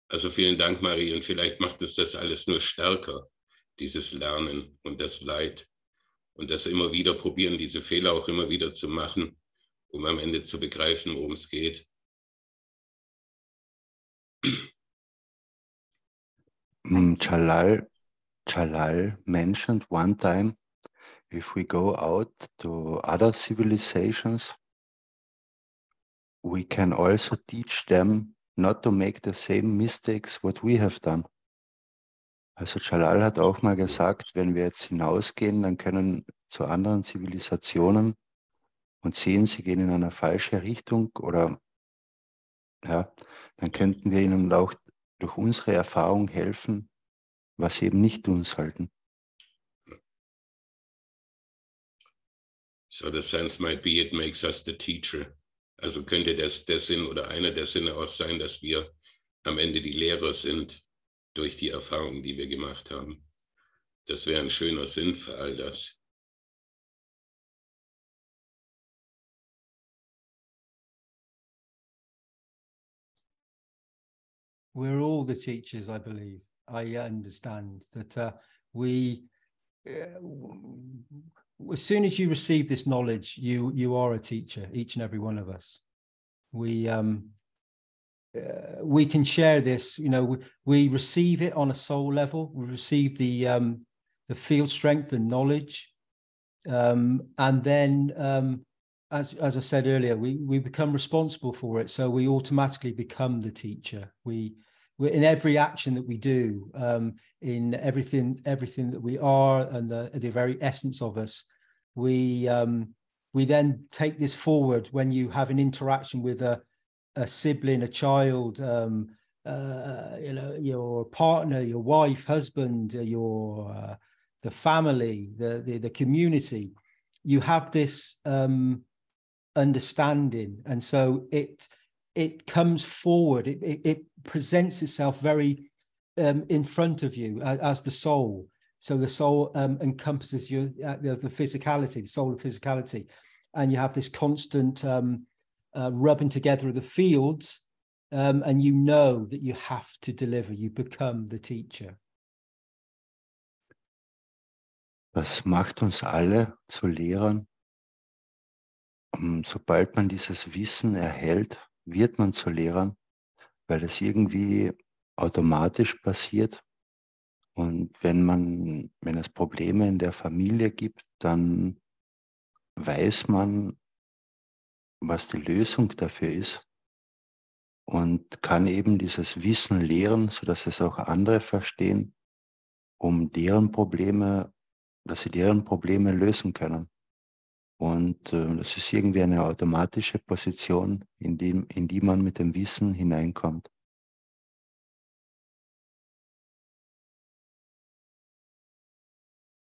Also vielen Dank, Marie. Und vielleicht macht es das alles nur stärker, dieses Lernen und das Leid. Und das immer wieder probieren, diese Fehler auch immer wieder zu machen, um am Ende zu begreifen, worum es geht. Jalal mentioned one time, if we go out to other civilizations, we can also teach them not to make the same mistakes what we have done. Also Jalal hat auch mal gesagt, wenn wir jetzt hinausgehen, dann können zu anderen Zivilisationen und sehen, sie gehen in eine falsche Richtung oder ja, dann könnten wir ihnen auch durch unsere Erfahrung helfen, was sie eben nicht tun sollten. So the sense might be, it makes us the teacher. Also könnte der Sinn oder einer der Sinne auch sein, dass wir am Ende die Lehrer sind durch die Erfahrungen, die wir gemacht haben. Das wäre ein schöner Sinn für all das. We're all the teachers, I believe. I understand that as soon as you receive this knowledge, you are a teacher, each and every one of us. We can share this, we receive it on a soul level. We receive the field strength and knowledge. And then, as I said earlier, we become responsible for it. So we automatically become the teacher. We're in every action that we do, in everything that we are, and the very essence of us. We then take this forward when you have an interaction with a sibling, a child, your partner, your wife, husband, the family, the community. You have this understanding, and so it comes forward. It presents itself very in front of you as the soul. So the soul encompasses the physicality, the soul of physicality, and you have this constant rubbing together of the fields, and you know that you have to deliver. You become the teacher. Das macht uns alle zu Lehrern. Sobald man dieses Wissen erhält, wird man zu Lehrern, weil es irgendwie automatisch passiert. Und wenn es Probleme in der Familie gibt, dann weiß man, was die Lösung dafür ist und kann eben dieses Wissen lehren, sodass es auch andere verstehen, dass sie deren Probleme lösen können. Und das ist irgendwie eine automatische Position, in die man mit dem Wissen hineinkommt.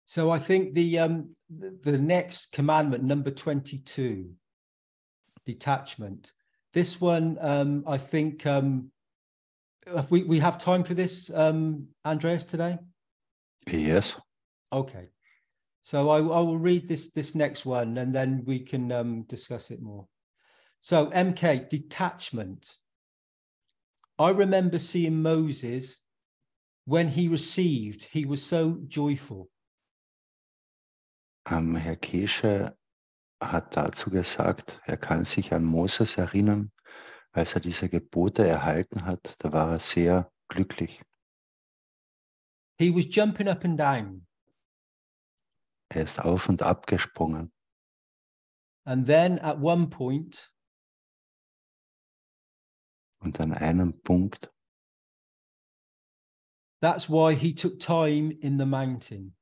So I think the next commandment, number 22, detachment. This one, I think, we have time for this, Andreas, today? Yes. Okay. So I will read this next one, and then we can discuss it more. So MK, detachment. I remember seeing Moses when he received, he was so joyful. Herr Kesche hat dazu gesagt, er kann sich an Moses erinnern, als er diese Gebote erhalten hat, da war er sehr glücklich. He was jumping up and down. Er ist auf und ab gesprungen. And then at one point, Und an einem Punkt, that's why he took time in the mountain.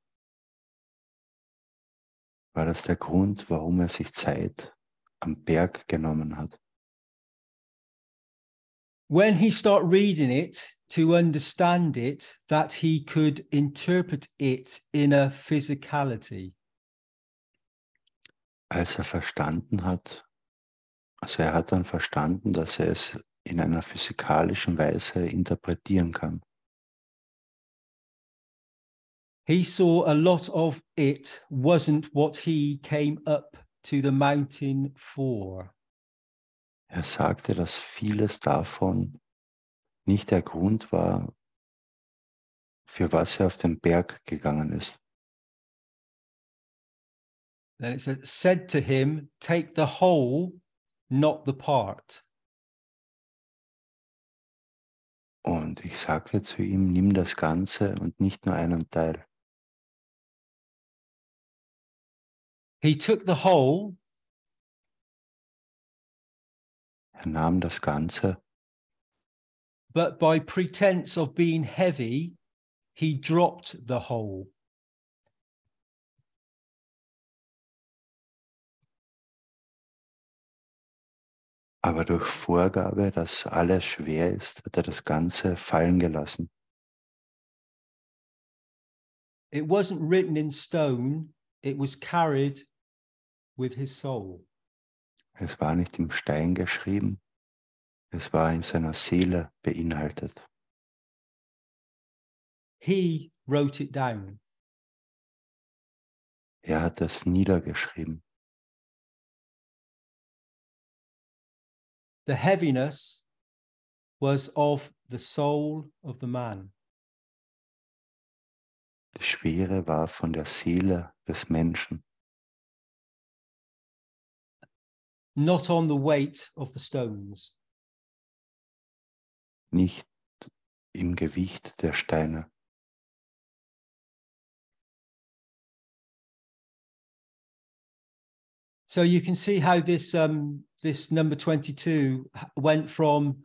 war das der Grund, warum er sich Zeit am Berg genommen hat. When he started reading it to understand it, that he could interpret it in a physicality. Als er verstanden hat, also er hat dann verstanden, dass er es in einer physikalischen Weise interpretieren kann. He saw a lot of it wasn't what he came up to the mountain for. Er sagte, dass vieles davon nicht der Grund war, für was er auf den Berg gegangen ist. Then it said to him, take the whole, not the part. Und ich sagte zu ihm, nimm das Ganze und nicht nur einen Teil. He took the whole, Er nahm das Ganze, but by pretense of being heavy, he dropped the whole. aber durch Vorgabe, dass alles schwer ist, hat er das Ganze fallen gelassen. It wasn't written in stone, it was carried with his soul. Es war nicht im Stein geschrieben, es war in seiner Seele beinhaltet. He wrote it down. Er hat es niedergeschrieben. The heaviness was of the soul of the man. Die Schwere war von der Seele des Menschen, Not on the weight of the stones. nicht im Gewicht der Steine. So you can see how this this number 22 went from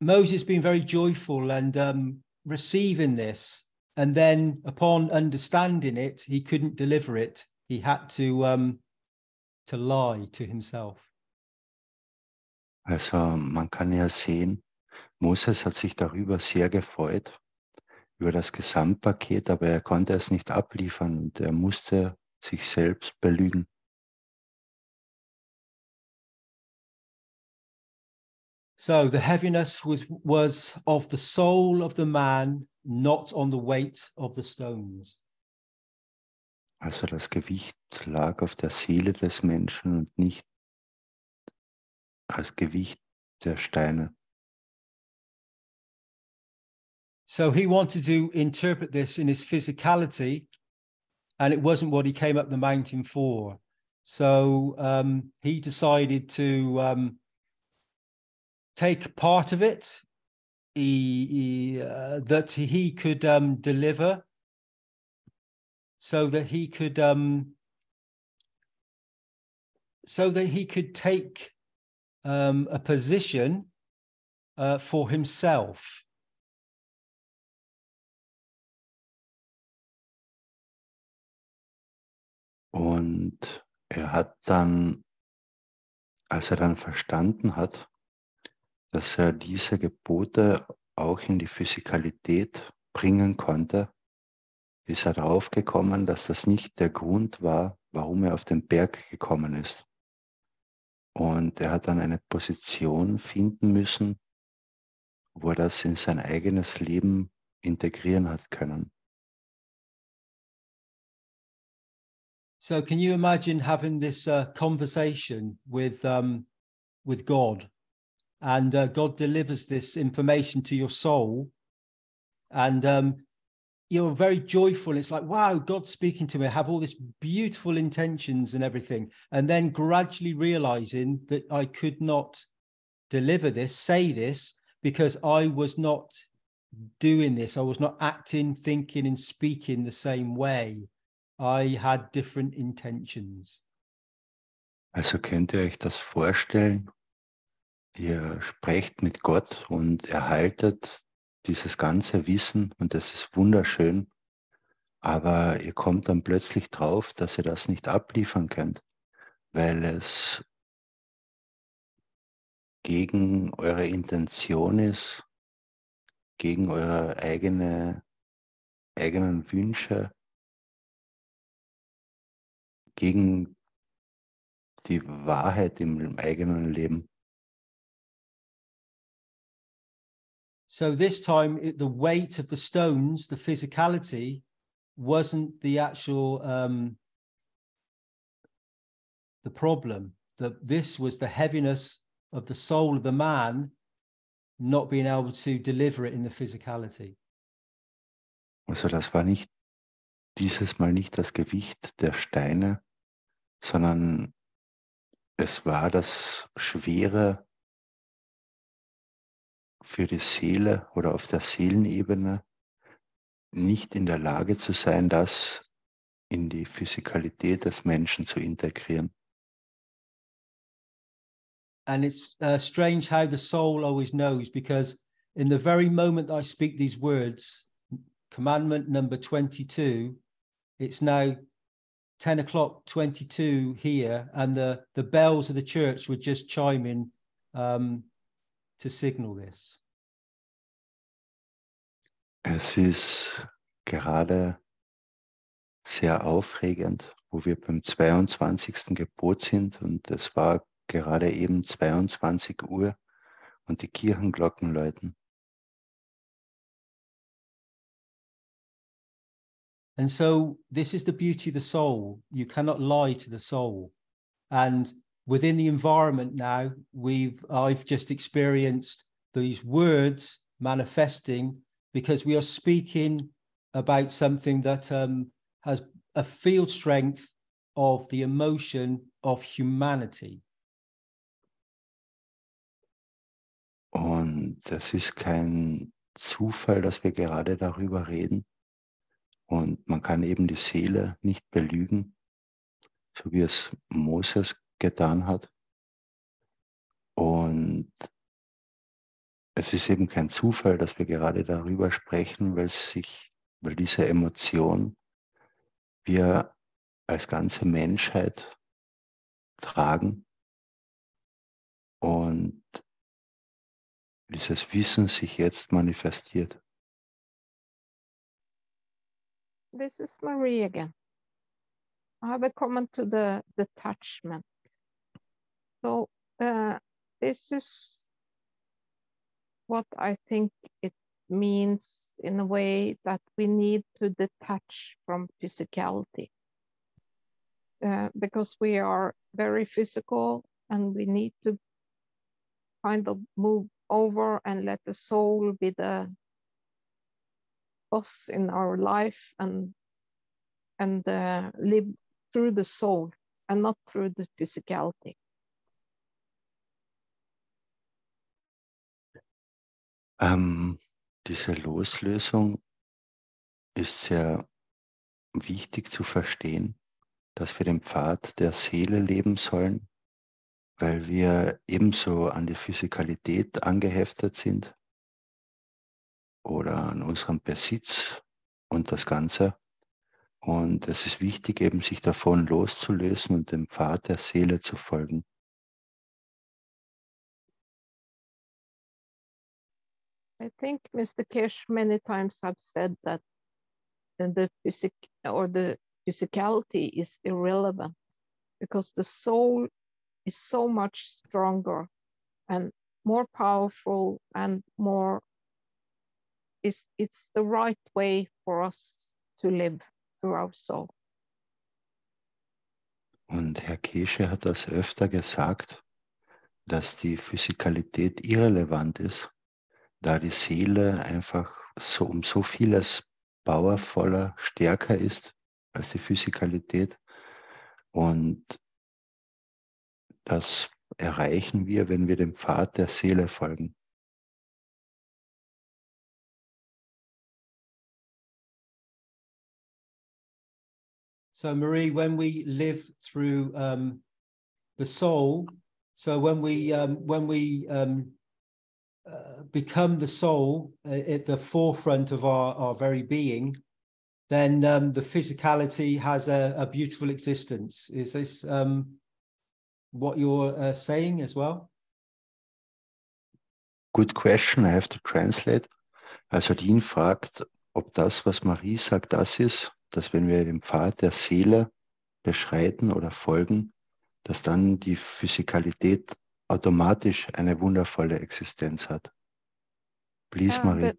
Moses being very joyful and receiving this, and then upon understanding it, he couldn't deliver it. He had to lie to himself. Also man kann ja sehen, Moses hat sich darüber sehr gefreut, über das Gesamtpaket, aber er konnte es nicht abliefern und er musste sich selbst belügen. So the heaviness was of the soul of the man, not on the weight of the stones. Also das Gewicht lag auf der Seele des Menschen und nicht als Gewicht der Steine. So he wanted to interpret this in his physicality, and it wasn't what he came up the mountain for. So he decided to take part of it that he could deliver, so that he could take a position for himself. Und er hat dann, als er dann verstanden hat, dass er diese Gebote auch in die Physikalität bringen konnte, ist er darauf gekommen, dass das nicht der Grund war, warum er auf den Berg gekommen ist. Und er hat dann eine Position finden müssen, wo er das in sein eigenes Leben integrieren hat können. So can you imagine having this conversation with God? and God delivers this information to your soul, and you're very joyful. It's like, wow, God's speaking to me. I have all these beautiful intentions and everything, and then gradually realizing that I could not deliver this, say this, because I was not doing this. I was not acting, thinking, and speaking the same way. I had different intentions. Also könnt ihr euch das vorstellen? Ihr sprecht mit Gott und erhaltet dieses ganze Wissen und das ist wunderschön, aber ihr kommt dann plötzlich drauf, dass ihr das nicht abliefern könnt, weil es gegen eure Intention ist, gegen eure eigenen Wünsche, gegen die Wahrheit im eigenen Leben. So this time, the weight of the stones, the physicality, wasn't the actual the problem. This was the heaviness of the soul of the man not being able to deliver it in the physicality. Also das war nicht dieses Mal nicht das Gewicht der Steine, sondern es war das Schwere für die Seele oder auf der Seelenebene, nicht in der Lage zu sein, das in die Physikalität des Menschen zu integrieren. And it's strange how the soul always knows, because in the very moment that I speak these words, commandment number 22, it's now 10 o'clock 22 here, and the bells of the church were just chiming to signal this. Es ist gerade sehr aufregend, wo wir beim 22. Gebot sind und es war gerade eben 22 Uhr und die Kirchenglocken läuten. And so this is the beauty of the soul. You cannot lie to the soul. And within the environment now, I've just experienced these words manifesting because we are speaking about something that has a field strength of the emotion of humanity. Und es ist kein Zufall, dass wir gerade darüber reden. Und man kann eben die Seele nicht belügen, so wie es Moses getan hat. Und es ist eben kein Zufall, dass wir gerade darüber sprechen, weil diese Emotion wir als ganze Menschheit tragen und dieses Wissen sich jetzt manifestiert. This is Marie again. I have a comment to the detachment. So this is what I think it means in a way that we need to detach from physicality. Because we are very physical and we need to kind of move over and let the soul be the boss in our life and live through the soul and not through the physicality. Diese Loslösung ist sehr wichtig zu verstehen, dass wir den Pfad der Seele leben sollen, weil wir ebenso an die Physikalität angeheftet sind oder an unseren Besitz und das Ganze. Und es ist wichtig, eben sich davon loszulösen und dem Pfad der Seele zu folgen. I think Mr. Kirsch many times have said that the physicality is irrelevant because the soul is so much stronger and more powerful and more it's the right way for us to live through our soul. Und Herr Keshe hat das öfter gesagt, dass die Physikalität irrelevant ist, da die Seele einfach so um so vieles powervoller, stärker ist als die Physikalität. Und das erreichen wir, wenn wir dem Pfad der Seele folgen. So Marie, when we live through the soul, so when we become the soul at the forefront of our very being, then the physicality has a beautiful existence. Is this what you're saying as well? Good question, I have to translate. Also Dean fragt, ob das, was Marie sagt, das ist, dass wenn wir den Pfad der Seele beschreiten oder folgen, dass dann die Physikalität automatisch eine wundervolle Existenz hat. Please, Marie.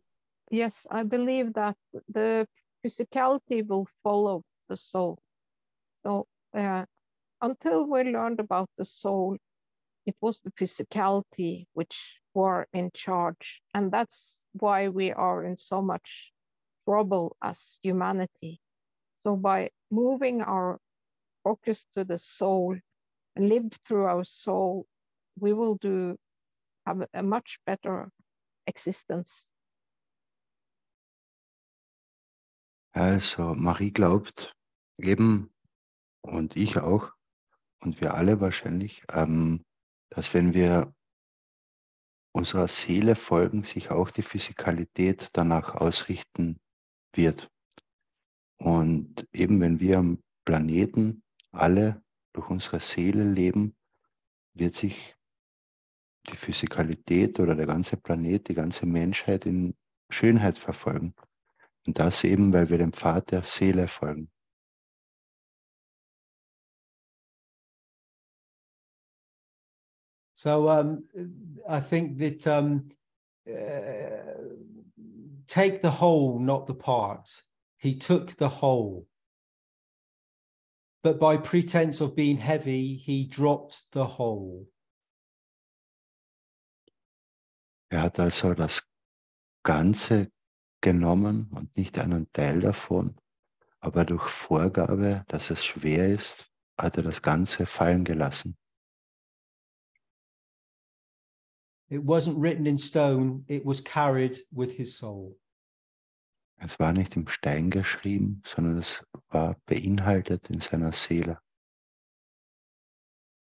Yes, I believe that the physicality will follow the soul. So until we learned about the soul, it was the physicality which were in charge. And that's why we are in so much trouble as humanity. So by moving our focus to the soul and live through our soul, we will have a much better existence. Also Marie glaubt eben, und ich auch, und wir alle wahrscheinlich, dass wenn wir unserer Seele folgen, sich auch die Physikalität danach ausrichten wird. Und eben wenn wir am Planeten alle durch unsere Seele leben, wird sich die Physikalität oder der ganze Planet, die ganze Menschheit in Schönheit verfolgen. Und das eben, weil wir dem Pfad der Seele folgen. So I think that take the whole, not the part. He took the whole. But by pretense of being heavy, he dropped the whole. Hat also das Ganze genommen und nicht einen Teil davon, aber durch Vorgabe, dass es schwer ist, hat das Ganze fallen gelassen. It wasn't written in stone, it was carried with his soul. Es war nicht im Stein geschrieben, sondern es war beinhaltet in seiner Seele.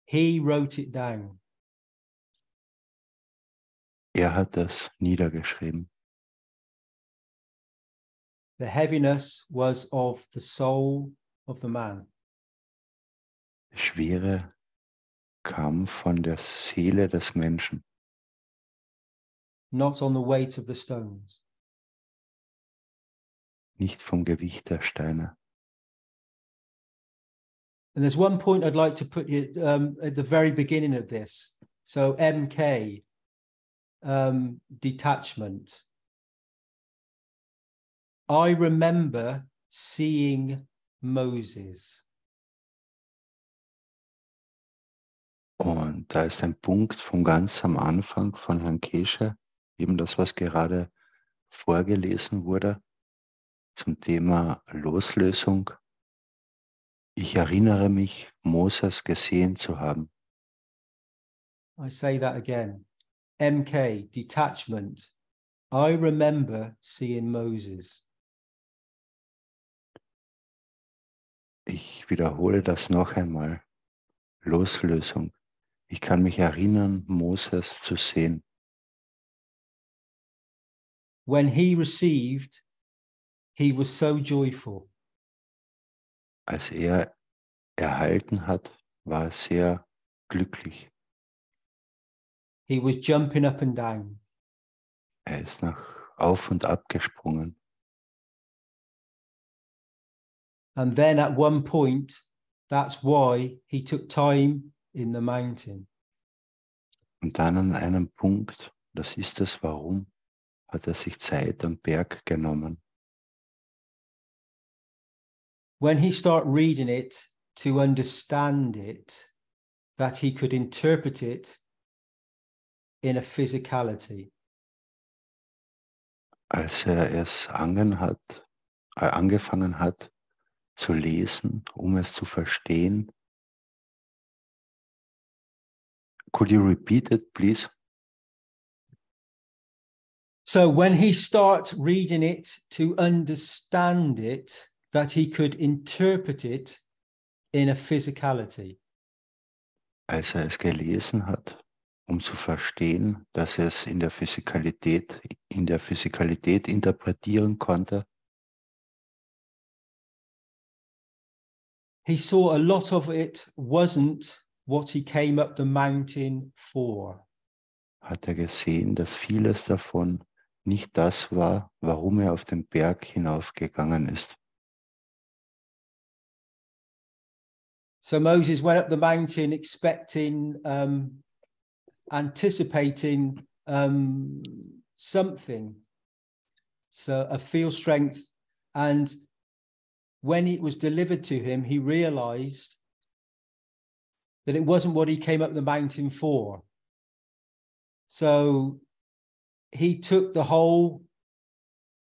He wrote it down. Hat das niedergeschrieben. The heaviness was of the soul of the man. Die Schwere kam von der Seele des Menschen. Not on the weight of the stones. Nicht vom Gewicht der Steine. And there's one point I'd like to put you at the very beginning of this. So MK, detachment. I remember seeing Moses. Und da ist ein Punkt von ganz am Anfang von Herrn Keshe, eben das, was gerade vorgelesen wurde, zum Thema Loslösung. Ich erinnere mich, Moses gesehen zu haben. I say that again. MK, detachment. I remember seeing Moses. Ich wiederhole das noch einmal. Loslösung. Ich kann mich erinnern, Moses zu sehen. When he received, he was so joyful. Als erhalten hat, war er sehr glücklich. He was jumping up and down. Ist auf und ab gesprungen. And then at one point, that's why he took time in the mountain. Und dann an einem Punkt, das ist es, warum, hat er sich Zeit am Berg genommen. When he started reading it to understand it, that he could interpret it in a physicality. Als es angefangen hat zu lesen, es zu verstehen. Could you repeat it, please? So when he starts reading it to understand it, that he could interpret it in a physicality. Als es gelesen hat, zu verstehen, dass es in der Physikalität interpretieren konnte. He saw a lot of it wasn't what he came up the mountain for. Hat gesehen, dass vieles davon nicht das war, warum auf den Berg hinaufgegangen ist. So Moses went up the mountain expecting, anticipating something, so a field strength, and when it was delivered to him, he realized that it wasn't what he came up the mountain for. So he took the whole,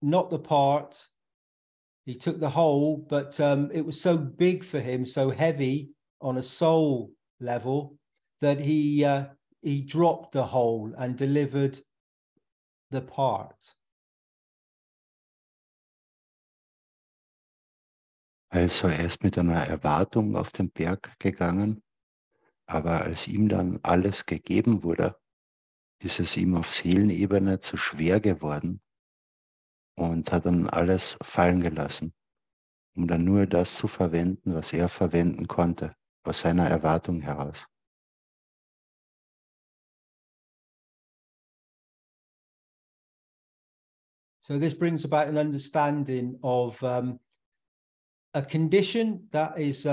not the part. He took the whole, but it was so big for him, so heavy on a soul level, that he dropped the whole and delivered the part. Also ist mit einer Erwartung auf den Berg gegangen, aber als ihm dann alles gegeben wurde, ist es ihm auf Seelenebene zu schwer geworden und hat dann alles fallen gelassen, dann nur das zu verwenden, was verwenden konnte, aus seiner Erwartung heraus. So this brings about an understanding of a condition that is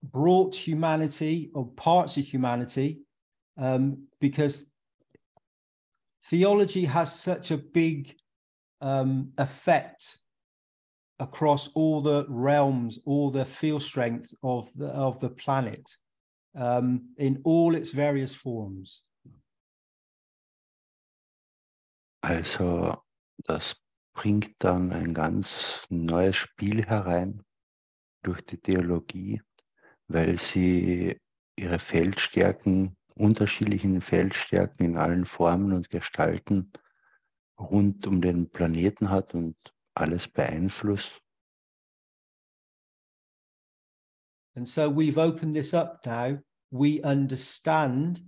brought humanity, or parts of humanity, because theology has such a big effect across all the realms, all the field strength of the planet, in all its various forms. Also das bringt dann ein ganz neues Spiel herein durch die Theologie, weil sie ihre Feldstärken, unterschiedlichen Feldstärken in allen Formen und Gestalten rund den Planeten hat und alles beeinflusst. And so we've opened this up now, we understand,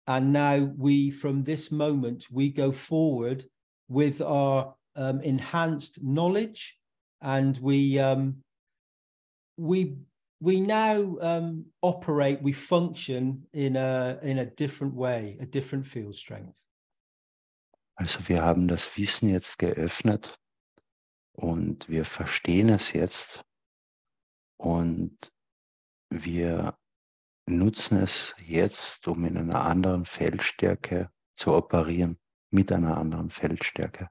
and now we, from this moment, we go forward with our enhanced knowledge, and we now operate, we function in a different way, a different field strength. Also wir haben das Wissen jetzt geöffnet und wir verstehen es jetzt und wir nutzen es jetzt, in einer anderen Feldstärke zu operieren, mit einer anderen Feldstärke.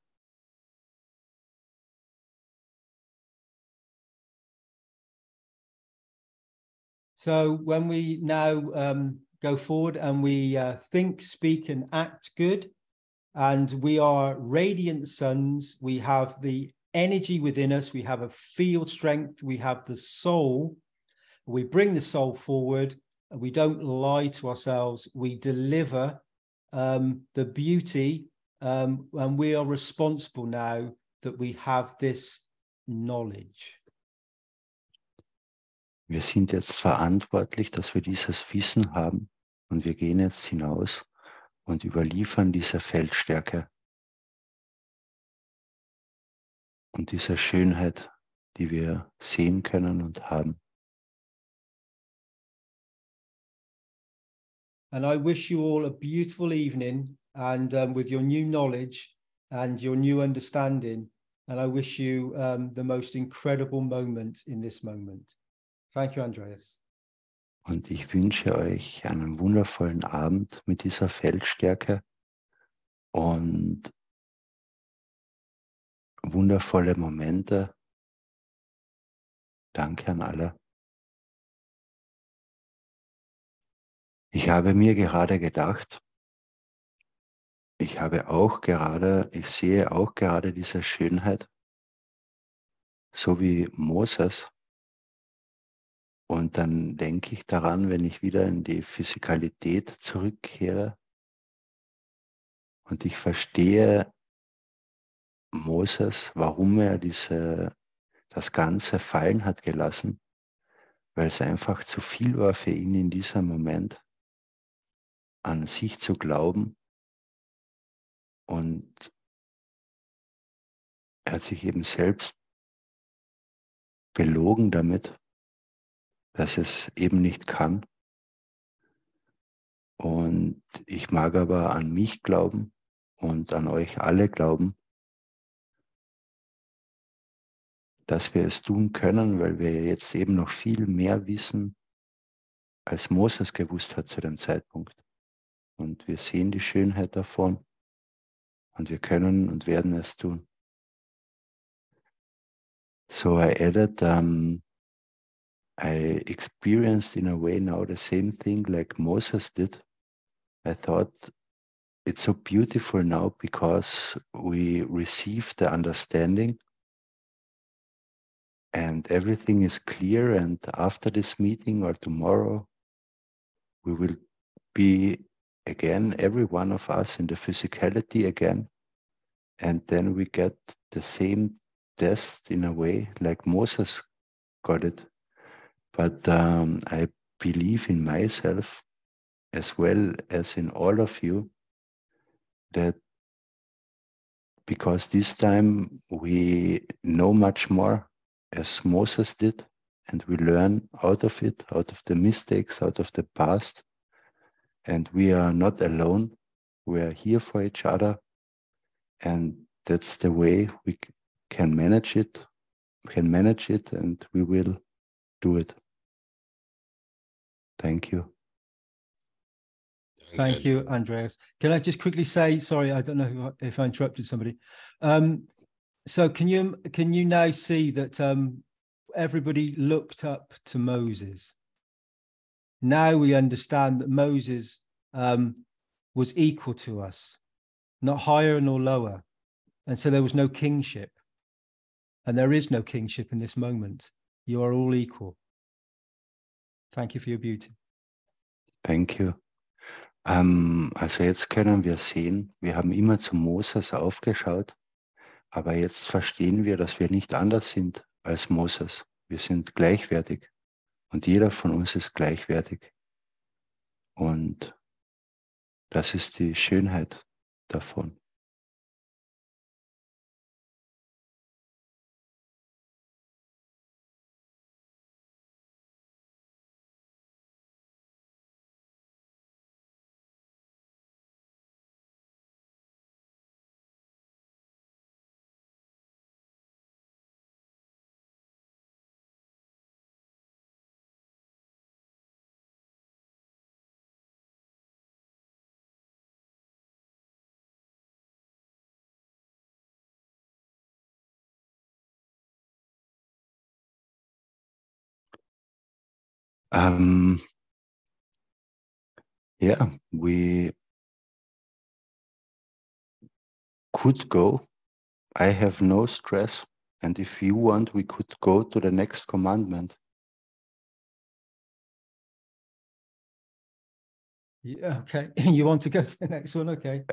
So when we now go forward and we think, speak, and act good, and we are radiant sons, we have the energy within us, we have a field strength, we have the soul, we bring the soul forward, and we don't lie to ourselves, we deliver the beauty, and we are responsible now that we have this knowledge. Wir sind jetzt verantwortlich, dass wir dieses Wissen haben und wir gehen jetzt hinaus und überliefern diese Feldstärke und diese Schönheit, die wir sehen können und haben. And I wish you all a beautiful evening, and with your new knowledge and your new understanding, and I wish you the most incredible moment in this moment. Thank you, Andreas. Und ich wünsche euch einen wundervollen Abend mit dieser Feldstärke und wundervolle Momente. Danke an alle. Ich habe mir gerade gedacht, ich sehe auch gerade diese Schönheit, so wie Moses. Und dann denke ich daran, wenn ich wieder in die Physikalität zurückkehre und ich verstehe Moses, warum er das Ganze fallen hat gelassen, weil es einfach zu viel war für ihn in diesem Moment, an sich zu glauben. Und er hat sich eben selbst belogen damit, dass es eben nicht kann. Und ich mag aber an mich glauben und an euch alle glauben, dass wir es tun können, weil wir jetzt eben noch viel mehr wissen, als Moses gewusst hat zu dem Zeitpunkt. Und wir sehen die Schönheit davon und wir können und werden es tun. So I added, I experienced in a way now the same thing like Moses did. I thought it's so beautiful now because we receive the understanding and everything is clear, and after this meeting or tomorrow we will be again, every one of us, in the physicality again, and then we get the same test in a way like Moses got it. But I believe in myself as well as in all of you that because this time we know much more as Moses did, and we learn out of it, out of the mistakes, out of the past, and we are not alone. We are here for each other, and that's the way we can manage it, and we will do it. Thank you. Thank you, Andreas. Can I just quickly say, sorry, I don't know if I interrupted somebody. So can you now see that everybody looked up to Moses? Now we understand that Moses was equal to us, not higher nor lower. And so there was no kingship. And there is no kingship in this moment. You are all equal. Thank you for your beauty. Thank you. Also jetzt können wir sehen, wir haben immer zu Moses aufgeschaut, aber jetzt verstehen wir, dass wir nicht anders sind als Moses. Wir sind gleichwertig und jeder von uns ist gleichwertig. Und das ist die Schönheit davon. Yeah, we could go. I have no stress. And if you want, we could go to the next commandment. Yeah, okay. You want to go to the next one? Okay.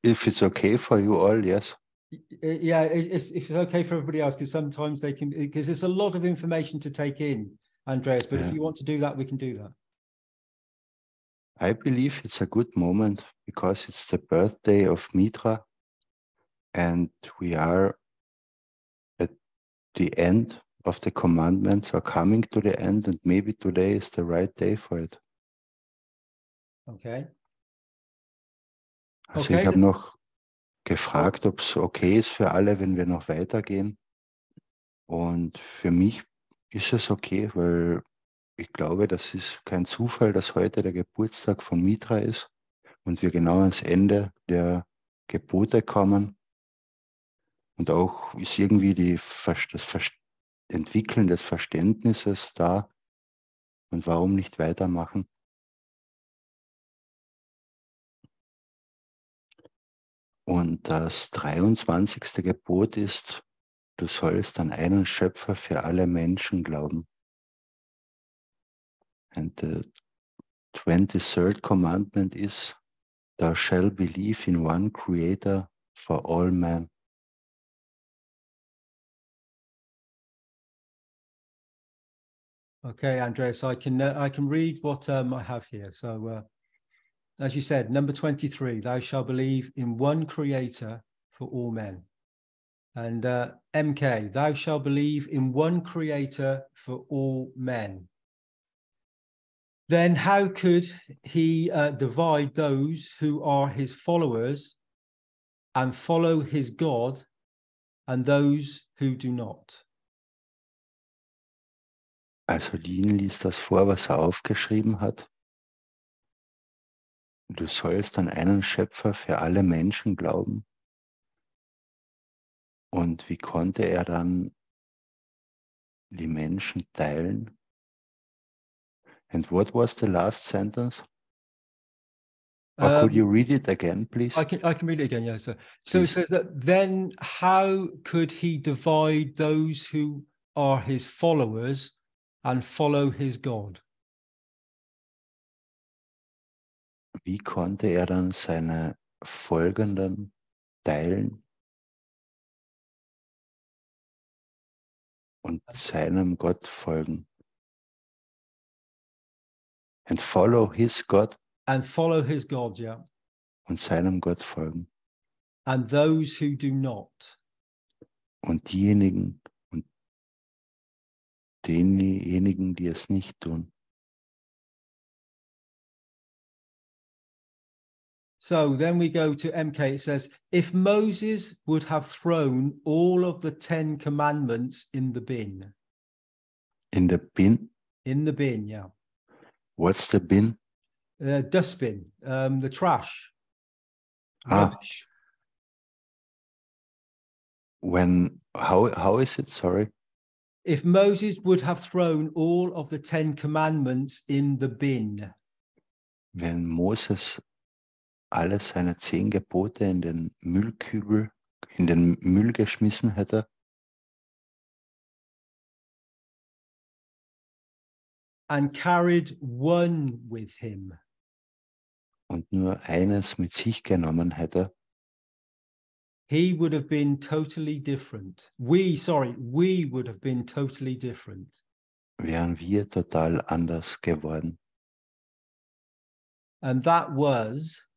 If it's okay for you all, yes. Yeah, if it's okay for everybody else, because sometimes they can, because there's a lot of information to take in, Andreas, but if you want to do that, we can do that. I believe it's a good moment because it's the birthday of Mitra and we are at the end of the commandments, or coming to the end, and maybe today is the right day for it. Okay. Also ich habe noch gefragt, ob es okay ist für alle, wenn wir noch weitergehen. Und für mich ist es okay, weil ich glaube, das ist kein Zufall, dass heute der Geburtstag von Mitra ist und wir genau ans Ende der Gebote kommen. Und auch ist irgendwie das Entwickeln des Verständnisses da. Und warum nicht weitermachen? Und das 23. Gebot ist, du sollst an einen Schöpfer für alle Menschen glauben. And the 23rd commandment is, thou shalt believe in one creator for all men. Okay, Andreas, I can read what I have here. So, as you said, number 23, thou shalt believe in one creator for all men. And MK, thou shalt believe in one creator for all men. Then how could he divide those who are his followers and follow his God and those who do not? Also Dean liest das vor, was er aufgeschrieben hat. Du sollst an einen Schöpfer für alle Menschen glauben. Und wie konnte er dann die Menschen teilen? And what was the last sentence? Or could you read it again, please? I can read it again, yeah. So it says that then how could he divide those who are his followers and follow his God? Wie konnte er dann seine Folgenden teilen und seinem Gott folgen? And follow his God. And follow his God, yeah. Und seinem Gott folgen. And those who do not. Und diejenigen und denjenigen, die es nicht tun. So then we go to MK. It says, if Moses would have thrown all of the 10 commandments in the bin. In the bin? In the bin, yeah. What's the bin? Dustbin, the trash. Rubbish. How is it? Sorry. If Moses would have thrown all of the 10 commandments in the bin. Wenn Moses alle seine 10 Gebote in den Müllkübel, in den Müll geschmissen hätte. And carried one with him. Und nur eines mit sich genommen hätte. He would have been totally different. We would have been totally different. Wären wir total anders geworden. And that was.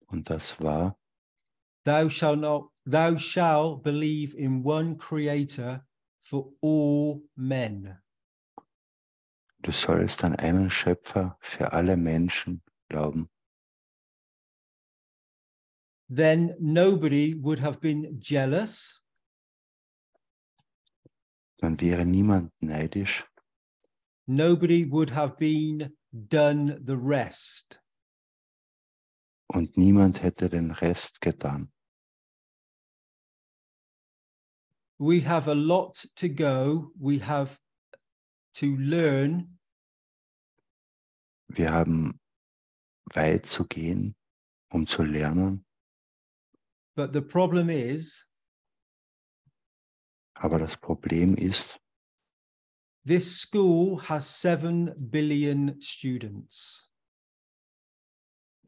Und das war. Thou shalt believe in one creator for all men. Du sollst an einen Schöpfer für alle Menschen glauben. Then nobody would have been jealous. Dann wäre niemand neidisch. Nobody would have been done the rest. Und niemand hätte den Rest getan. We have a lot to go. We have to learn. Wir haben weit zu gehen, zu lernen. But the problem is. Aber das Problem ist. This school has 7 billion students.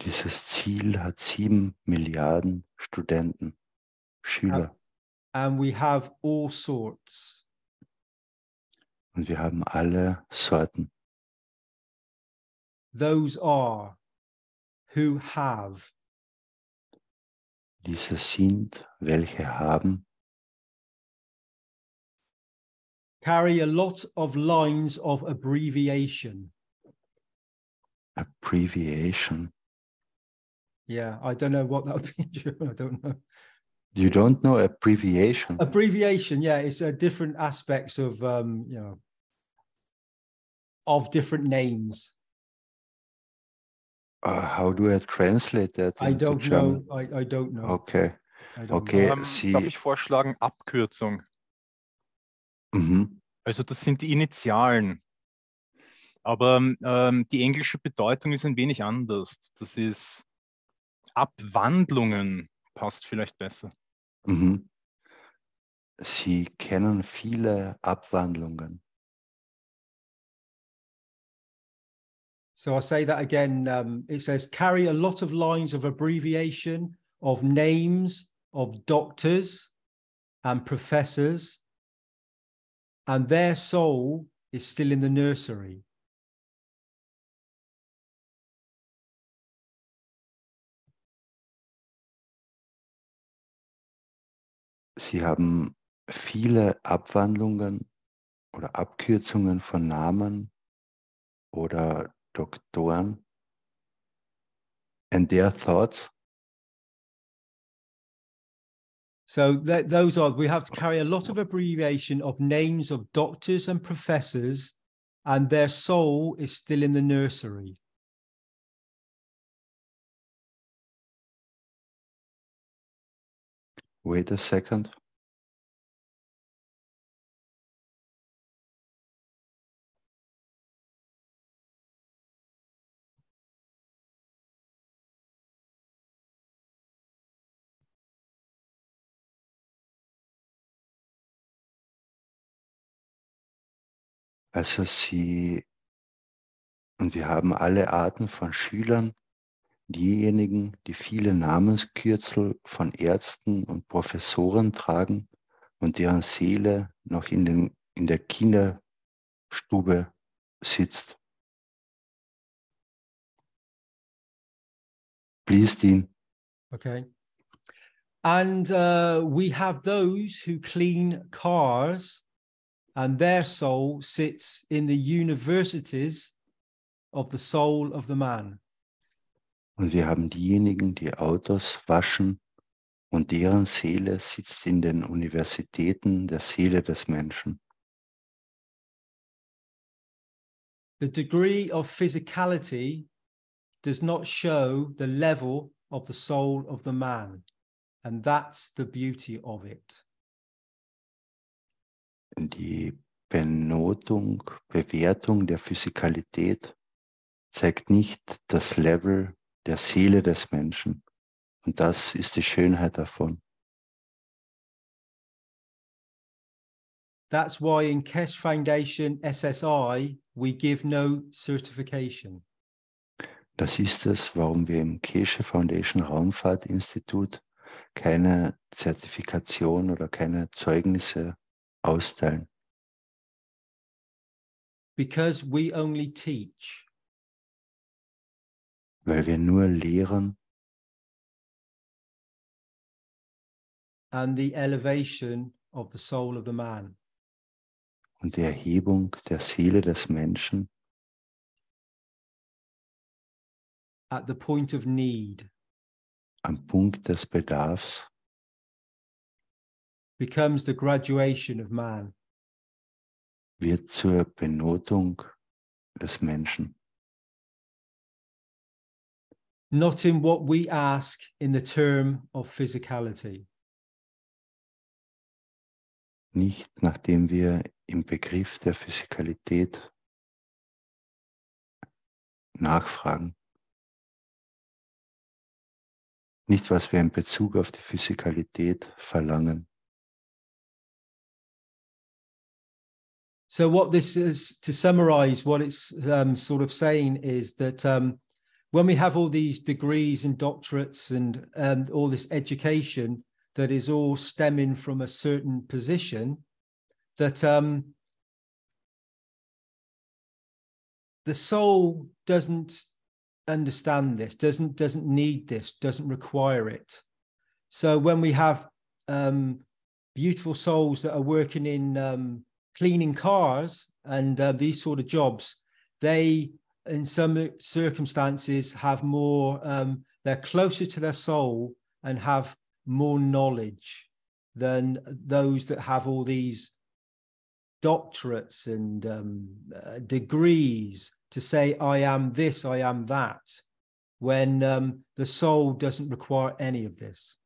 Dieses Ziel hat 7 Milliarden Studenten, Schüler. And we have all sorts. Und wir haben alle Sorten. Those are who have. Diese sind, welche haben. Carry a lot of lines of abbreviation. Abbreviation. Yeah, I don't know what that would be. I don't know. You don't know abbreviation? Abbreviation, yeah, it's different aspects of, of different names. How do I translate that? I don't know. I don't know. Okay. Okay. Darf ich vorschlagen, Abkürzung? Mhm. Also das sind die Initialen. Aber die englische Bedeutung ist ein wenig anders. Das ist Abwandlungen passt vielleicht besser. Mhm. Sie kennen viele Abwandlungen. So I'll say that again. It says, carry a lot of lines of abbreviation of names of doctors and professors, and their soul is still in the nursery. Sie haben viele Abwandlungen oder Abkürzungen von Namen oder Doktoren. And their thoughts, So those are, we have to carry a lot of abbreviation of names of doctors and professors, and their soul is still in the nursery. wait a second. Also und wir haben alle Arten von Schülern, diejenigen, die viele Namenskürzel von Ärzten und Professoren tragen und deren Seele noch in der Kinderstube sitzt. Please, Dean. Okay. And we have those who clean cars, and their soul sits in the universities of the soul of the man. Und wir haben diejenigen, die Autos waschen und deren Seele sitzt in den Universitäten der Seele des Menschen. The degree of physicality does not show the level of the soul of the man, and that's the beauty of it. Die Bewertung der Physikalität zeigt nicht das Level der Seele des Menschen. Und das ist die Schönheit davon. That's why in Keshe Foundation SSI, we give no certification. Das ist es, warum wir im Keshe Foundation Raumfahrtinstitut keine Zertifikation oder keine Zeugnisse austeilen. Because we only teach. Weil wir nur lehren. And the elevation of the soul of the man. Und die Erhebung der Seele des Menschen. At the point of need. Am Punkt des Bedarfs. Becomes the graduation of man. Wird zur Benotung des Menschen. Not in what we ask in the term of physicality. Nicht nachdem wir im Begriff der Physikalität nachfragen. Nicht, was wir in Bezug auf die Physikalität verlangen. So what this is, to summarize what it's sort of saying is that when we have all these degrees and doctorates and all this education that is all stemming from a certain position, that the soul doesn't understand this, doesn't need this, doesn't require it. So when we have beautiful souls that are working in cleaning cars and these sort of jobs, they in some circumstances have more, they're closer to their soul and have more knowledge than those that have all these doctorates and degrees to say, I am this, I am that, when the soul doesn't require any of this.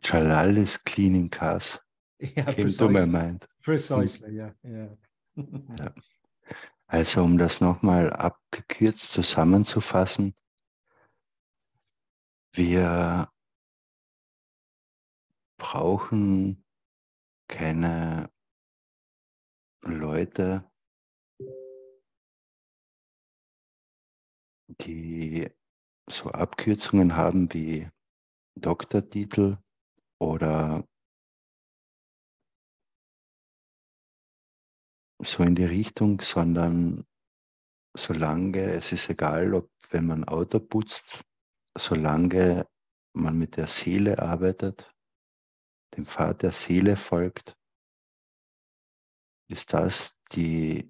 Jalal is cleaning cars. Yeah, Came to my mind. Precisely, yeah. Ja. Also um das nochmal abgekürzt zusammenzufassen, wir brauchen keine Leute, die so Abkürzungen haben wie Doktortitel oder so in die Richtung, sondern solange, es ist egal, ob wenn man Auto putzt, solange man mit der Seele arbeitet, dem Pfad der Seele folgt, ist das die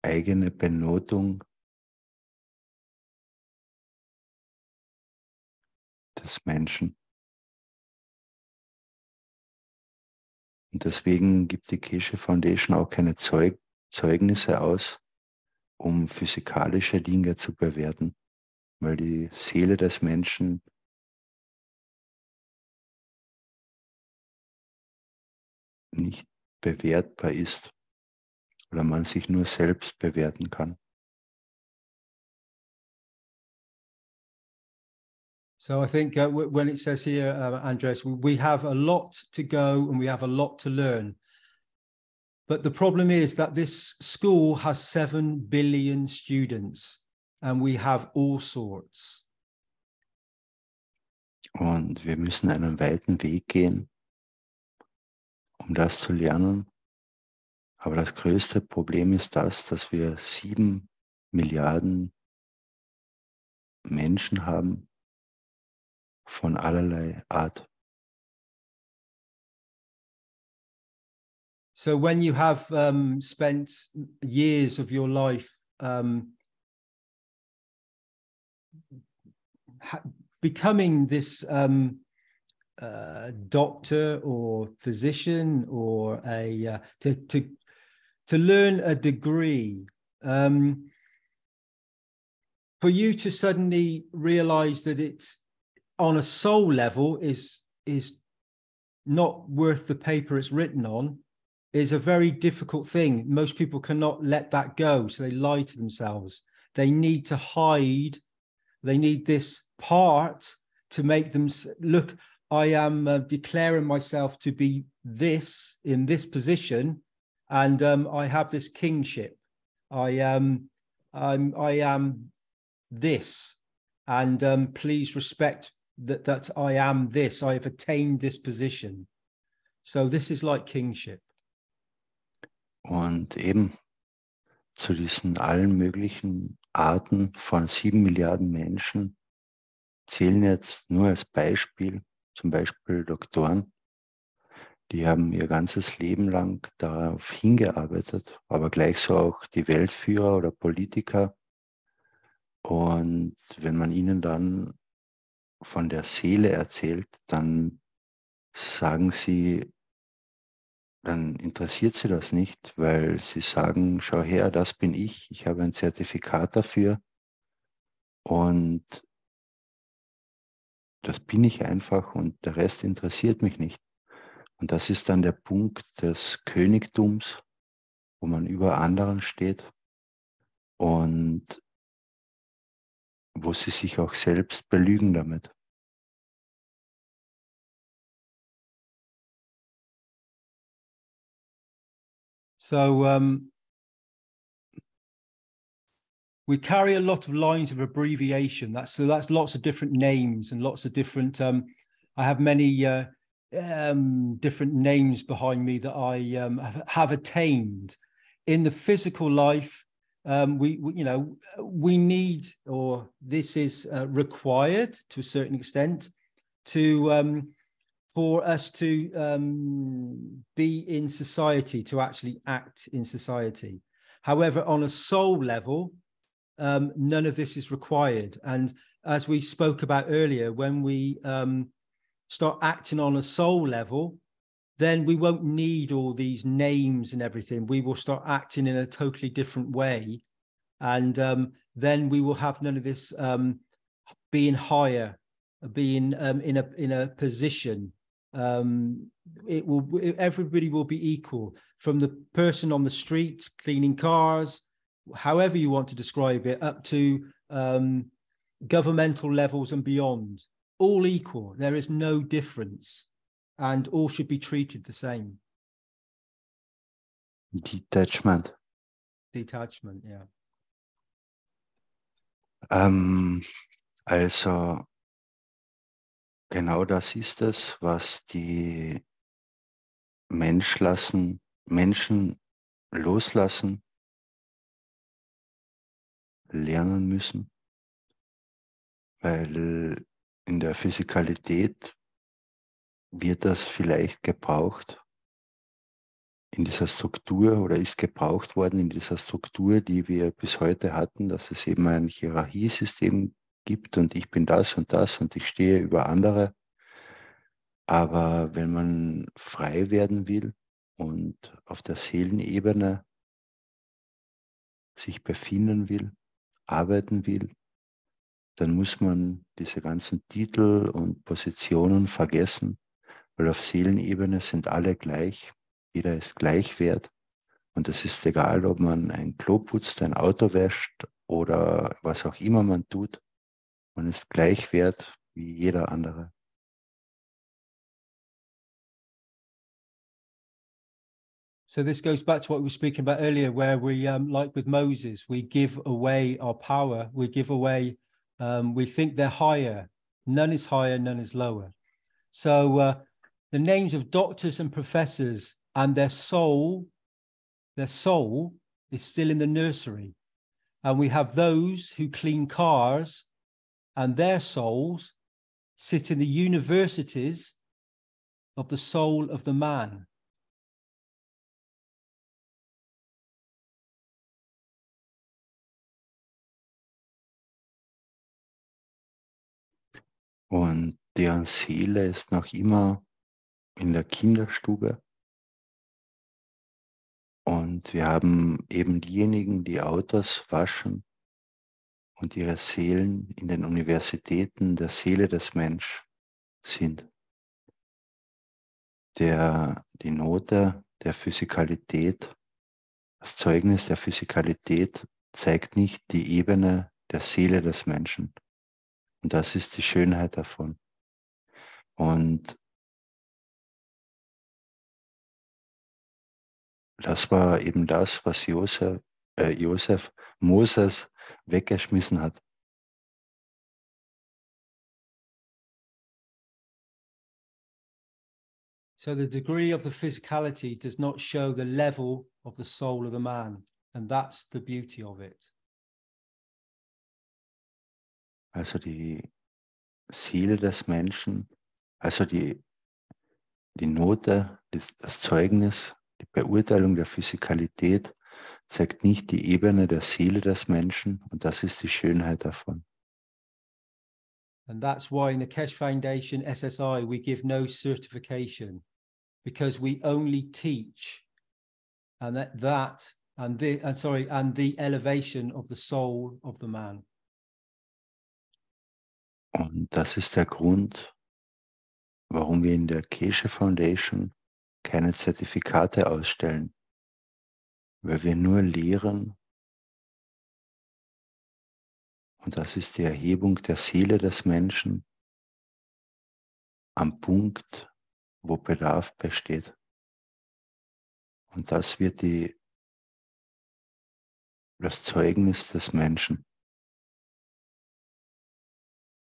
eigene Benotung des Menschen. Und deswegen gibt die Keshe Foundation auch keine Zeugnisse aus, um physikalische Dinge zu bewerten, weil die Seele des Menschen nicht bewertbar ist oder man sich nur selbst bewerten kann. So I think when it says here, Andres, we have a lot to go and we have a lot to learn. But the problem is that this school has 7 billion students and we have all sorts. Und wir müssen einen weiten Weg gehen, um das zu lernen. Aber das größte Problem ist das, dass wir 7 Milliarden Menschen haben von allerlei Art. So when you have spent years of your life becoming this doctor or physician or to learn a degree, for you to suddenly realize that it's on a soul level is not worth the paper it's written on is a very difficult thing. Most people cannot let that go, so they lie to themselves. They need to hide. They need this part to make them look, I am declaring myself to be this in this position, and I have this kingship. I am this, and please respect that I am this. I have attained this position. So this is like kingship. Und eben zu diesen allen möglichen Arten von 7 Milliarden Menschen zählen jetzt nur als Beispiel zum Beispiel Doktoren. Die haben ihr ganzes Leben lang darauf hingearbeitet, aber gleich so auch die Weltführer oder Politiker. Und wenn man ihnen dann von der Seele erzählt, dann sagen sie, dann interessiert sie das nicht, weil sie sagen, schau her, das bin ich habe ein Zertifikat dafür und das bin ich einfach und der Rest interessiert mich nicht. Und das ist dann der Punkt des Königtums, wo man über anderen steht und wo sie sich auch selbst belügen damit. So we carry a lot of lines of abbreviation. That's lots of different names and lots of different. I have many different names behind me that I have attained in the physical life. We need, or this is required to a certain extent, to for us to be in society, to actually act in society. However, on a soul level, none of this is required. And as we spoke about earlier, when we start acting on a soul level, then we won't need all these names and everything. We will start acting in a totally different way. And then we will have none of this being higher, being in a position. Everybody will be equal, from the person on the street cleaning cars, however you want to describe it, up to governmental levels and beyond. All equal. There is no difference, and all should be treated the same. Detachment. Detachment, yeah. Also genau das ist es, was die Menschen loslassen, lernen müssen, weil in der Physikalität wird das vielleicht gebraucht in dieser Struktur oder ist gebraucht worden in dieser Struktur, die wir bis heute hatten, dass es eben ein Hierarchiesystem gibt und ich bin das und ich stehe über andere. Aber wenn man frei werden will und auf der Seelenebene sich befinden will, arbeiten will, dann muss man diese ganzen Titel und Positionen vergessen, weil auf Seelenebene sind alle gleich, jeder ist gleich wert und es ist egal, ob man ein Klo putzt, ein Auto wäscht oder was auch immer man tut, man ist gleich wert wie jeder andere. So this goes back to what we were speaking about earlier, where we, like with Moses, we give away our power. We give away, we think they're higher. None is higher, none is lower. So the names of doctors and professors and their soul is still in the nursery. And we have those who clean cars and their souls sit in the universities of the soul of the man. Und deren Seele ist noch immer in der Kinderstube. Und wir haben eben diejenigen, die Autos waschen und ihre Seelen in den Universitäten der Seele des Menschen sind. Die Note der Physikalität, das Zeugnis der Physikalität zeigt nicht die Ebene der Seele des Menschen. Und das ist die Schönheit davon. Und das war eben das, was Moses weggeschmissen hat. So the degree of the physicality does not show the level of the soul of the man. And that's the beauty of it. Also die Seele des Menschen, also die Note, das Zeugnis, die Beurteilung der Physikalität zeigt nicht die Ebene der Seele des Menschen und das ist die Schönheit davon. And that's why in the Keshe Foundation SSI we give no certification, because we only teach and the elevation of the soul of the man. Und das ist der Grund, warum wir in der Keshe Foundation keine Zertifikate ausstellen, weil wir nur lehren, und das ist die Erhebung der Seele des Menschen am Punkt, wo Bedarf besteht. Und das wird das Zeugnis des Menschen.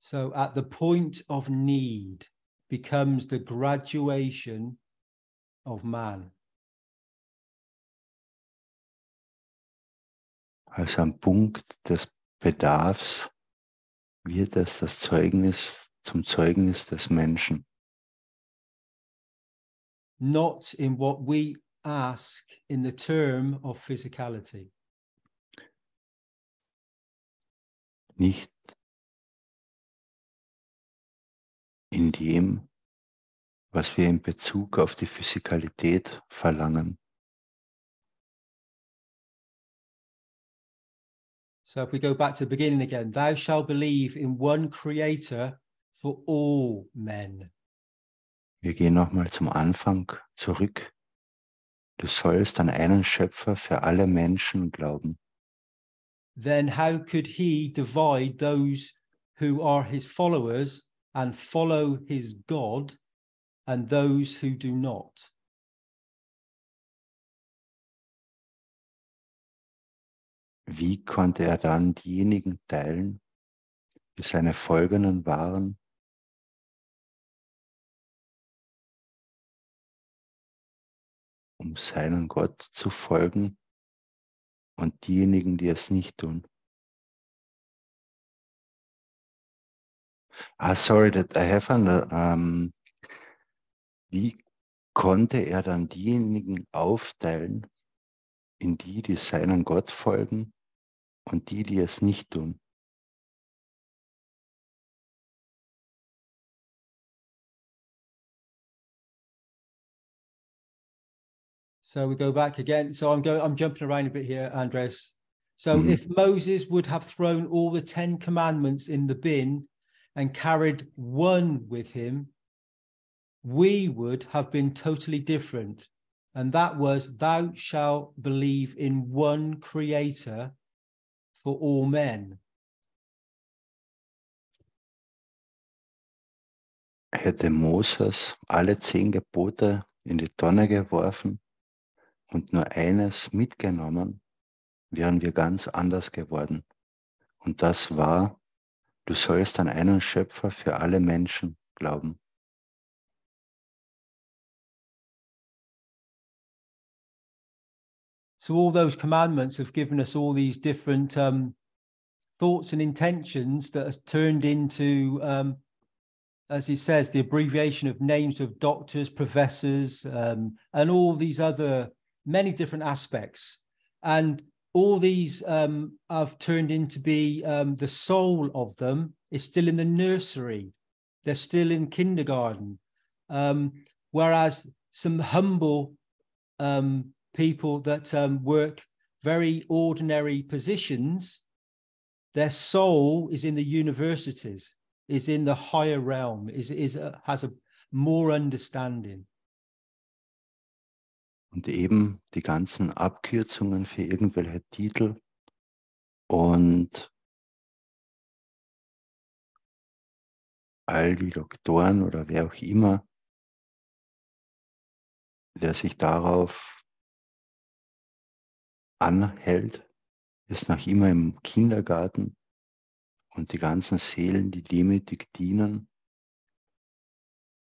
So at the point of need becomes the graduation of man. Also am Punkt des Bedarfs wird es das Zeugnis zum Zeugnis des Menschen. Not in what we ask in the term of physicality. Nicht in dem, was wir in Bezug auf die Physikalität verlangen. So if we go back to the beginning again, thou shalt believe in one creator for all men. Wir gehen nochmal zum Anfang zurück. Du sollst an einen Schöpfer für alle Menschen glauben. Then how could he divide those who are his followers and follow his God and those who do not? Wie konnte er dann diejenigen teilen, die seine Folgenden waren, um seinen Gott zu folgen, und diejenigen, die es nicht tun? Sorry, that I have wie konnte er dann diejenigen aufteilen in die, die seinen Gott folgen, und die, die es nicht tun? So we go back again. So I'm jumping around a bit here, Andres. So if Moses would have thrown all the 10 commandments in the bin and carried one with him, we would have been totally different. And that was, thou shalt believe in one creator for all men. Hätte Moses alle 10 Gebote in die Tonne geworfen und nur eines mitgenommen, wären wir ganz anders geworden. Und das war, du sollst an einen Schöpfer für alle Menschen glauben. So all those commandments have given us all these different thoughts and intentions that has turned into, as he says, the abbreviation of names of doctors, professors, and all these other many different aspects. And all these have turned into be the soul of them is still in the nursery. They're still in kindergarten. Whereas some humble people that work very ordinary positions, their soul is in the universities, is in the higher realm, has a more understanding. Und eben die ganzen Abkürzungen für irgendwelche Titel und all die Doktoren oder wer auch immer, der sich darauf anhält, ist noch immer im Kindergarten, und die ganzen Seelen, die demütig dienen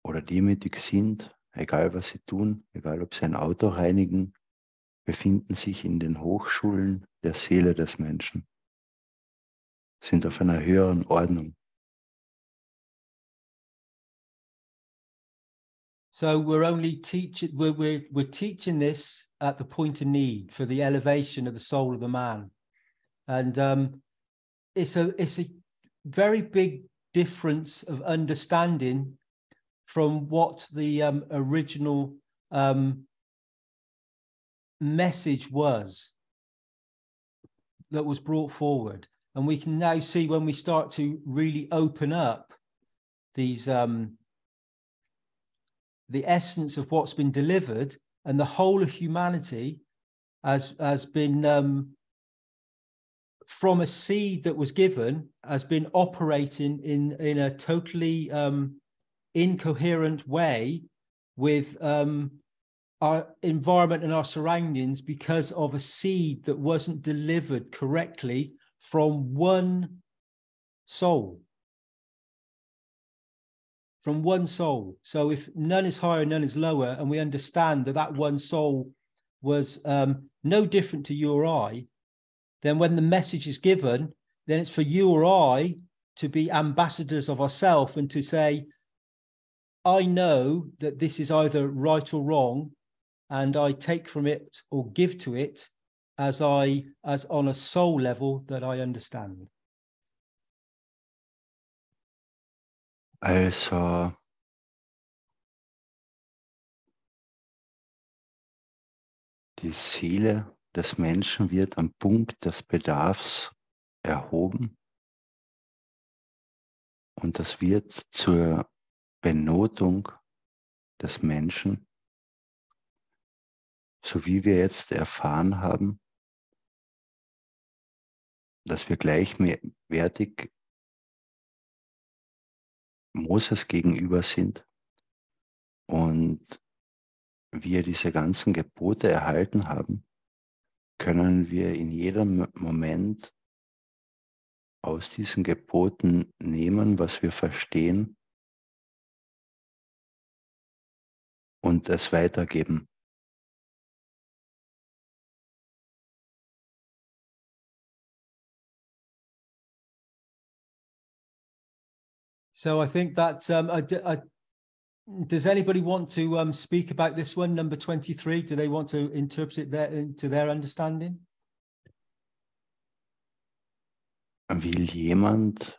oder demütig sind, egal was sie tun, egal ob sie ein Auto reinigen, befinden sich in den Hochschulen der Seele des Menschen, sind auf einer höheren Ordnung. So we're only teaching, we're teaching this at the point of need for the elevation of the soul of the man. And it's a very big difference of understanding from what the original message was that was brought forward. And we can now see when we start to really open up these the essence of what's been delivered, and the whole of humanity has been from a seed that was given, has been operating in a totally incoherent way with our environment and our surroundings because of a seed that wasn't delivered correctly from one soul. From one soul. So if none is higher, none is lower, and we understand that that one soul was no different to you or I, then when the message is given, then it's for you or I to be ambassadors of ourselves and to say, I know that this is either right or wrong, and I take from it or give to it as on a soul level that I understand. Also, die Seele des Menschen wird am Punkt des Bedarfs erhoben, und das wird zur Benotung des Menschen, so wie wir jetzt erfahren haben, dass wir gleichwertig Moses gegenüber sind und wir diese ganzen Gebote erhalten haben, können wir in jedem Moment aus diesen Geboten nehmen, was wir verstehen und es weitergeben. So I think that does anybody want to speak about this one, number 23? Do they want to interpret it to their understanding? Will jemand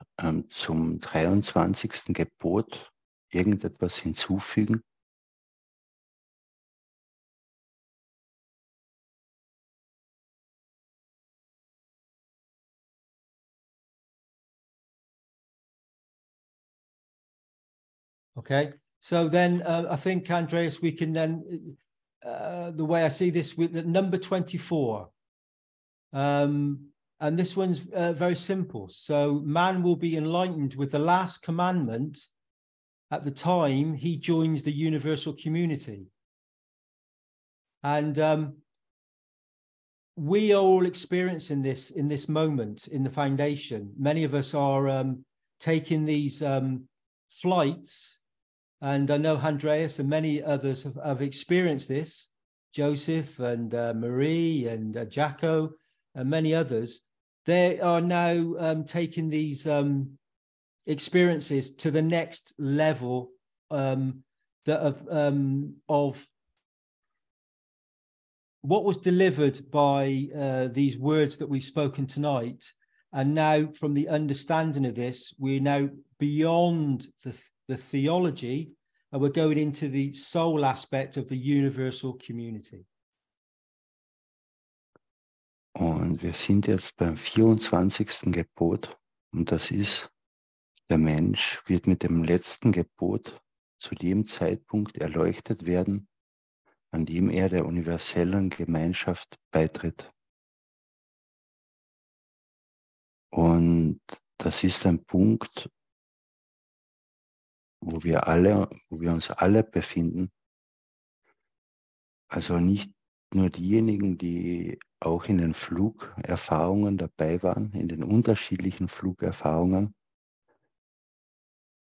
zum 23. Gebot irgendetwas hinzufügen? Okay, so then I think, Andreas, we can then, the way I see this, with number 24. And this one's very simple. So man will be enlightened with the last commandment at the time he joins the universal community. And we are all experiencing this in this moment in the foundation. Many of us are taking these flights, and I know Andreas and many others have experienced this, Joseph and Marie and Jacko and many others. They are now taking these experiences to the next level of what was delivered by these words that we've spoken tonight. And now from the understanding of this, we're now beyond the theology, and we're going into the soul aspect of the universal community. Und wir sind jetzt beim 24. Gebot, und das ist, der Mensch wird mit dem letzten Gebot zu dem Zeitpunkt erleuchtet werden, an dem er der universellen Gemeinschaft beitritt. Und das ist ein Punkt, wo wir uns alle befinden. Also nicht nur diejenigen, die auch in den Flugerfahrungen dabei waren, in den unterschiedlichen Flugerfahrungen.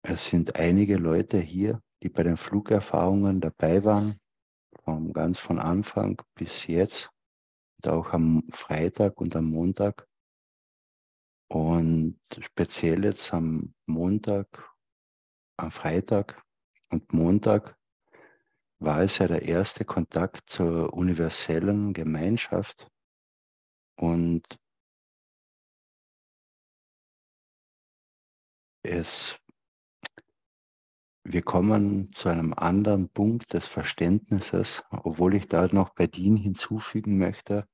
Es sind einige Leute hier, die bei den Flugerfahrungen dabei waren, ganz von Anfang bis jetzt, und auch am Freitag und am Montag. Und speziell jetzt am Freitag und Montag war es ja der erste Kontakt zur universellen Gemeinschaft. Und wir kommen zu einem anderen Punkt des Verständnisses, obwohl ich da noch bei Dean hinzufügen möchte,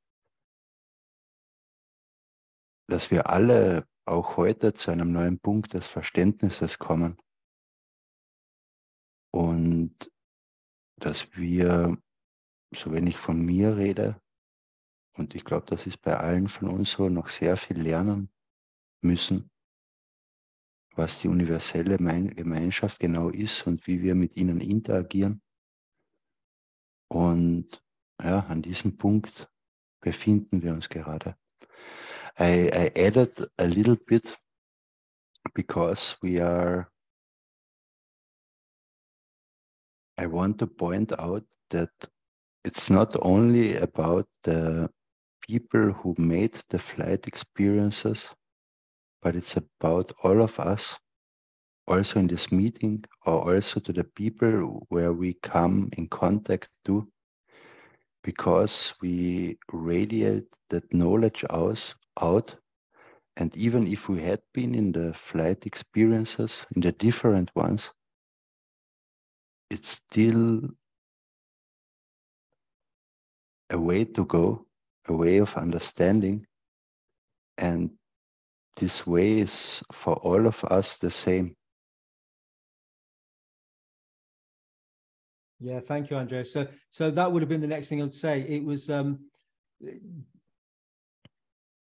dass wir alle auch heute zu einem neuen Punkt des Verständnisses kommen. Und dass wir, so wenn ich von mir rede, und ich glaube, das ist bei allen von uns so, noch sehr viel lernen müssen, was die universelle Gemeinschaft genau ist und wie wir mit ihnen interagieren. Und ja, an diesem Punkt befinden wir uns gerade. I added a little bit because I want to point out that it's not only about the people who made the flight experiences, but it's about all of us, also in this meeting, or also to the people where we come in contact to, because we radiate that knowledge out. And even if we had been in the flight experiences, in the different ones, it's still a way to go, a way of understanding. And this way is for all of us the same. Yeah, thank you, Andreas. So that would have been the next thing I'd say. It was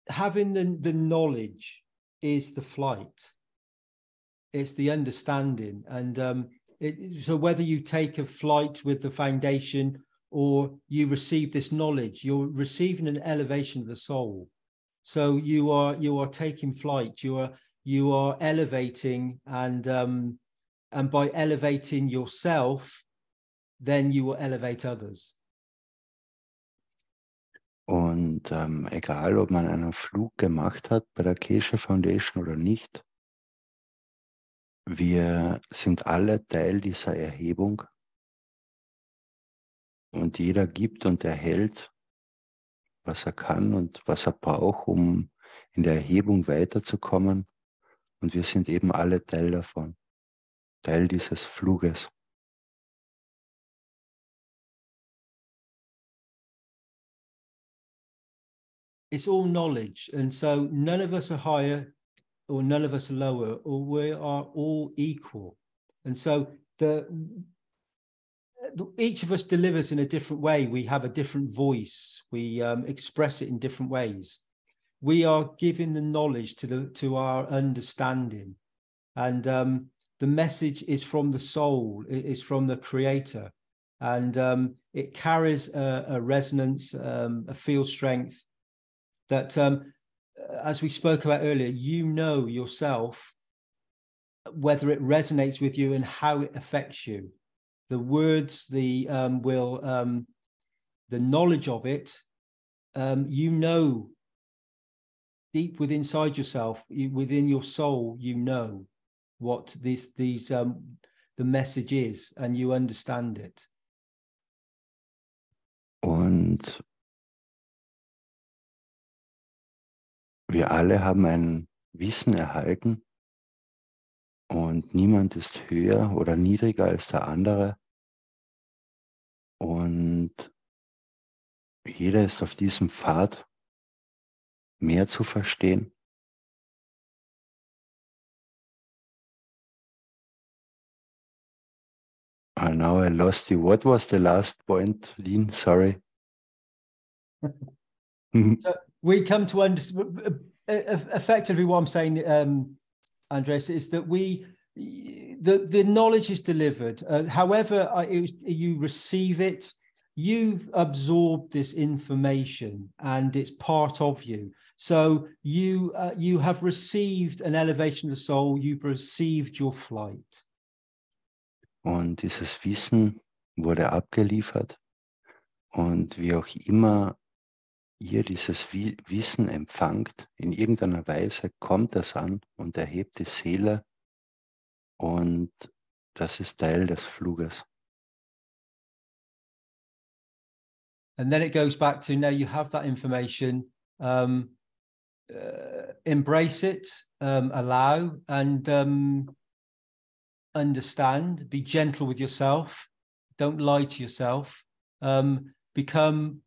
having the knowledge is the flight. It's the understanding. And so whether you take a flight with the foundation or you receive this knowledge, you're receiving an elevation of the soul. So you are taking flight. You are elevating, and by elevating yourself, then you will elevate others. Und egal, ob man einen Flug gemacht hat bei der Keshe Foundation oder nicht, wir sind alle Teil dieser Erhebung und jeder gibt und erhält, was er kann und was er braucht, um in der Erhebung weiterzukommen. Und wir sind eben alle Teil davon, Teil dieses Fluges. It's all knowledge, and so none of us are higher or none of us are lower, or we are all equal. And so each of us delivers in a different way. We have a different voice. We express it in different ways. We are giving the knowledge to our understanding, and the message is from the soul. It is from the Creator, and it carries a resonance, a field strength that, as we spoke about earlier, you know yourself whether it resonates with you and how it affects you. The words, the knowledge of it, you know, deep within inside yourself, within your soul, you know what the message is, and you understand it. Und wir alle haben ein Wissen erhalten und niemand ist höher oder niedriger als der andere. Und jeder ist auf diesem Pfad, mehr zu verstehen. Now I lost you. What was the last point, Lynn? Sorry. We come to understand, effectively what I'm saying, Andreas, is that the knowledge is delivered. However you receive it, you've absorbed this information and it's part of you. So you have received an elevation of the soul, you've received your flight. Und dieses Wissen wurde abgeliefert. Und wie auch immer ihr dieses Wissen empfangt, in irgendeiner Weise kommt es an und erhebt die Seele. Und das ist Teil des Fluges. And then it goes back to, now you have that information, embrace it, allow, and understand, be gentle with yourself, don't lie to yourself, become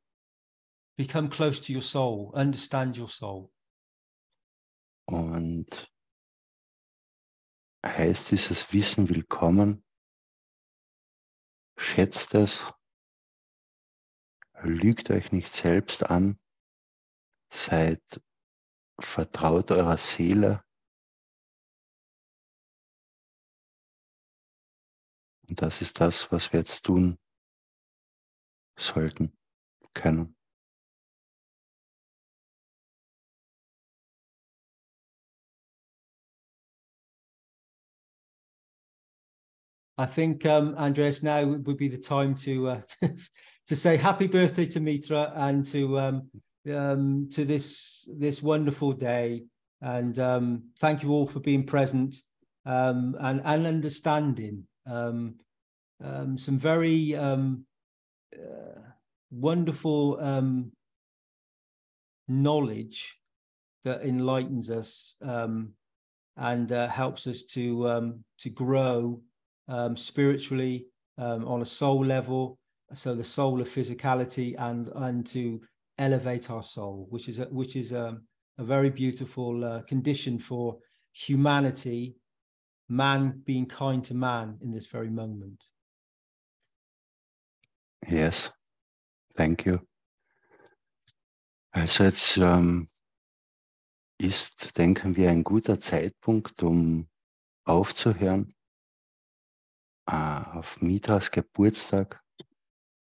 close to your soul, understand your soul. Und heißt dieses Wissen willkommen, schätzt es, lügt euch nicht selbst an, seid vertraut eurer Seele und das ist das, was wir jetzt tun sollten, können. I think, Andreas, now would be the time to say happy birthday to Mitra and to this wonderful day. And thank you all for being present and understanding some very wonderful knowledge that enlightens us and helps us to grow spiritually on a soul level, so the soul of physicality, and to elevate our soul, which is a very beautiful condition for humanity, man being kind to man in this very moment. Yes, thank you. Also jetzt ist, denken wir, ein guter Zeitpunkt, um aufzuhören auf Mitras Geburtstag,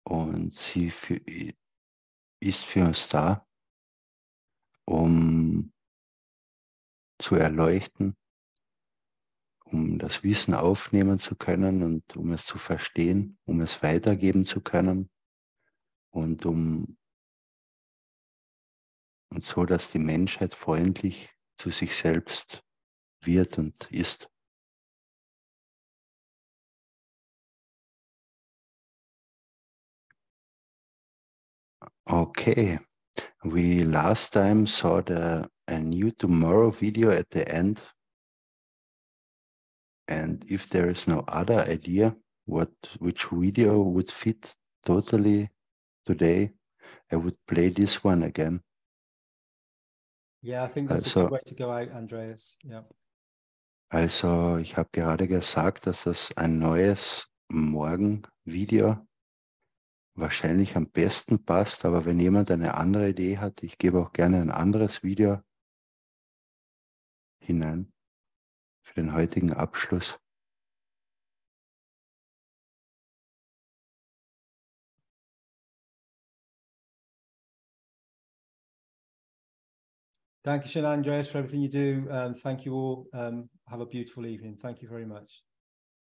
und sie ist für uns da, um zu erleuchten, um das Wissen aufnehmen zu können und um es zu verstehen, um es weitergeben zu können und so, dass die Menschheit freundlich zu sich selbst wird und ist. Okay, we last time saw a new tomorrow video at the end, and if there is no other idea which video would fit totally today, I would play this one again. Yeah, I think that's a good way to go out, Andreas. Yeah. Also, ich habe gerade gesagt, dass das ein neues Morgenvideo wahrscheinlich am besten passt, aber wenn jemand eine andere Idee hat, ich gebe auch gerne ein anderes Video hinein für den heutigen Abschluss. Dankeschön, Andreas, for everything you do. Thank you all. Have a beautiful evening. Thank you very much.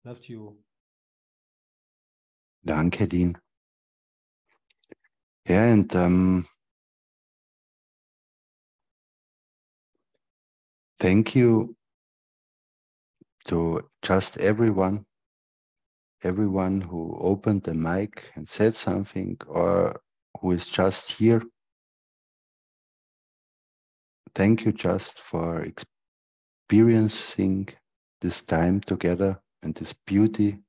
Love to you all. Danke, Dean. Yeah, and thank you to just everyone who opened the mic and said something, or who is just here. Thank you just for experiencing this time together and this beauty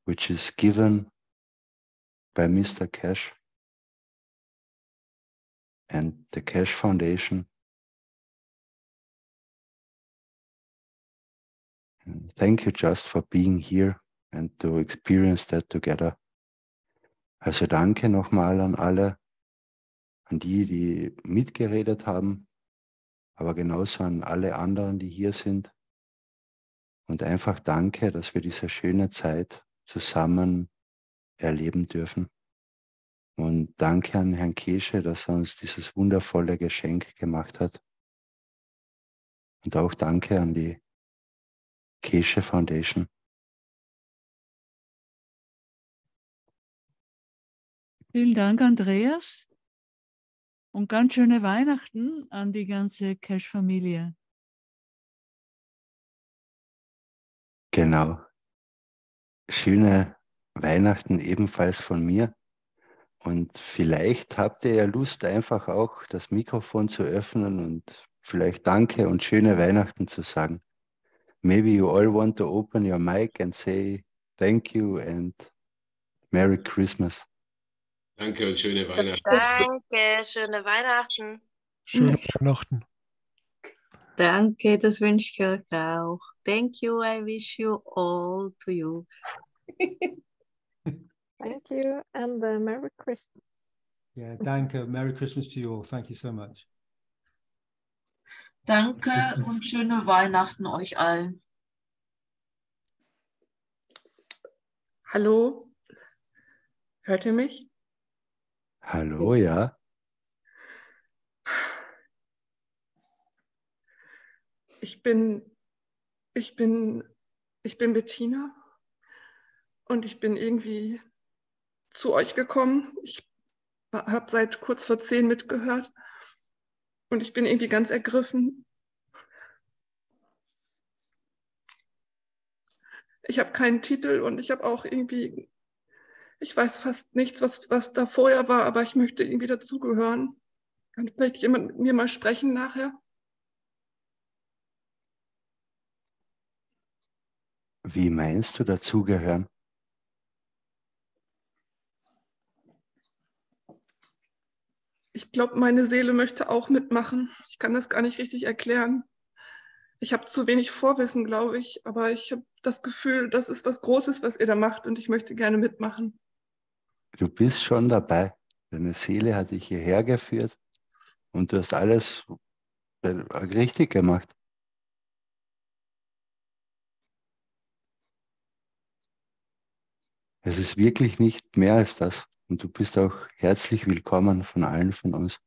which is given by Mr. Cash and the Cash Foundation. And thank you just for being here and to experience that together. Also danke nochmal an alle, an die mitgeredet haben, aber genauso an alle anderen, die hier sind. Und einfach danke, dass wir diese schöne Zeit zusammen erleben dürfen. Und danke an Herrn Keshe, dass er uns dieses wundervolle Geschenk gemacht hat. Und auch danke an die Keshe Foundation. Vielen Dank, Andreas. Und ganz schöne Weihnachten an die ganze Cash-Familie. Genau. Schöne Weihnachten ebenfalls von mir. Und vielleicht habt ihr ja Lust, einfach auch das Mikrofon zu öffnen und vielleicht Danke und schöne Weihnachten zu sagen. Maybe you all want to open your mic and say thank you and Merry Christmas. Danke und schöne Weihnachten. Danke, schöne Weihnachten. Schöne Weihnachten. Danke, das wünsche ich euch auch. Thank you, I wish you all to you. Thank you and Merry Christmas. Yeah, danke. Merry Christmas to you all. Thank you so much. Danke und schöne Weihnachten euch allen. Hallo, hört ihr mich? Hallo, ja. Ich bin Bettina und ich bin irgendwie zu euch gekommen. Ich habe seit kurz vor 10 mitgehört und ich bin irgendwie ganz ergriffen. Ich habe keinen Titel und ich habe auch irgendwie, ich weiß fast nichts, was da vorher war, aber ich möchte irgendwie dazugehören. Kann vielleicht jemand mit mir mal sprechen nachher? Wie meinst du dazugehören? Ich glaube, meine Seele möchte auch mitmachen. Ich kann das gar nicht richtig erklären. Ich habe zu wenig Vorwissen, glaube ich, aber ich habe das Gefühl, das ist was Großes, was ihr da macht und ich möchte gerne mitmachen. Du bist schon dabei. Deine Seele hat dich hierher geführt und du hast alles richtig gemacht. Es ist wirklich nicht mehr als das. Und du bist auch herzlich willkommen von allen von uns.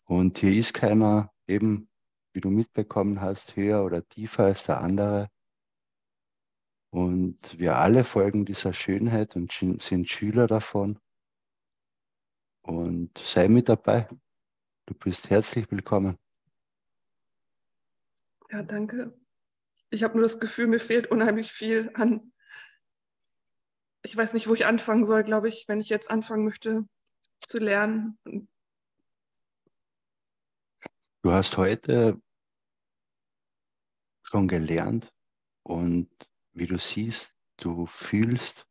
Und hier ist keiner, eben wie du mitbekommen hast, höher oder tiefer als der andere. Und wir alle folgen dieser Schönheit und sind Schüler davon. Und sei mit dabei. Du bist herzlich willkommen. Ja, danke. Ich habe nur das Gefühl, mir fehlt unheimlich viel an. Ich weiß nicht, wo ich anfangen soll, glaube ich, wenn ich jetzt anfangen möchte zu lernen. Du hast heute schon gelernt und wie du siehst, du fühlst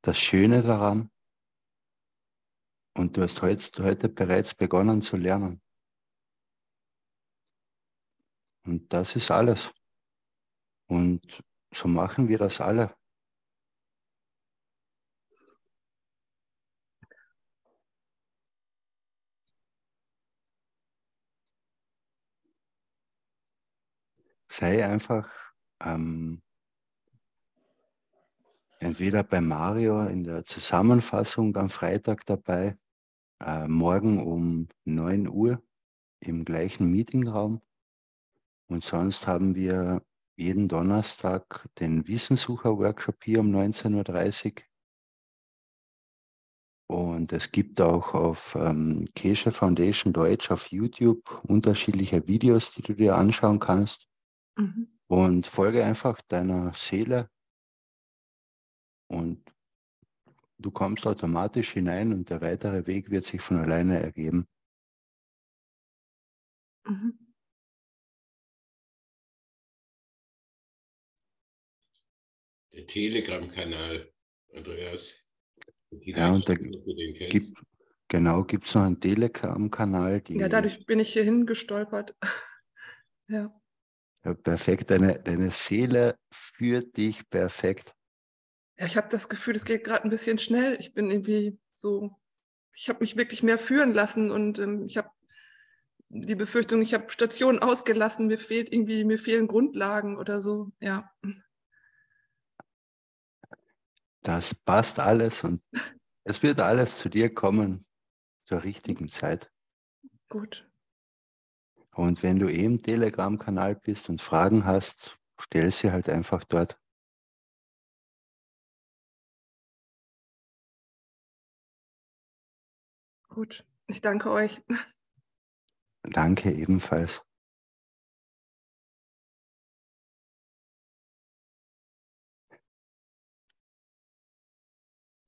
das Schöne daran und du hast heute bereits begonnen zu lernen. Und das ist alles. Und so machen wir das alle. Sei einfach entweder bei Mario in der Zusammenfassung am Freitag dabei, morgen um 9 Uhr im gleichen Meetingraum. Und sonst haben wir jeden Donnerstag den Wissenssucher-Workshop hier um 19:30 Uhr. Und es gibt auch auf Keshe Foundation Deutsch auf YouTube unterschiedliche Videos, die du dir anschauen kannst. Und folge einfach deiner Seele und du kommst automatisch hinein und der weitere Weg wird sich von alleine ergeben. Der Telegram-Kanal, Andreas. Ja, und da gibt es noch einen Telegram-Kanal. Ja, dadurch bin ich hierhin gestolpert. Ja. Ja, perfekt. Deine Seele führt dich perfekt. Ja, ich habe das Gefühl, es geht gerade ein bisschen schnell. Ich bin irgendwie so, ich habe mich wirklich mehr führen lassen und ich habe die Befürchtung, ich habe Stationen ausgelassen, mir fehlen Grundlagen oder so, ja. Das passt alles und es wird alles zu dir kommen zur richtigen Zeit. Gut. Und wenn du im Telegram-Kanal bist und Fragen hast, stell sie halt einfach dort. Gut, ich danke euch. Danke ebenfalls.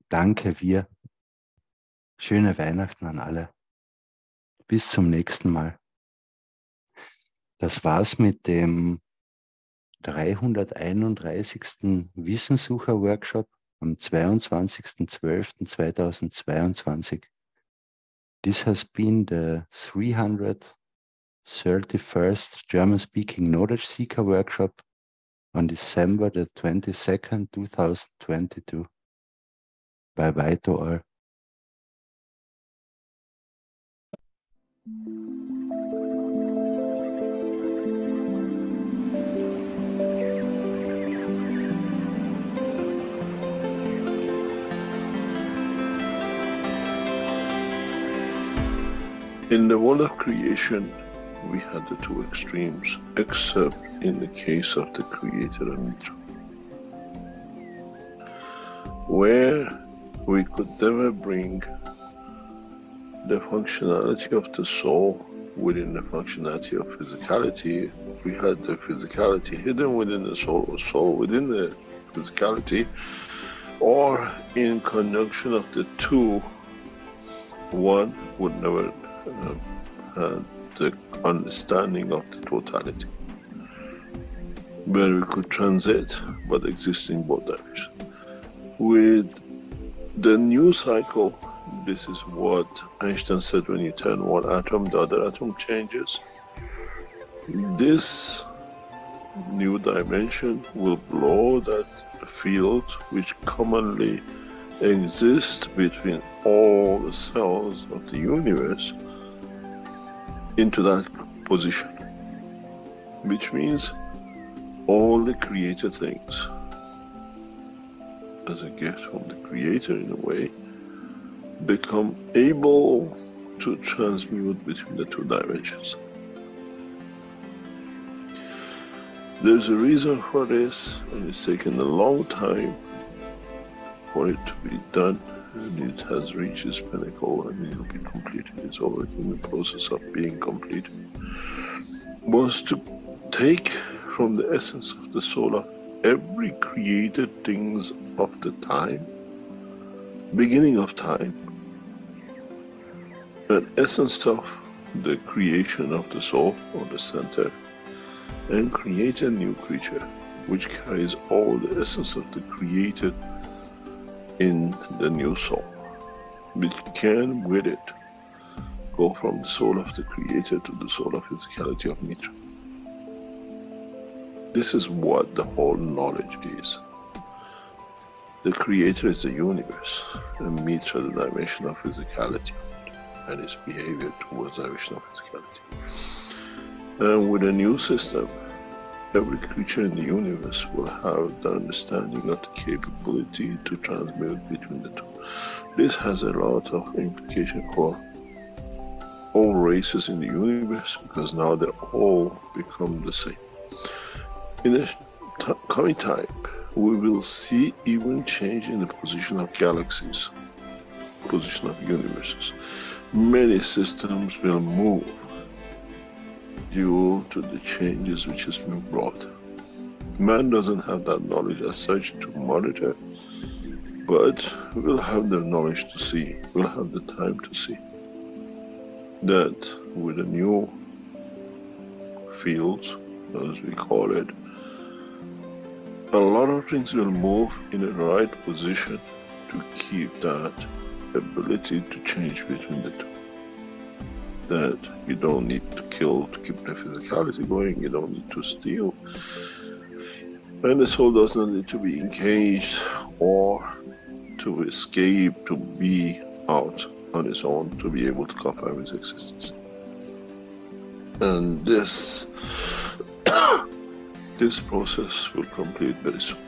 Danke wir. Schöne Weihnachten an alle. Bis zum nächsten Mal. Das war's mit dem 331. Wissenssucher-Workshop am 22.12.2022. This has been the 331st German-speaking Knowledge Seeker Workshop on December the 22nd, 2022. Bye-bye to all. In the world of creation, we had the two extremes, except in the case of the Creator Amitra, where we could never bring the functionality of the soul within the functionality of physicality. We had the physicality hidden within the soul, or soul within the physicality, or in conjunction of the two, one would never have the understanding of the totality, where we could transit but exist in both directions. With the new cycle, this is what Einstein said: when you turn one atom, the other atom changes. This new dimension will blow that field which commonly exists between all the cells of the universe into that position, which means all the created things, as a gift from the Creator in a way, become able to transmute between the two dimensions. There's a reason for this, and it's taken a long time for it to be done, and it has reached its pinnacle and it will be completed. It's already in the process of being completed. Was to take from the essence of the soul of every created things of the time, beginning of time, an essence of the creation of the soul or the center, and create a new creature which carries all the essence of the created in the new soul, which can with it go from the soul of the Creator to the soul of physicality of Mitra. This is what the whole knowledge is. The Creator is the universe, and Mitra the dimension of physicality and its behavior towards the dimension of physicality. And with a new system, every creature in the universe will have the understanding of the capability to transmute between the two. This has a lot of implication for all races in the universe, because now they all become the same. In the coming time, we will see even change in the position of galaxies, position of universes. Many systems will move due to the changes which has been brought. Man doesn't have that knowledge as such to monitor, but we'll have the knowledge to see, we'll have the time to see that with the new fields, as we call it, a lot of things will move in the right position to keep that ability to change between the two. That you don't need to kill to keep the physicality going, you don't need to steal, and the soul does not need to be engaged or to escape, to be out on its own, to be able to confirm its existence. And this this process will complete very soon.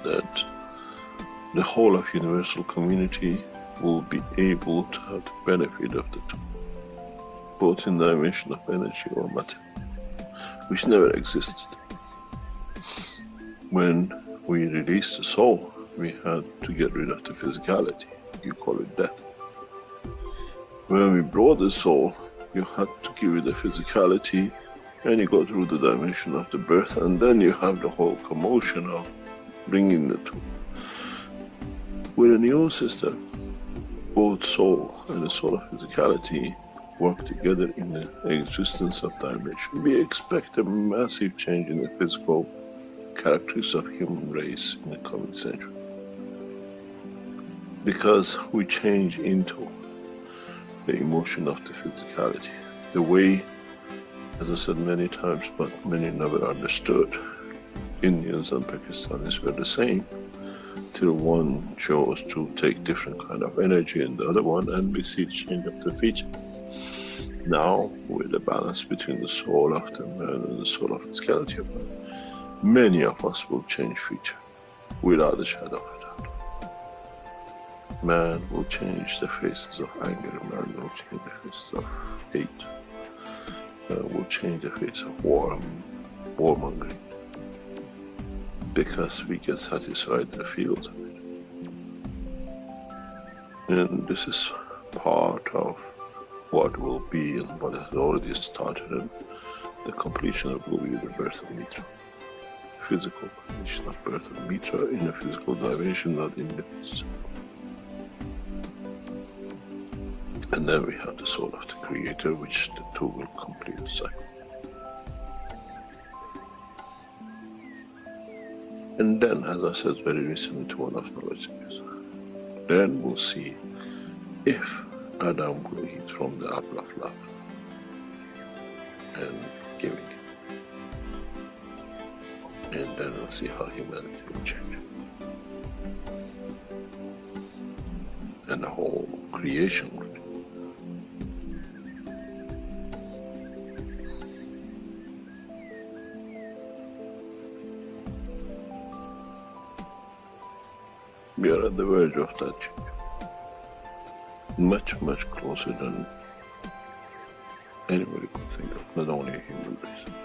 That the whole of universal community will be able to have the benefit of the two, both in the dimension of energy or matter, which never existed. When we released the soul, we had to get rid of the physicality. You call it death. When we brought the soul, you had to give it the physicality, and you go through the dimension of the birth, and then you have the whole commotion of bringing the two. With a new system, both soul and the soul of physicality work together in the existence of dimension. We expect a massive change in the physical characteristics of human race in the coming century, because we change into the emotion of the physicality. The way, as I said many times, but many never understood, Indians and Pakistanis were the same, till one chose to take different kind of energy in the other one, and we see the change of the feature. Now, with the balance between the soul of the man and the soul of physicality of man, many of us will change feature, without a shadow of a doubt. Man will change the faces of anger, man will change the faces of hate, will change the face of warmongering, because we get satisfied in the field of it. And this is part of what will be and what has already started, and the completion of will be the birth of Mitra. Physical completion of birth of Mitra in a physical dimension, not in myths. And then we have the soul of the Creator, which the two will complete the cycle. And then, as I said very recently to one of my listeners, then we'll see if Adam will eat from the apple of love and giving it. And then we'll see how humanity will change. And the whole creation will change. We are at the verge of that change. Much, much closer than anybody could think of, not only a human race.